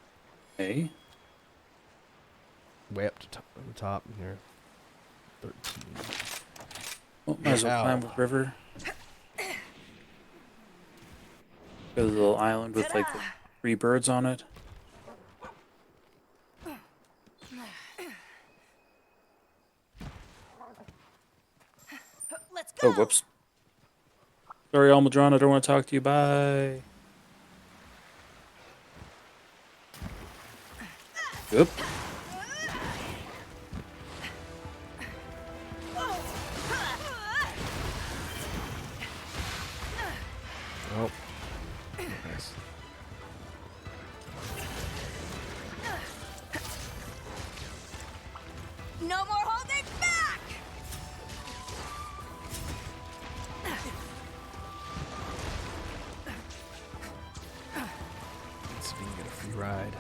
Okay. Way up to the top here. 13. Well, might as well Ow. climb upriver. Go to the little island with like the 3 birds on it. Let's go. Oh, whoops. Sorry, Almudron, I don't want to talk to you. Bye. Oop. Oh. Nice. No more holding back. Let's see if we can get a free ride.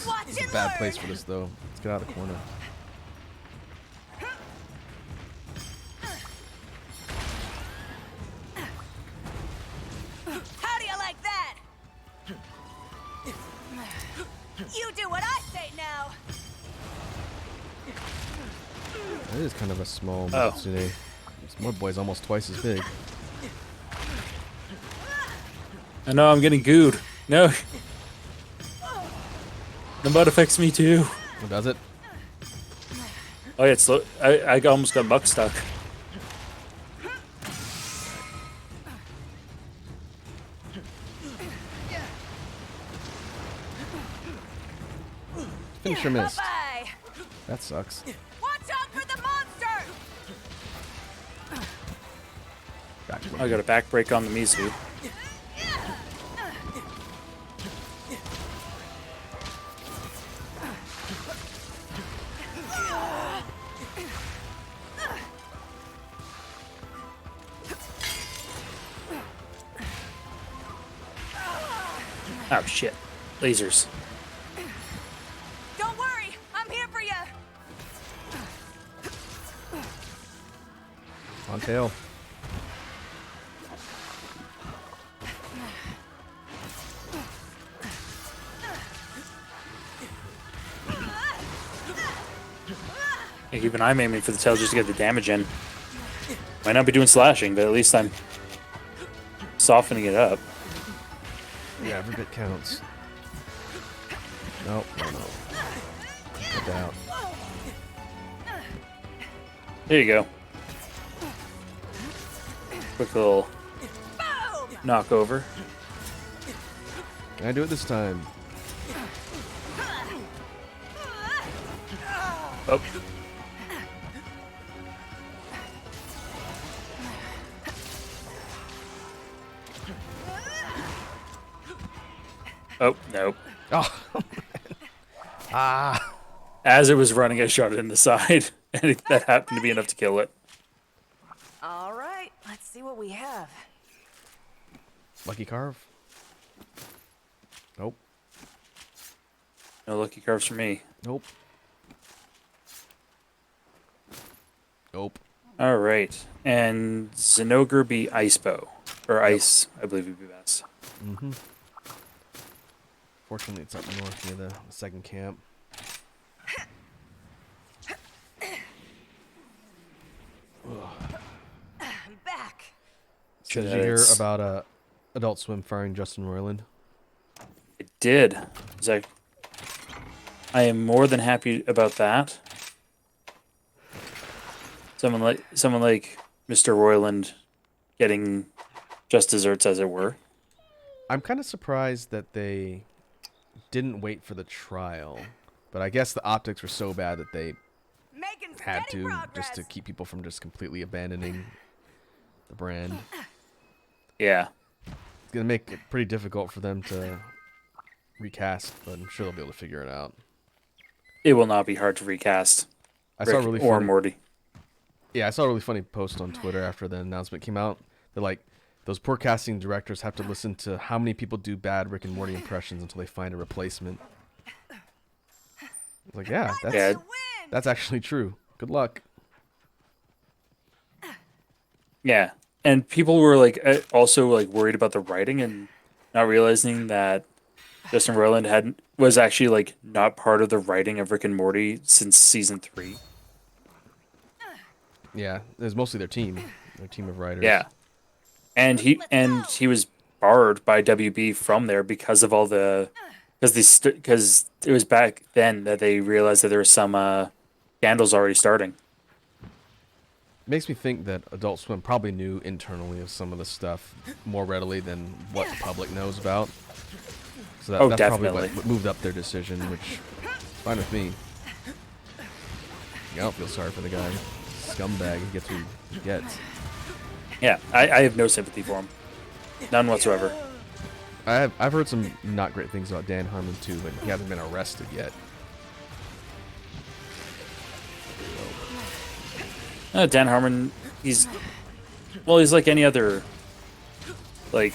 Watch This is a and bad learn. place for this, though. Let's get out of the corner. How do you like that? You do what I say now. That is kind of a small Oh. today. This Mud Boy's almost twice as big. I know I'm getting gooed. No. The mud affects me too. What does it? Oh yeah, it's I almost got buck stuck. Finisher missed. Bye. That sucks. Watch out for the monster. Back to I got a back break on the Mizu. Oh shit. Lasers. Don't worry, I'm here for you. on tail. Yeah, even I'm aiming for the tail just to get the damage in. Might not be doing slashing, but at least I'm softening it up. Yeah, every bit counts. Nope, no. Get that out. There you go. Quick little knock over. Can I do it this time? Oh. Oh, nope. Oh, ah. As it was running, I shot it in the side, and that happened to be enough to kill it. All right, let's see what we have. Lucky carve. Nope. No lucky carves for me. Nope. Nope. All right, and Zinogre be Ice Bow, or Ice, I believe would be best. Mm-hmm. Fortunately, it's up north near the second camp. I'm back. So did you hear about Adult Swim firing Justin Roiland? It did. It's like, I am more than happy about that. Someone like Mr. Roiland getting just desserts, as it were. I'm kind of surprised that they didn't wait for the trial, but I guess the optics were so bad that they Making had steady to progress. just to keep people from just completely abandoning the brand. Yeah. It's gonna make it pretty difficult for them to recast, but I'm sure they'll be able to figure it out. It will not be hard to recast I Rick saw a really or funny, Morty. yeah, I saw a really funny post on Twitter after the announcement came out. They're like, those poor casting directors have to listen to how many people do bad Rick and Morty impressions until they find a replacement. I was like, yeah, Yeah. that's actually true. Good luck. Yeah. And people were like also like worried about the writing and not realizing that Justin Roiland was actually like not part of the writing of Rick and Morty since season 3. Yeah, it was mostly their team of writers. Yeah. And he was barred by WB from there because of all the because it was back then that they realized that there was some scandals already starting. Makes me think that Adult Swim probably knew internally of some of the stuff more readily than what the public knows about. So that's definitely. probably what moved up their decision, which is fine with me. I don't feel sorry for the guy. Scumbag, he gets what he gets. Yeah, I have no sympathy for him. None whatsoever. I've heard some not great things about Dan Harmon too, but he hasn't been arrested yet. Dan Harmon, he's like any other like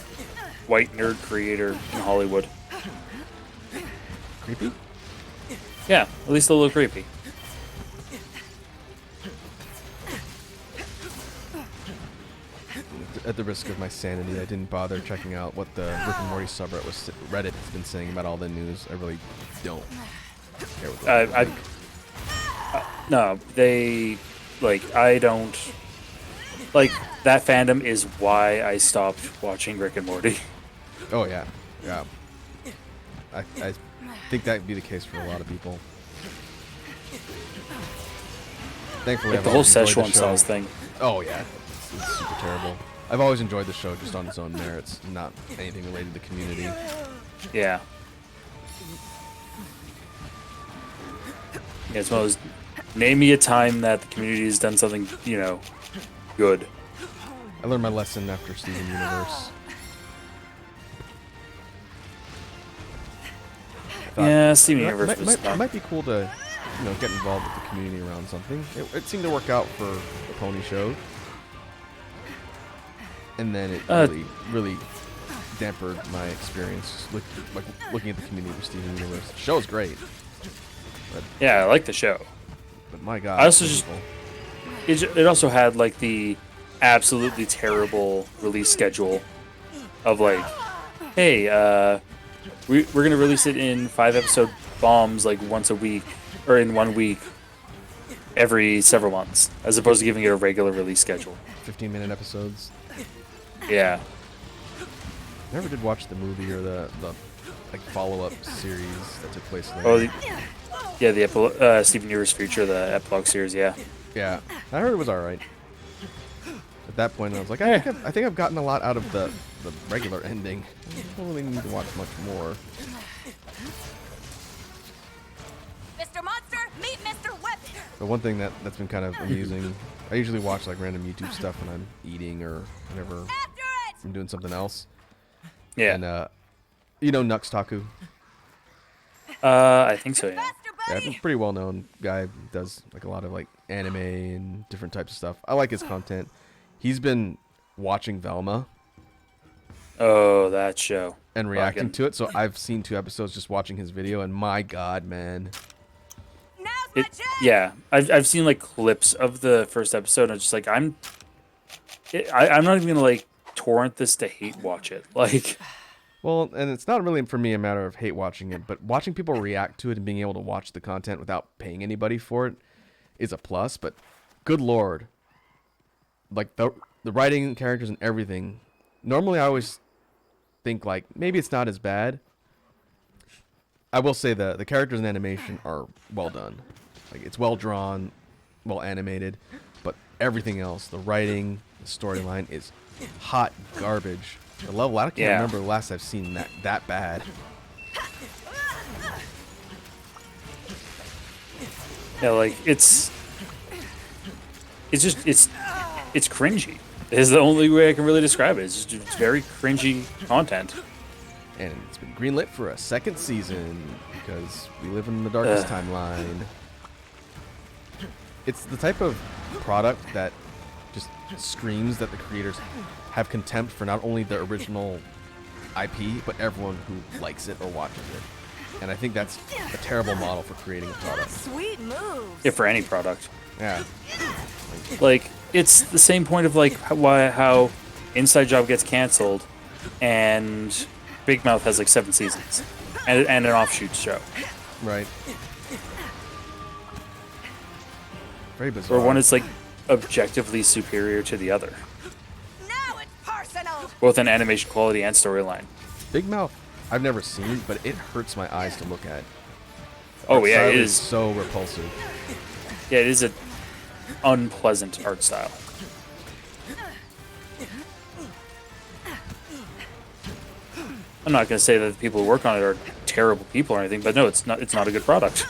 white nerd creator in Hollywood. Creepy? Yeah, at least a little creepy. At the risk of my sanity, I didn't bother checking out what the Rick and Morty Reddit has been saying about all the news. I really don't care what they think. No, they like I don't like that fandom is why I stopped watching Rick and Morty. Oh yeah, yeah. I think that'd be the case for a lot of people. Thankfully, Like I've the whole always enjoyed Szechuan the show. sauce thing. Oh yeah, it's super terrible. I've always enjoyed the show just on its own merits, not anything related to the community. Yeah. Yeah, it's one of those. Name me a time that the community has done something, good. I learned my lesson after Steven Universe. Yeah, Steven It Universe was it might be cool to, get involved with the community around something. It seemed to work out for the Pony Show, and then it really dampened my experience looking at the community for Steven Universe. The show's great, Yeah, I like the show. but my God, I also some just people- it also had like the absolutely terrible release schedule of like, hey, we're gonna release it in 5-episode bombs like once a week or in 1 week every several months, as opposed to giving it a regular release schedule. 15-minute episodes. Yeah. Never did watch the movie or the like follow-up series that took place later. Oh, the Steven Universe Future, the epilogue series. Yeah. Yeah, I heard it was all right. At that point, I was like, I think I've gotten a lot out of the regular ending. I don't really need to watch much more. Mr. Monster, meet Mr. Whip. But one thing that's been kind of amusing, I usually watch like random YouTube stuff when I'm eating or whenever After it. I'm doing something else. Yeah. And Nux Taku. I think so. Yeah. Faster, Yeah, buddy. he's a pretty well-known guy. Does like a lot of like anime and different types of stuff. I like his content. He's been watching Velma Oh, that show. and reacting Fucking- to it. So I've seen 2 episodes just watching his video, and my God, man. Now's my It, chance. yeah, I've seen like clips of the first episode. And I'm just like I'm not even gonna like torrent this to hate watch it. Like Well, and it's not really for me a matter of hate watching it, but watching people react to it and being able to watch the content without paying anybody for it is a plus. But good lord, like the writing, characters, and everything. Normally, I always think like maybe it's not as bad. I will say the characters and animation are well done. Like it's well drawn, well animated, but everything else, the writing, the storyline is hot garbage. The level, I can't remember the last I've seen that bad. Yeah, like it's cringy. Is the only way I can really describe it. It's very cringy content. And it's been greenlit for a second season because we live in the darkest timeline. It's the type of product that just screams that the creators have contempt for not only the original IP, but everyone who likes it or watches it. And I think that's a terrible model for creating a product. Sweet moves. Yeah, for any product. Yeah. Like it's the same point of like how Inside Job gets canceled, and Big Mouth has like 7 seasons, and an offshoot show. Right. Very bizarre. Where one is like objectively superior to the other, Now it's personal. both in animation quality and storyline. Big Mouth, I've never seen, but it hurts my eyes to look at. Oh yeah, Style it is. so repulsive. Yeah, it is an unpleasant art style. I'm not gonna say that the people who work on it are terrible people or anything, but no, it's not. It's not a good product.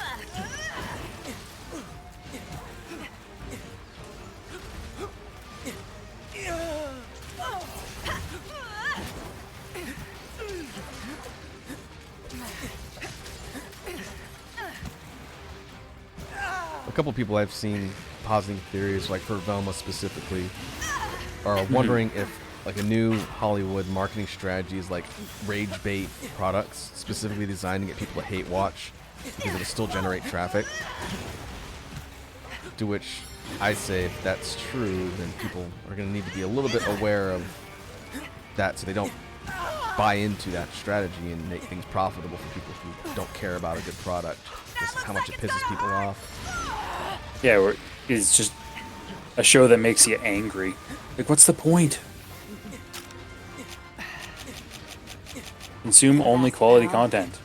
A couple people I've seen positing theories, like for Velma specifically, are wondering if like a new Hollywood marketing strategy is like rage bait products, specifically designed to get people to hate watch because it'll still generate traffic. To which I say, if that's true, then people are going to need to be a little bit aware of that so they don't buy into that strategy and make things profitable for people who don't care about a good product. Just how much it pisses people off. Yeah, it's just a show that makes you angry. Like, what's the point? Consume only quality content.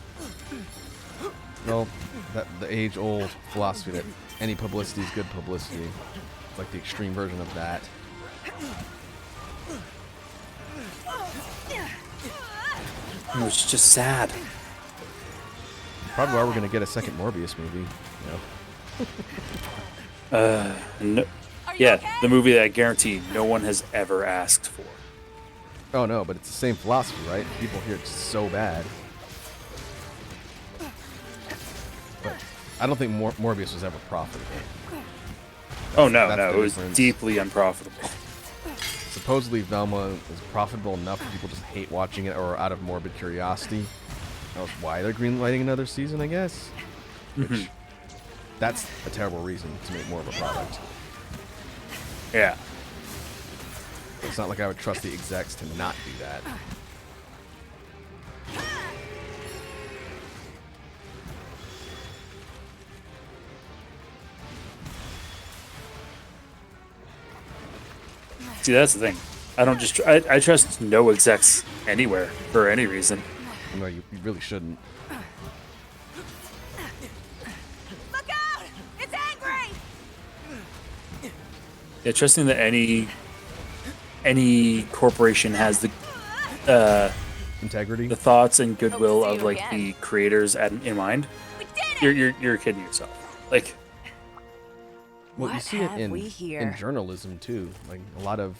Well, the age-old philosophy that any publicity is good publicity. It's like the extreme version of that. It's just sad. Probably why we're gonna get a second Morbius movie. Yeah. No, yeah, the movie that I guarantee no one has ever asked for. Oh no, but it's the same philosophy, right? People hear it's so bad. But I don't think Morbius was ever profitable. Oh no, That's no, the it was difference. deeply unprofitable. Supposedly Velma is profitable enough that people just hate watching it or out of morbid curiosity. That was why they're greenlighting another season, I guess. Which, that's a terrible reason to make more of a product. Yeah. It's not like I would trust the execs to not do that. See, that's the thing. I don't just I trust no execs anywhere for any reason. No, you really shouldn't. Look out! It's angry! Yeah, trusting that any corporation has the Integrity? thoughts and goodwill Hope to see of you like again. the creators in mind. We did it! You're kidding yourself. Like, Well, you What see it have in we here? in journalism too. Like a lot of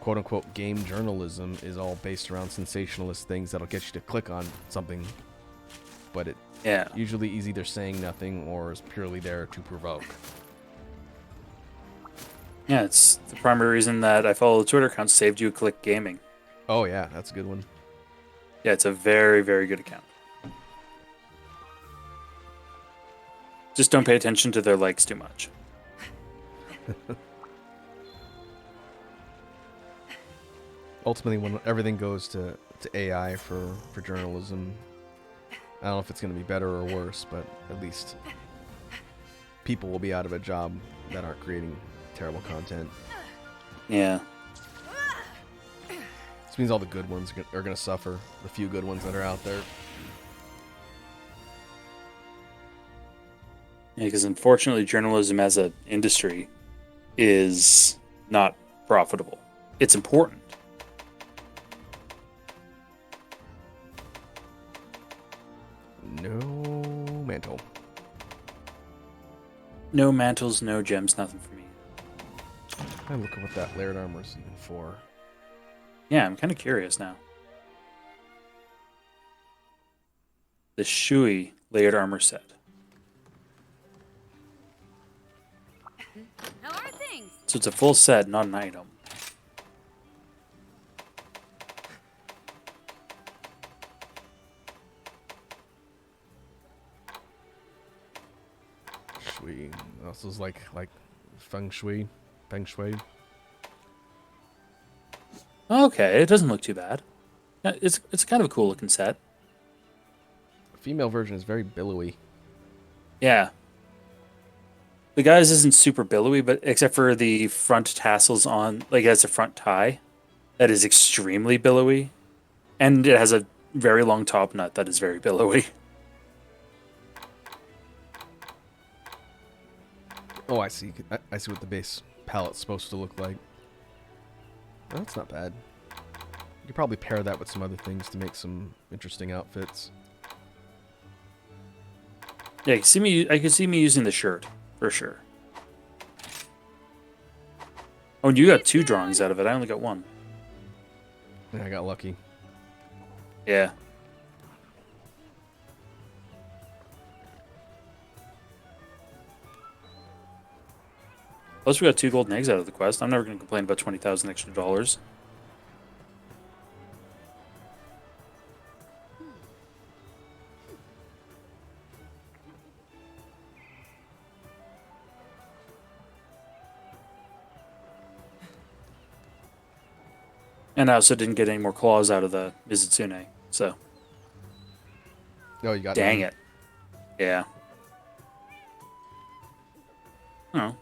quote-unquote game journalism is all based around sensationalist things that'll get you to click on something, but it yeah. usually is either saying nothing or is purely there to provoke. Yeah, it's the primary reason that I follow the Twitter account, Saved You a Click Gaming. Oh yeah, that's a good one. Yeah, it's a very, very good account. Just don't pay attention to their likes too much. ultimately, when everything goes to AI for journalism, I don't know if it's going to be better or worse, but at least people will be out of a job that aren't creating terrible content. Yeah. This means all the good ones are going to suffer. The few good ones that are out there. Yeah, because unfortunately, journalism as an industry is not profitable. It's important. No mantle. No mantles, no gems, nothing for me. I'm looking what that layered armor is even for. Yeah, I'm kind of curious now. The Shui layered armor set. How are things? So it's a full set, not an item. Shui. This is like feng shui. Feng shui. Okay, it doesn't look too bad. It's kind of a cool looking set. The female version is very billowy. Yeah. The guy's isn't super billowy, but except for the front tassels on, like it has a front tie that is extremely billowy, and it has a very long top nut that is very billowy. Oh, I see. I see what the base palette's supposed to look like. Well, that's not bad. You could probably pair that with some other things to make some interesting outfits. Yeah, I can see me using the shirt for sure. Oh, and you got 2 drawings out of it. I only got 1. Yeah, I got lucky. Yeah. Plus, we got 2 golden eggs out of the quest. I'm never going to complain about 20,000 extra dollars. And I also didn't get any more claws out of the Mizutsune, so Oh, you got dang none? it. Yeah. Oh.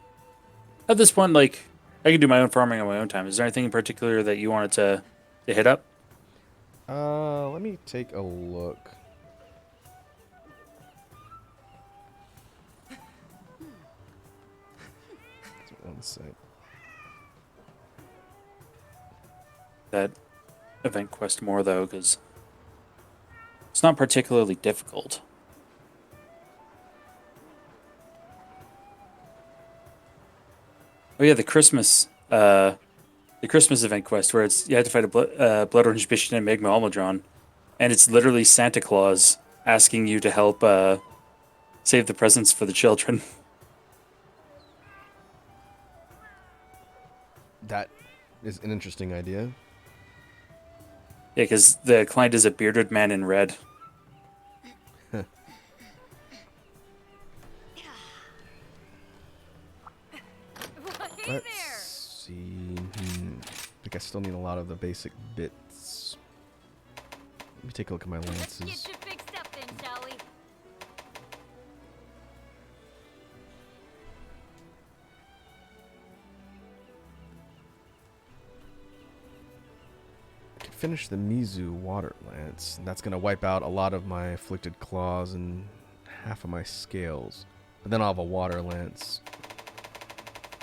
At this point, like, I can do my own farming on my own time. Is there anything in particular that you wanted to hit up? Let me take a look. One sec. That event quest more, though, because it's not particularly difficult. Oh yeah, the Christmas event quest where it's you have to fight a Blood Orange Bishan and Magma Almudron, and it's literally Santa Claus asking you to help save the presents for the children. That is an interesting idea. Yeah, because the client is a bearded man in red. Hey Let's there! see. I think I still need a lot of the basic bits. Let me take a look at my Let's lances. get you fixed up then, shall we? I can finish the Mizu water lance. And that's going to wipe out a lot of my afflicted claws and half of my scales. But then I'll have a water lance,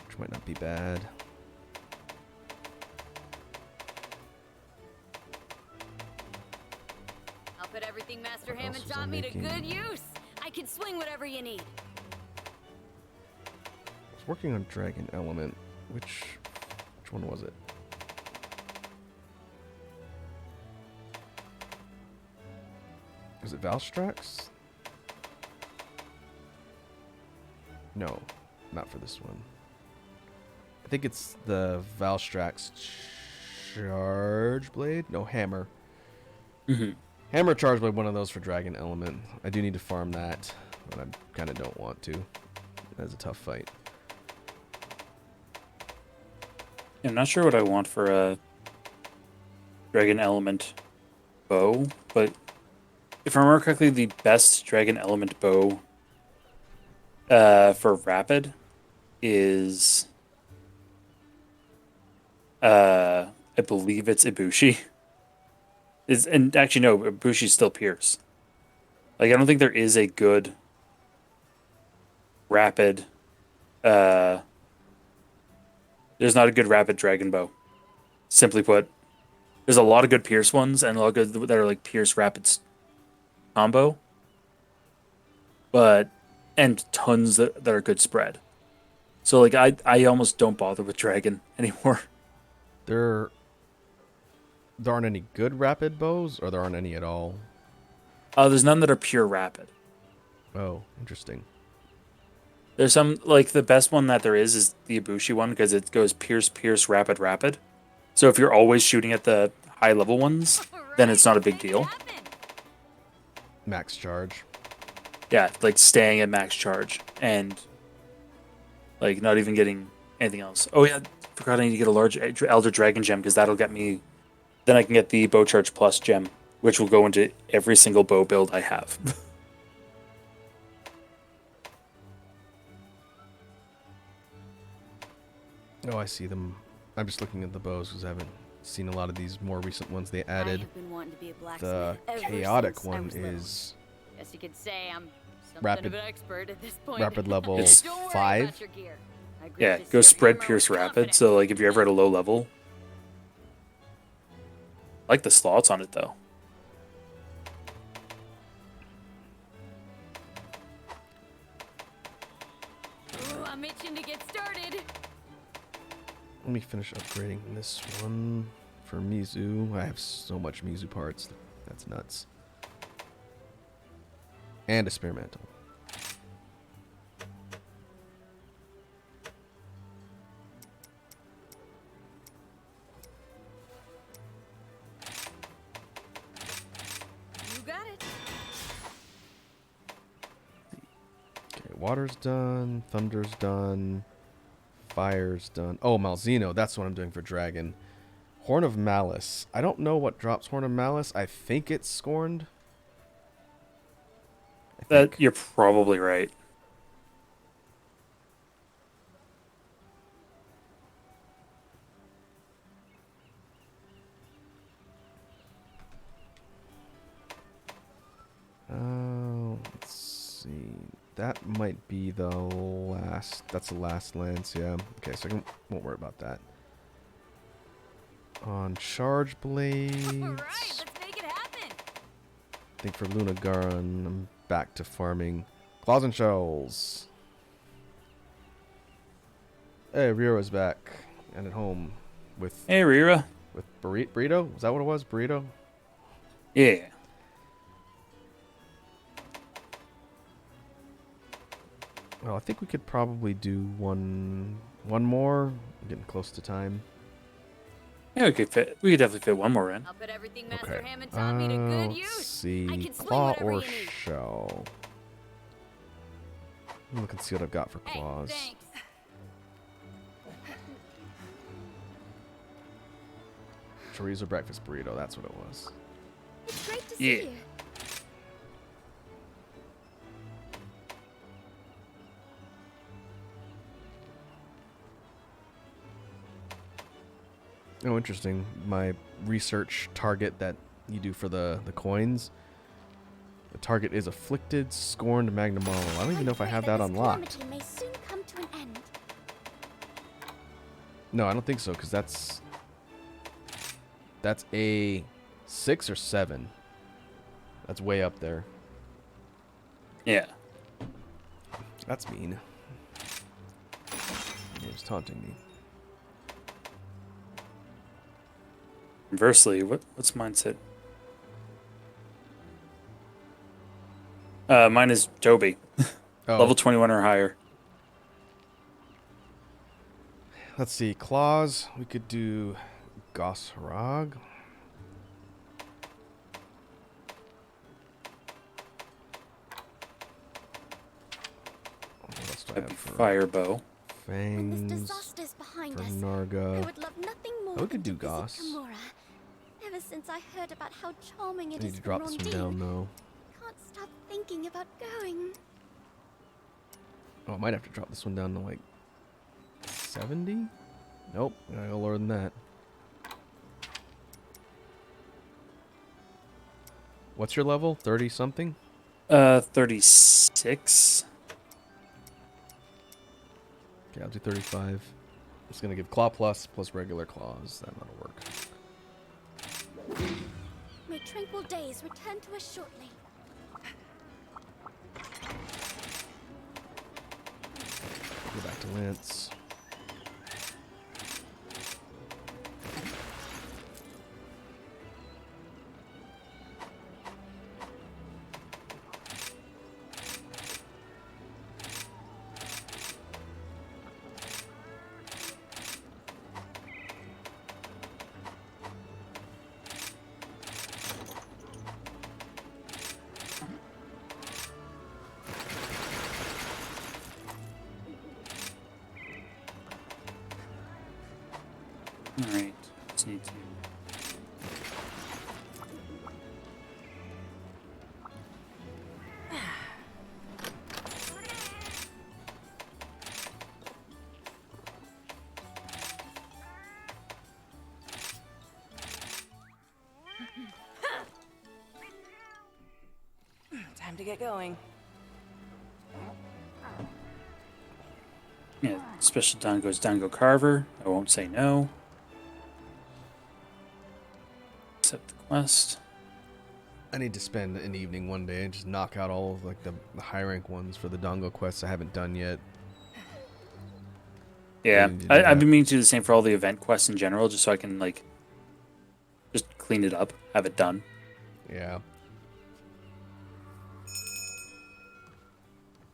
which might not be bad. I'll put everything Master What Hammond else was I taught me to making? good use. I can swing whatever you need. I was working on Dragon Element. Which one was it? Was it Valstrax? No, not for this one. I think it's the Valstrax Charge Blade? No, Hammer. Mm-hmm. Hammer Charge Blade, one of those for Dragon Element. I do need to farm that, but I kind of don't want to. That's a tough fight. I'm not sure what I want for dragon element bow, but if I remember correctly, the best dragon element bow for rapid is I believe it's Ibushi. Is and actually no, Ibushi's still Pierce. Like I don't think there is a good rapid there's not a good rapid dragon bow. Simply put, there's a lot of good Pierce ones and a lot of good that are like Pierce Rapids combo, but and tons that are good spread. So like I almost don't bother with dragon anymore. There aren't any good rapid bows, or there aren't any at all. There's none that are pure rapid. Oh, interesting. There's some like the best one that there is the Ibushi one because it goes Pierce Pierce Rapid Rapid. So if you're always shooting at the high level ones, then it's not a big deal. Max charge. Yeah, like staying at max charge and like not even getting anything else. Oh yeah, forgot I need to get a large Elder Dragon gem because that'll get me. Then I can get the Bow Charge Plus gem, which will go into every single bow build I have. Oh, I see them. I'm just looking at the bows because I haven't seen a lot of these more recent ones they added. I've been wanting to be a The blacksmith ever chaotic since I one was little. is Guess you could say I'm something Rapid- of an expert at this point. rapid level It's- Don't worry 5. about your gear. I gripped Yeah, this go here spread hammer Pierce with Rapid. confidence. So like if you're ever at a low level, I like the slots on it though. Ooh, I'm itching to get started. Let me finish upgrading this one for Mizu. I have so much Mizu parts. That's nuts. And a spear mantle. You got it. Okay, water's done. Thunder's done. Fire's done. Oh, Malzeno. That's what I'm doing for Dragon. Horn of Malice. I don't know what drops Horn of Malice. I think it's Scorned. I That think. you're probably right. Let's see. That might be the last. That's the last lance, yeah. Okay, so won't worry about that. On Charge Blades. All right, let's make it happen. I think for Luna Garan, I'm back to farming claws and shells. Hey, Rio's back and at home with Hey Rira. burrito. Was that what it was? Burrito. Yeah. Well, I think we could probably do one more. I'm getting close to time. Yeah, we could fit. We could definitely fit one more in. I'll put everything Master Okay. Hammond taught me to good Let's use. see. I can swing Claw whatever or you need. shell? Let me look and see what I've got for Hey, claws. thanks. Chorizo breakfast burrito. That's what it was. It's great to Yeah. see you. Oh, interesting. My research target that you do for the coins. The target is afflicted, scorned Magnamalo. I don't even know if I have that this unlocked. calamity may soon come to an end. No, I don't think so, because that's a 6 or 7. That's way up there. Yeah. That's mean. He's taunting me. Conversely, what's mindset? Mine is Toby. Oh, Level 21 or higher. let's see. Claws. We could do Gosrog. What else do I That'd have be for fire bow. When this fangs? disaster's behind For us, I Narga. would love nothing more Oh, we could than do to visit Goss. Kimura. Ever since I heard about how charming I it need is to for drop this one down Rondine. though. Can't stop thinking about going. Oh, I might have to drop this one down to like 70? Nope, I gotta lower than that. What's your level? 30 something? 36. Okay, I'll do 35. It's gonna give Claw plus regular claws. That ought to work. May tranquil days return to us shortly. Go back to Lance. Alright. Just need to. Time to get going. Yeah, special Dango's Dango Carver. I won't say no. Accept the quest. I need to spend an evening one day and just knock out all of like the high rank ones for the Dongo quests I haven't done yet. Yeah, need to do I've that. been meaning to do the same for all the event quests in general, just so I can like just clean it up, have it done. Yeah.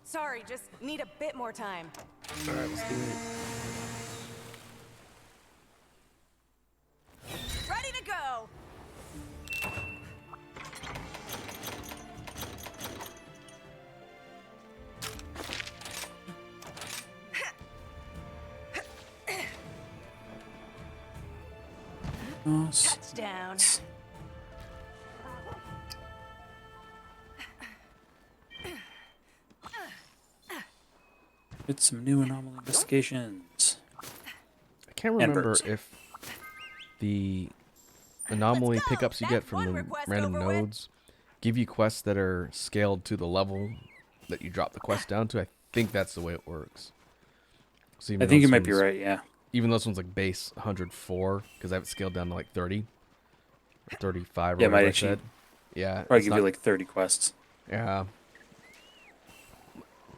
Sorry, just need a bit more time. Alright, let's do it. Ready to go! Oh, Touchdown. Get some new anomaly investigations. I can't remember birds. if the anomaly Let's go! pickups you get That's from one the request random over with. nodes give you quests that are scaled to the level that you drop the quest down to. I think that's the way it works. So even I think though you this might be one's- right, yeah. Even though this one's like base 104, because I have it scaled down to like 30 or 35 or Yeah, it might whatever I actually said. Yeah, probably it's give not, you like 30 quests. yeah,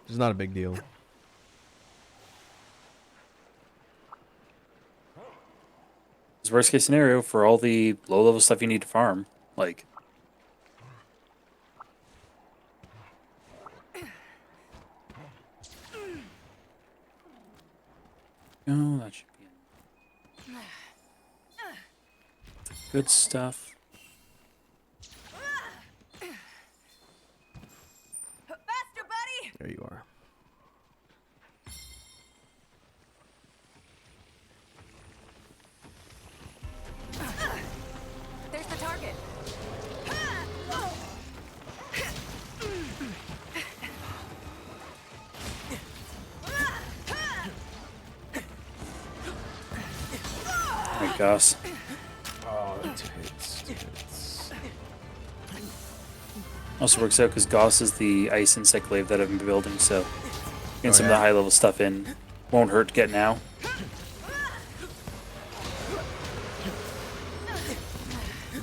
it's not a big deal. It's worst case scenario for all the low level stuff you need to farm. Like, oh, that should be in. Good stuff. Faster, buddy! There you are. There's the target. My gosh. Oh, two hits, two hits. Also works out because Goss is the ice insect glaive that I've been building, so getting some of the yeah. high level stuff in won't hurt to get now.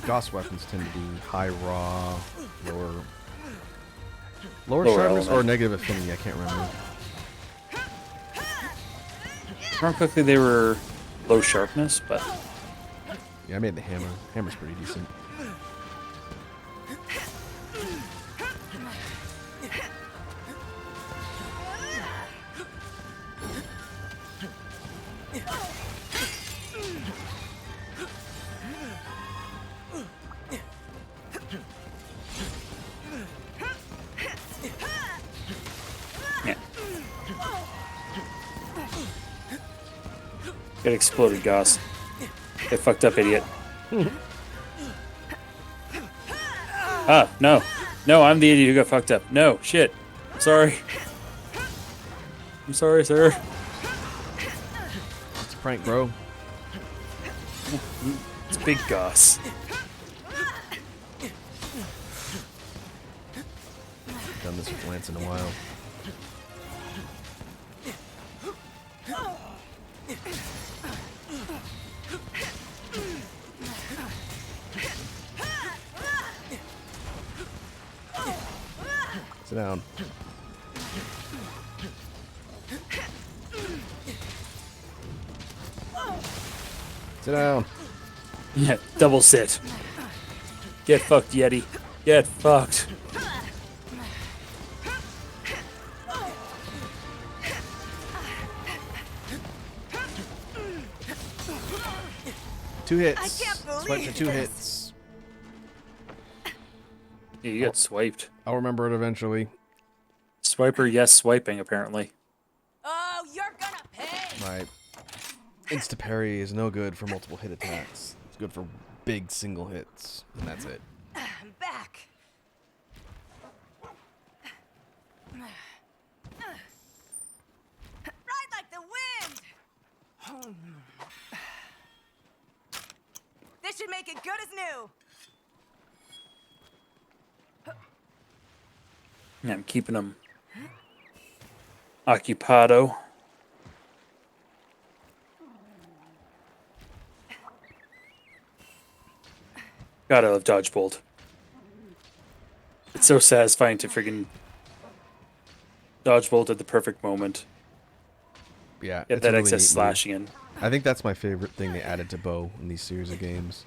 Goss weapons tend to be high raw, lower Lower sharpness or element. negative affinity. I can't remember. Remember quickly they were low sharpness, but Yeah, I made the hammer. Hammer's pretty decent. yeah. Get exploded, Goss. Get fucked up, idiot. Ah, no. No, I'm the idiot who got fucked up. No, shit. Sorry. I'm sorry, sir. It's a prank, bro. It's Big Goss. Done this with Lance in a while. Sit down. Sit down. Yeah, double sit. Get fucked, Yeti. Get fucked. Two hits. I can't Swipe believe for two this. hits. Yeah, you got swiped. I'll remember it eventually. Swiper, yes, swiping, apparently. Oh, you're gonna pay. My insta parry is no good for multiple hit attacks. It's good for big single hits, and that's it. I'm back. Ride like the wind. This should make it good as new. Yeah, I'm keeping him occupado. God, I love Dodge Bolt. It's so satisfying to friggin' Dodge Bolt at the perfect moment. Yeah, Get it's that a really excess neat move. slashing in. I think that's my favorite thing they added to bow in these series of games.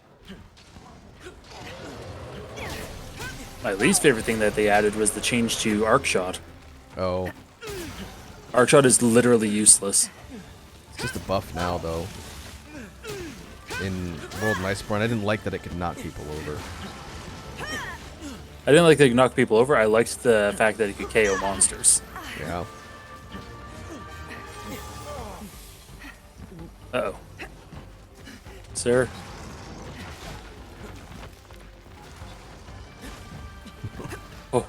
My least favorite thing that they added was the change to arc shot. Oh, Arc shot is literally useless. it's just a buff now, though. In World of Iceborne, I didn't like that it could knock people over. I didn't like that it could knock people over. I liked the fact that it could KO monsters. Yeah. Uh-oh. Sir? Oh.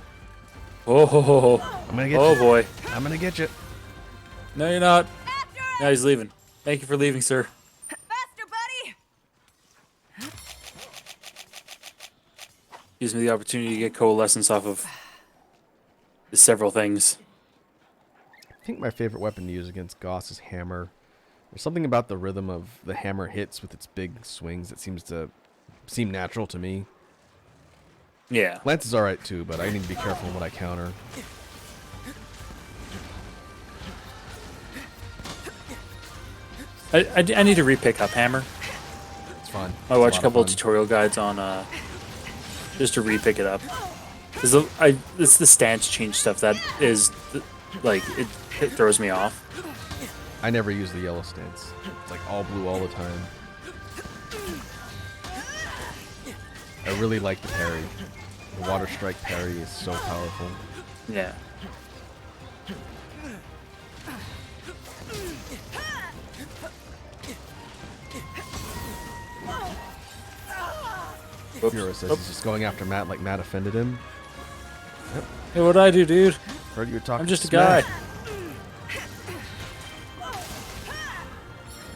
Oh, ho, ho, ho. I'm gonna get Oh, you. boy. I'm gonna get you. No, you're not. Now he's leaving. Thank you for leaving, sir. Faster, buddy. Gives me the opportunity to get coalescence off of several things. I think my favorite weapon to use against Goss is hammer. There's something about the rhythm of the hammer hits with its big swings that seems to seem natural to me. Yeah. Lance is alright too, but I need to be careful in what I counter. I need to repick up hammer. It's fun. I It's watched a lot couple of fun. tutorial guides on just to repick it up. Cause it's the stance change stuff that is like it throws me off. I never use the yellow stance. It's like all blue all the time. I really like the parry. The water strike parry is so powerful. Yeah. Fura says he's just going after Matt like Matt offended him. Hey, what'd I do, dude? Heard you were talking I'm just a smack. guy.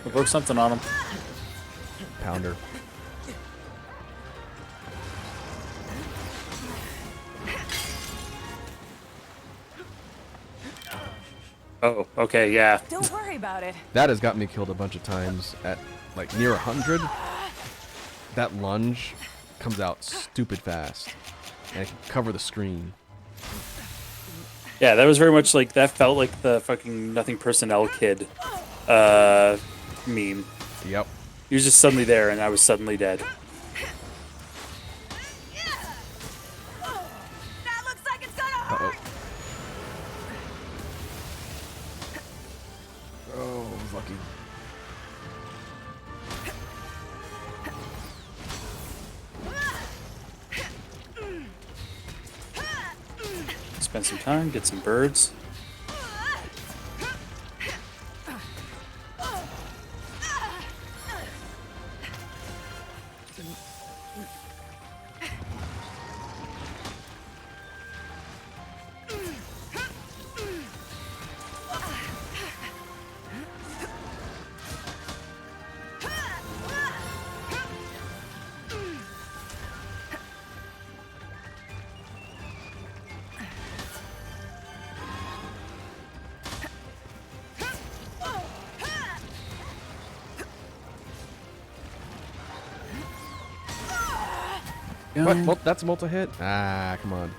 I broke something on him. Pounder. Oh, okay, yeah. Don't worry about it. That has got me killed a bunch of times at like near 100. That lunge comes out stupid fast. And I can cover the screen. Yeah, that was very much like, that felt like the fucking Nothing Personnel kid meme. Yep. He was just suddenly there and I was suddenly dead. That looks like it's gonna Uh-oh. hurt. Oh, I was lucky. Spend some time, get some birds. go. What? That's a multi-hit? Ah, come on.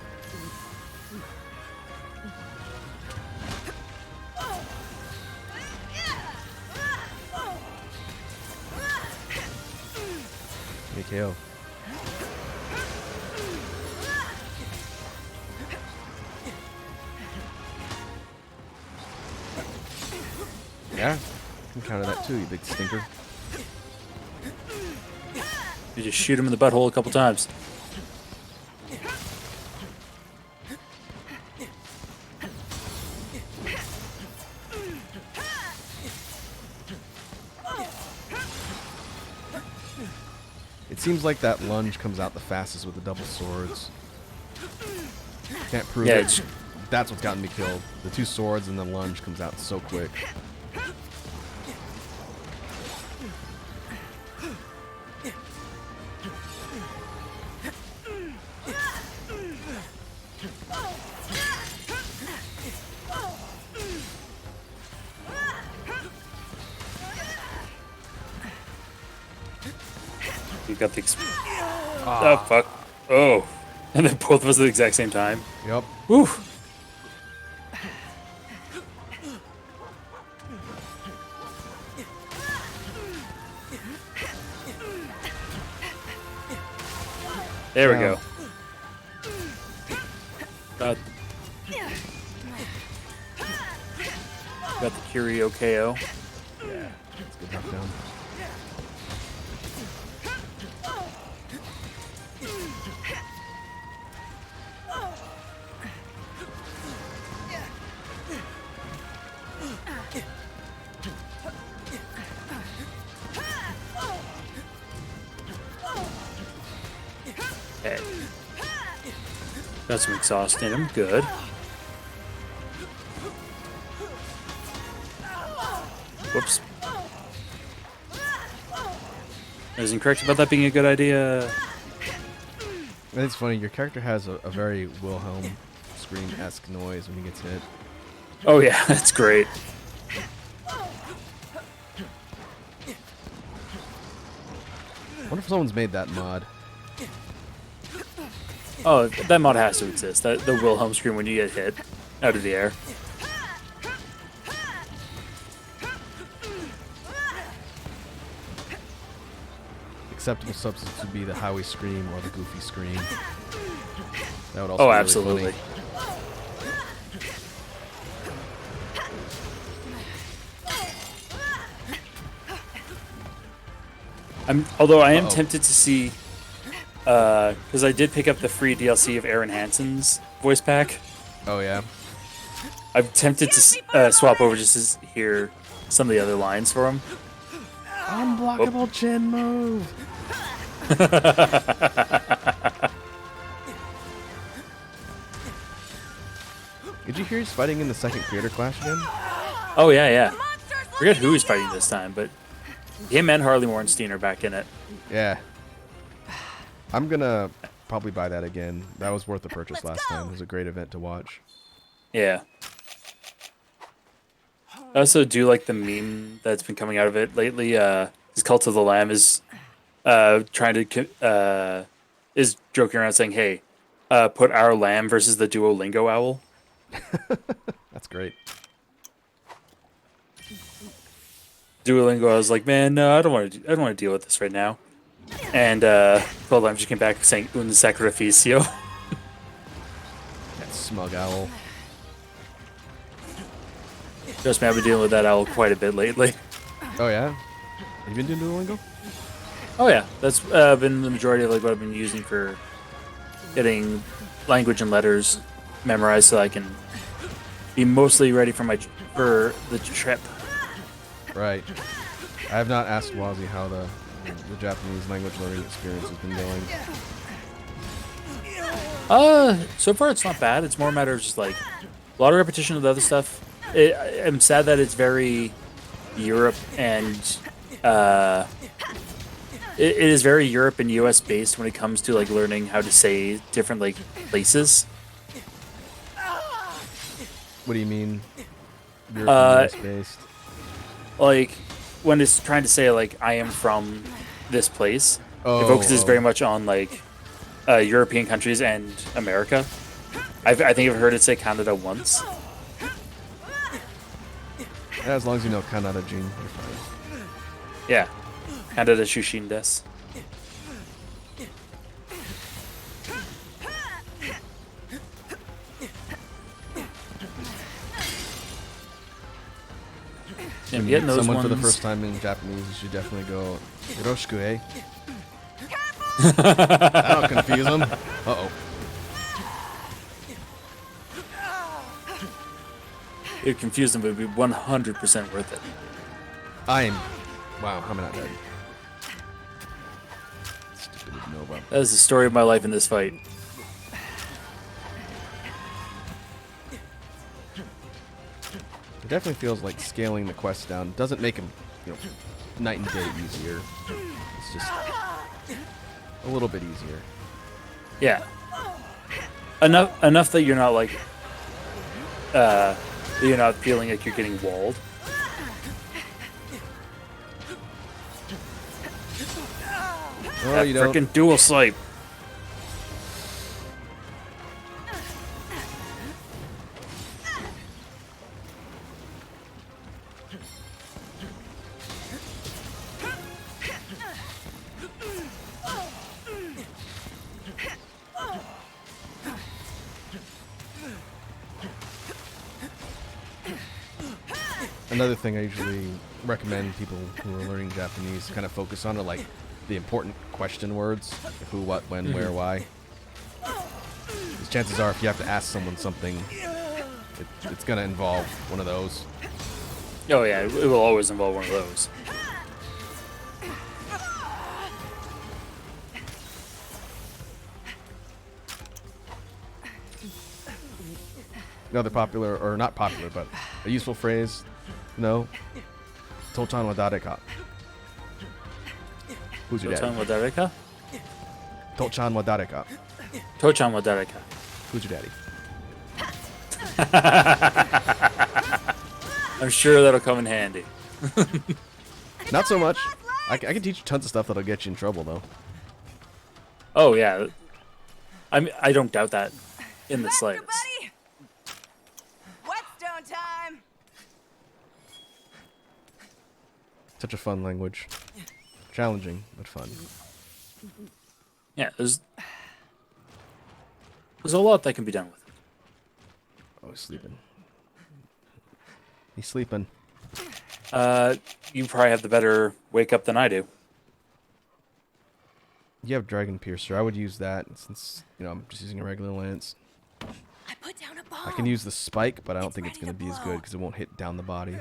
KO. Yeah, can counter that too, you big stinker. You just shoot him in the butthole a couple times. It seems like that lunge comes out the fastest with the double swords. Can't prove Yeah, it. That's what's gotten me killed. The two swords and the lunge comes out so quick. You got the. Oh fuck! Oh, and then both of us at the exact same time. Yep. Whew. There we Yeah. go. Got the Curio KO. Yeah, it's a good knockdown. Okay. Got some exhaust in him. Good. Whoops. I was incorrect about that being a good idea. It's funny, your character has a very Wilhelm scream-esque noise when he gets hit. Oh yeah, that's great. I wonder if someone's made that mod. Oh, that mod has to exist. The Wilhelm scream when you get hit out of the air. Acceptable substitutes would be the Howie scream or the Goofy scream. That would also Oh, be really absolutely. funny. Although I am Uh-oh. tempted to see, because I did pick up the free DLC of Aaron Hansen's voice pack. Oh yeah. I'm tempted to swap over just to hear some of the other lines for him. Unblockable chin move. Did you hear he's fighting in the second creator clash again? Oh yeah, yeah. Forget who he's fighting this time, but him and Harley Morenstein are back in it. Yeah. I'm gonna probably buy that again. That was worth the purchase last time. It was a great event to watch. Yeah. I also do like the meme that's been coming out of it lately. His Cult of the Lamb is is joking around saying, "Hey, put our lamb versus the Duolingo owl." That's great. Duolingo, I was like, "Man, no, I don't want to deal with this right now." And Cult of the Lamb just came back saying, "Un sacrificio." That smug owl. Trust me, I've been dealing with that owl quite a bit lately. Oh yeah? Have you been doing Duolingo? Oh yeah, that's been the majority of like what I've been using for getting language and letters memorized, so I can be mostly ready for the trip. Right. I have not asked Wazi how the Japanese language learning experience has been going. So far it's not bad. It's more a matter of just like a lot of repetition of the other stuff. I'm sad that it's very Europe and it is very Europe and US based when it comes to like learning how to say different like places. What do you mean? Europe based. Like when it's trying to say like I am from this place, it Oh, focuses very much on like European countries and America. I think I've heard it say Canada once. Yeah, as long as you know Kanada Jin, you're fine. Yeah, Canada Shushin des. When you getting meet those someone for the ones- first time in Japanese, you should definitely go Yoroshiku, eh? That'll confuse them. Uh-oh. It confused them, but it'd be 100% worth it. Wow, how am I not dead? Stupid Nova. That is the story of my life in this fight. It definitely feels like scaling the quest down doesn't make him, night and day easier. It's just a little bit easier. Yeah. Enough that you're not like, you're not feeling like you're getting walled. Oh, That you don't. frickin' dual swipe. Another thing I usually recommend people who are learning Japanese kind of focus on are like the important question words: who, what, when, where, why. 'Cause chances are, if you have to ask someone something, it's gonna involve one of those. Oh yeah, it will always involve one of those. Another popular, or not popular, but a useful phrase, Tochan wa dareka. Who's your Tochan daddy? wa dareka? Tochan wa dareka. Tochan wa dareka. Who's your daddy? I'm sure that'll come in handy. Not so much. I can teach you tons of stuff that'll get you in trouble, though. Oh yeah. I don't doubt that in the Let's go, slightest. buddy. Whetstone time. Such a fun language. Challenging, but fun. Yeah, there's a lot that can be done with it. Oh, he's sleeping. He's sleeping. You probably have the better wake up than I do. You have Dragon Piercer. I would use that since, I'm just using a regular lance. I put down a bomb. I can use the spike, but I don't It's think it's ready going to to be as blow. good because it won't hit down the body.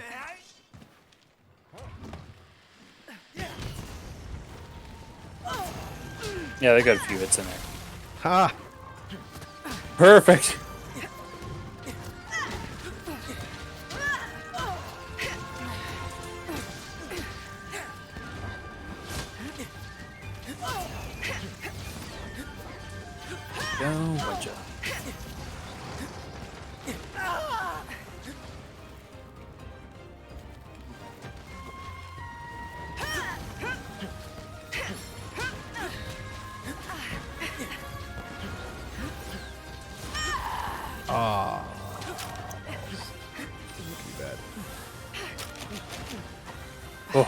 Yeah, they got a few hits in there. Ha! Perfect. Go, watch out. Ah. Too bad. Oh,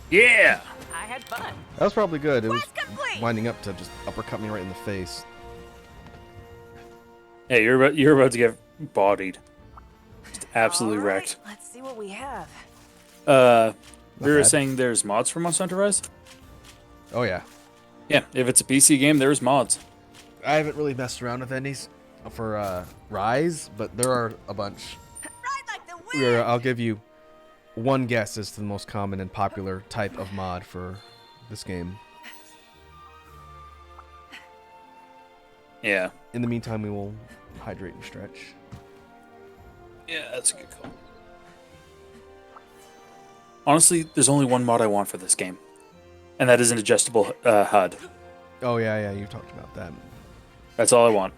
yeah. I had fun. That was probably good. It was Quest complete. winding up to just uppercut me right in the face. Yeah, you're about to get bodied. Just absolutely All right, wrecked. Let's see what we have. We were bad. saying there's mods for Monster Hunter Rise. Oh, yeah. Yeah, if it's a PC game, there's mods. I haven't really messed around with any for Rise, but there are a bunch. Ride like the wind. Here, I'll give you one guess as to the most common and popular type of mod for this game. Yeah. In the meantime, we will hydrate and stretch. Yeah, that's a good call. Honestly, there's only one mod I want for this game, and that is an adjustable HUD. Oh, yeah, you talked about that. That's all I want.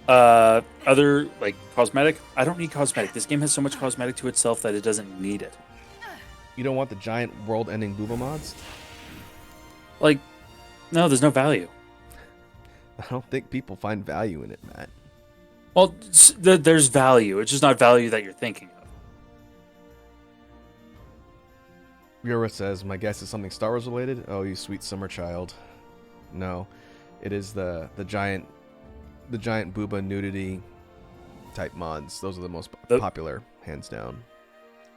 Other like cosmetic. I don't need cosmetic. This game has so much cosmetic to itself that it doesn't need it. You don't want the giant world-ending booba mods? Like, no, there's no value. I don't think people find value in it, Matt. Well, there's value. It's just not value that you're thinking of. Yura says, my guess is something Star Wars related. Oh, you sweet summer child. No, it is the giant booba nudity type mods. Those are the most popular, hands down.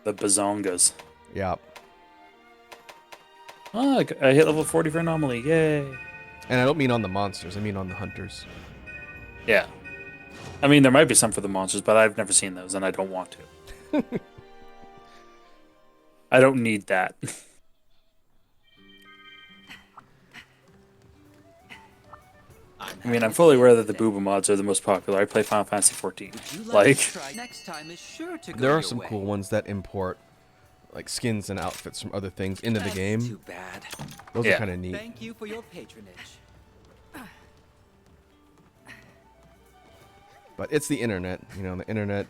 The bazongas. Yeah. Oh, I hit level 40 for Anomaly. Yay. And I don't mean on the monsters. I mean on the hunters. Yeah. I mean, there might be some for the monsters, but I've never seen those, and I don't want to. I don't need that. I mean, I'm fully aware that the booba mods are the most popular. I play Final Fantasy 14. Like, next time is sure to go there are your some way. cool ones that import like skins and outfits from other things into the That's game. Too bad. Those Yeah. are kind of neat. Thank you for your patronage. But it's the internet. You know, the internet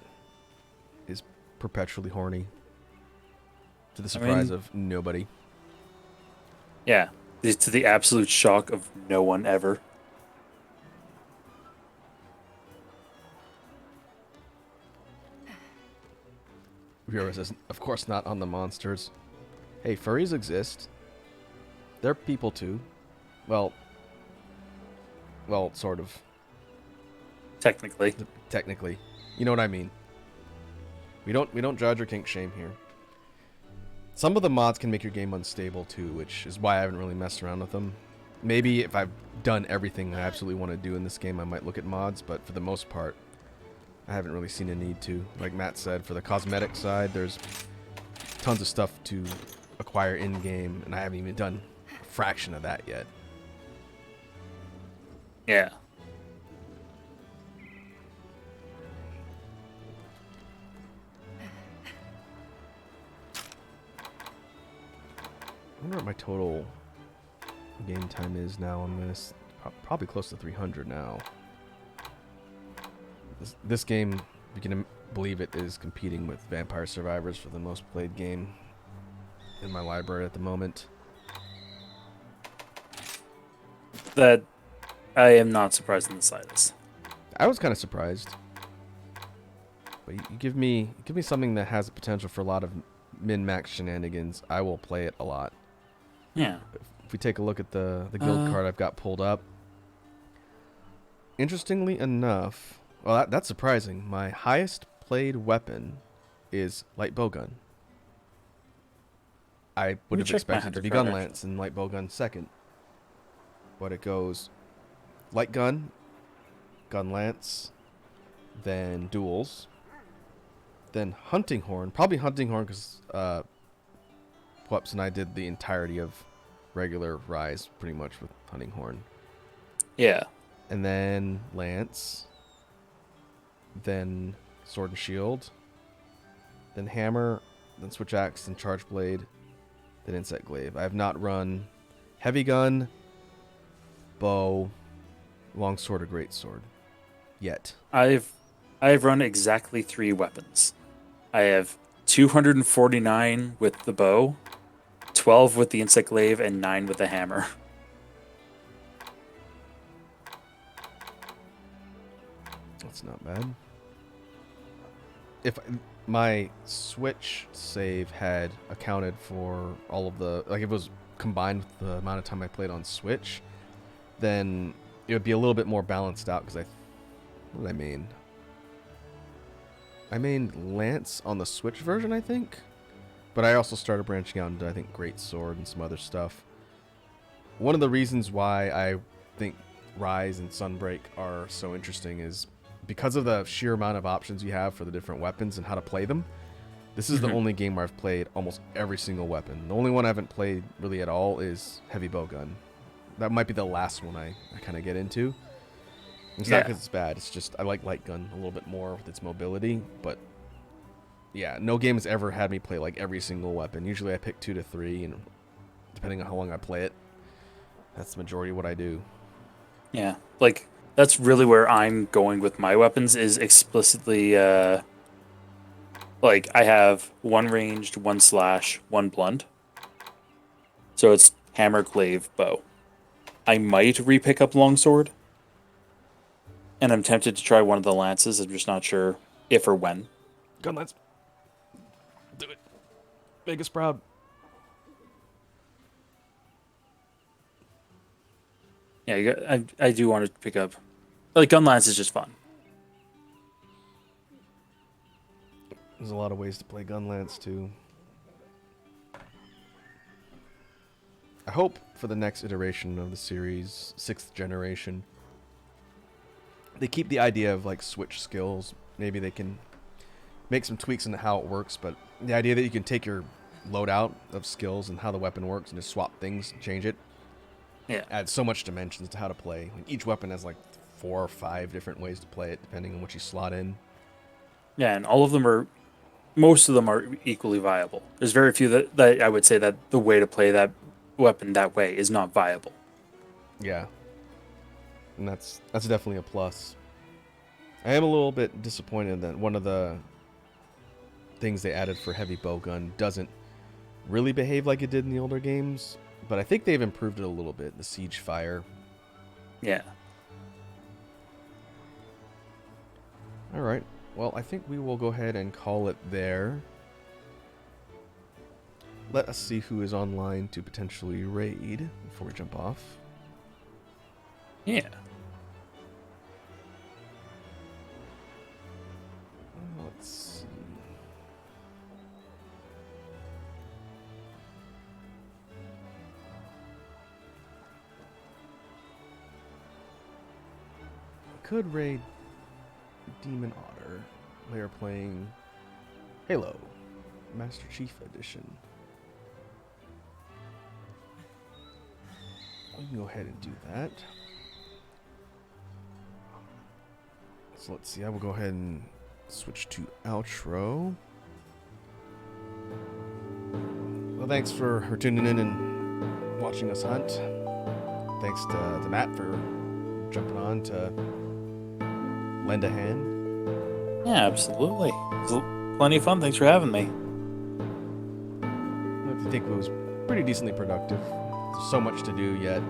is perpetually horny. To the surprise of nobody. yeah, to the absolute shock of no one ever. Viewer says, of course not on the monsters. Hey, furries exist. They're people too. Well, sort of. Technically. Technically. You know what I mean. We don't judge or kink shame here. Some of the mods can make your game unstable too, which is why I haven't really messed around with them. Maybe if I've done everything I absolutely want to do in this game, I might look at mods, but for the most part, I haven't really seen a need to. Like Matt said, for the cosmetic side, there's tons of stuff to acquire in-game, and I haven't even done a fraction of that yet. Yeah. I wonder what my total game time is now on this. Probably close to 300 now. This game, if you can believe it, is competing with Vampire Survivors for the most played game in my library at the moment. That I am not surprised in the slightest. I was kind of surprised. But you give me something that has the potential for a lot of min-max shenanigans, I will play it a lot. Yeah. If we take a look at the guild card I've got pulled up, interestingly enough, well, that's surprising. My highest played weapon is light bowgun. I would have check my expected it to be hunter gun card, lance and light bowgun second, but it goes light gun, gun lance, then duels, then hunting horn. Probably hunting horn because Pweps and I did the entirety of regular Rise pretty much with hunting horn. Yeah. And then lance, then sword and shield, then hammer, then switch axe, then charge blade, then insect glaive. I have not run heavy gun, bow, long sword, or great sword yet. I've run exactly 3 weapons. I have 249 with the bow, 12 with the insect glaive, and 9 with the hammer. That's not bad. If my Switch save had accounted for all of the, like, if it was combined with the amount of time I played on Switch, then it would be a little bit more balanced out. Because what did I mean? I made Lance on the Switch version, I think. But I also started branching out into, I think, Great Sword and some other stuff. One of the reasons why I think Rise and Sunbreak are so interesting is because of the sheer amount of options you have for the different weapons and how to play them. This is the only game where I've played almost every single weapon. The only one I haven't played really at all is heavy bowgun. That might be the last one I kind of get into. It's not because it's bad. It's just I like light gun a little bit more with its mobility. But yeah, no game has ever had me play like every single weapon. Usually I pick 2 to 3, and depending on how long I play it, that's the majority of what I do. Yeah. Like, That's really where I'm going with my weapons. Is explicitly like I have one ranged, one slash, one blunt. So it's hammer, glaive, bow. I might repick up longsword, and I'm tempted to try one of the lances. I'm just not sure if or when. Gunlance. Do it. Make us proud. Yeah, I do want to pick up. Like gun lance is just fun. There's a lot of ways to play Gunlance too. I hope for the next iteration of the series, 6th generation, they keep the idea of like switch skills. Maybe they can make some tweaks into how it works, but the idea that you can take your loadout of skills and how the weapon works and just swap things and change it Yeah, adds so much dimensions to how to play. Like each weapon has like 4 or 5 different ways to play it depending on what you slot in. yeah, and all of them are. Most of them are equally viable. There's very few that I would say that the way to play that weapon that way is not viable. Yeah. And that's definitely a plus. I am a little bit disappointed that one of the things they added for heavy bowgun doesn't really behave like it did in the older games, but I think they've improved it a little bit, the siege fire. Yeah. All right. Well, I think we will go ahead and call it there. Let us see who is online to potentially raid before we jump off. Yeah. Let's see. Could raid Demon Otter. They are playing Halo Master Chief Edition. We can go ahead and do that. So let's see. I will go ahead and switch to outro. Well, thanks for tuning in and watching us hunt. Thanks to Matt for jumping on to lend a hand. Yeah, absolutely. It was plenty of fun. Thanks for having me. I think it was pretty decently productive. There's so much to do yet.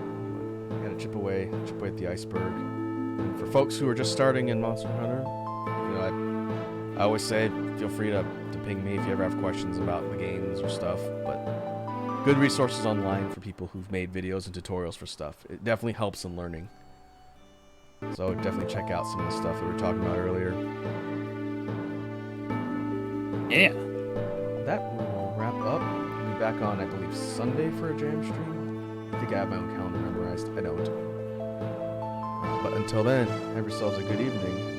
Gotta chip away at the iceberg. And for folks who are just starting in Monster Hunter, you know, I always say feel free to ping me if you ever have questions about the games or stuff. But good resources online for people who've made videos and tutorials for stuff. It definitely helps in learning. So definitely check out some of the stuff that we were talking about earlier. Yeah. That will wrap up. We'll be back on, I believe, Sunday for a jam stream. I think I have my own calendar memorized. I don't. But until then, have yourselves a good evening.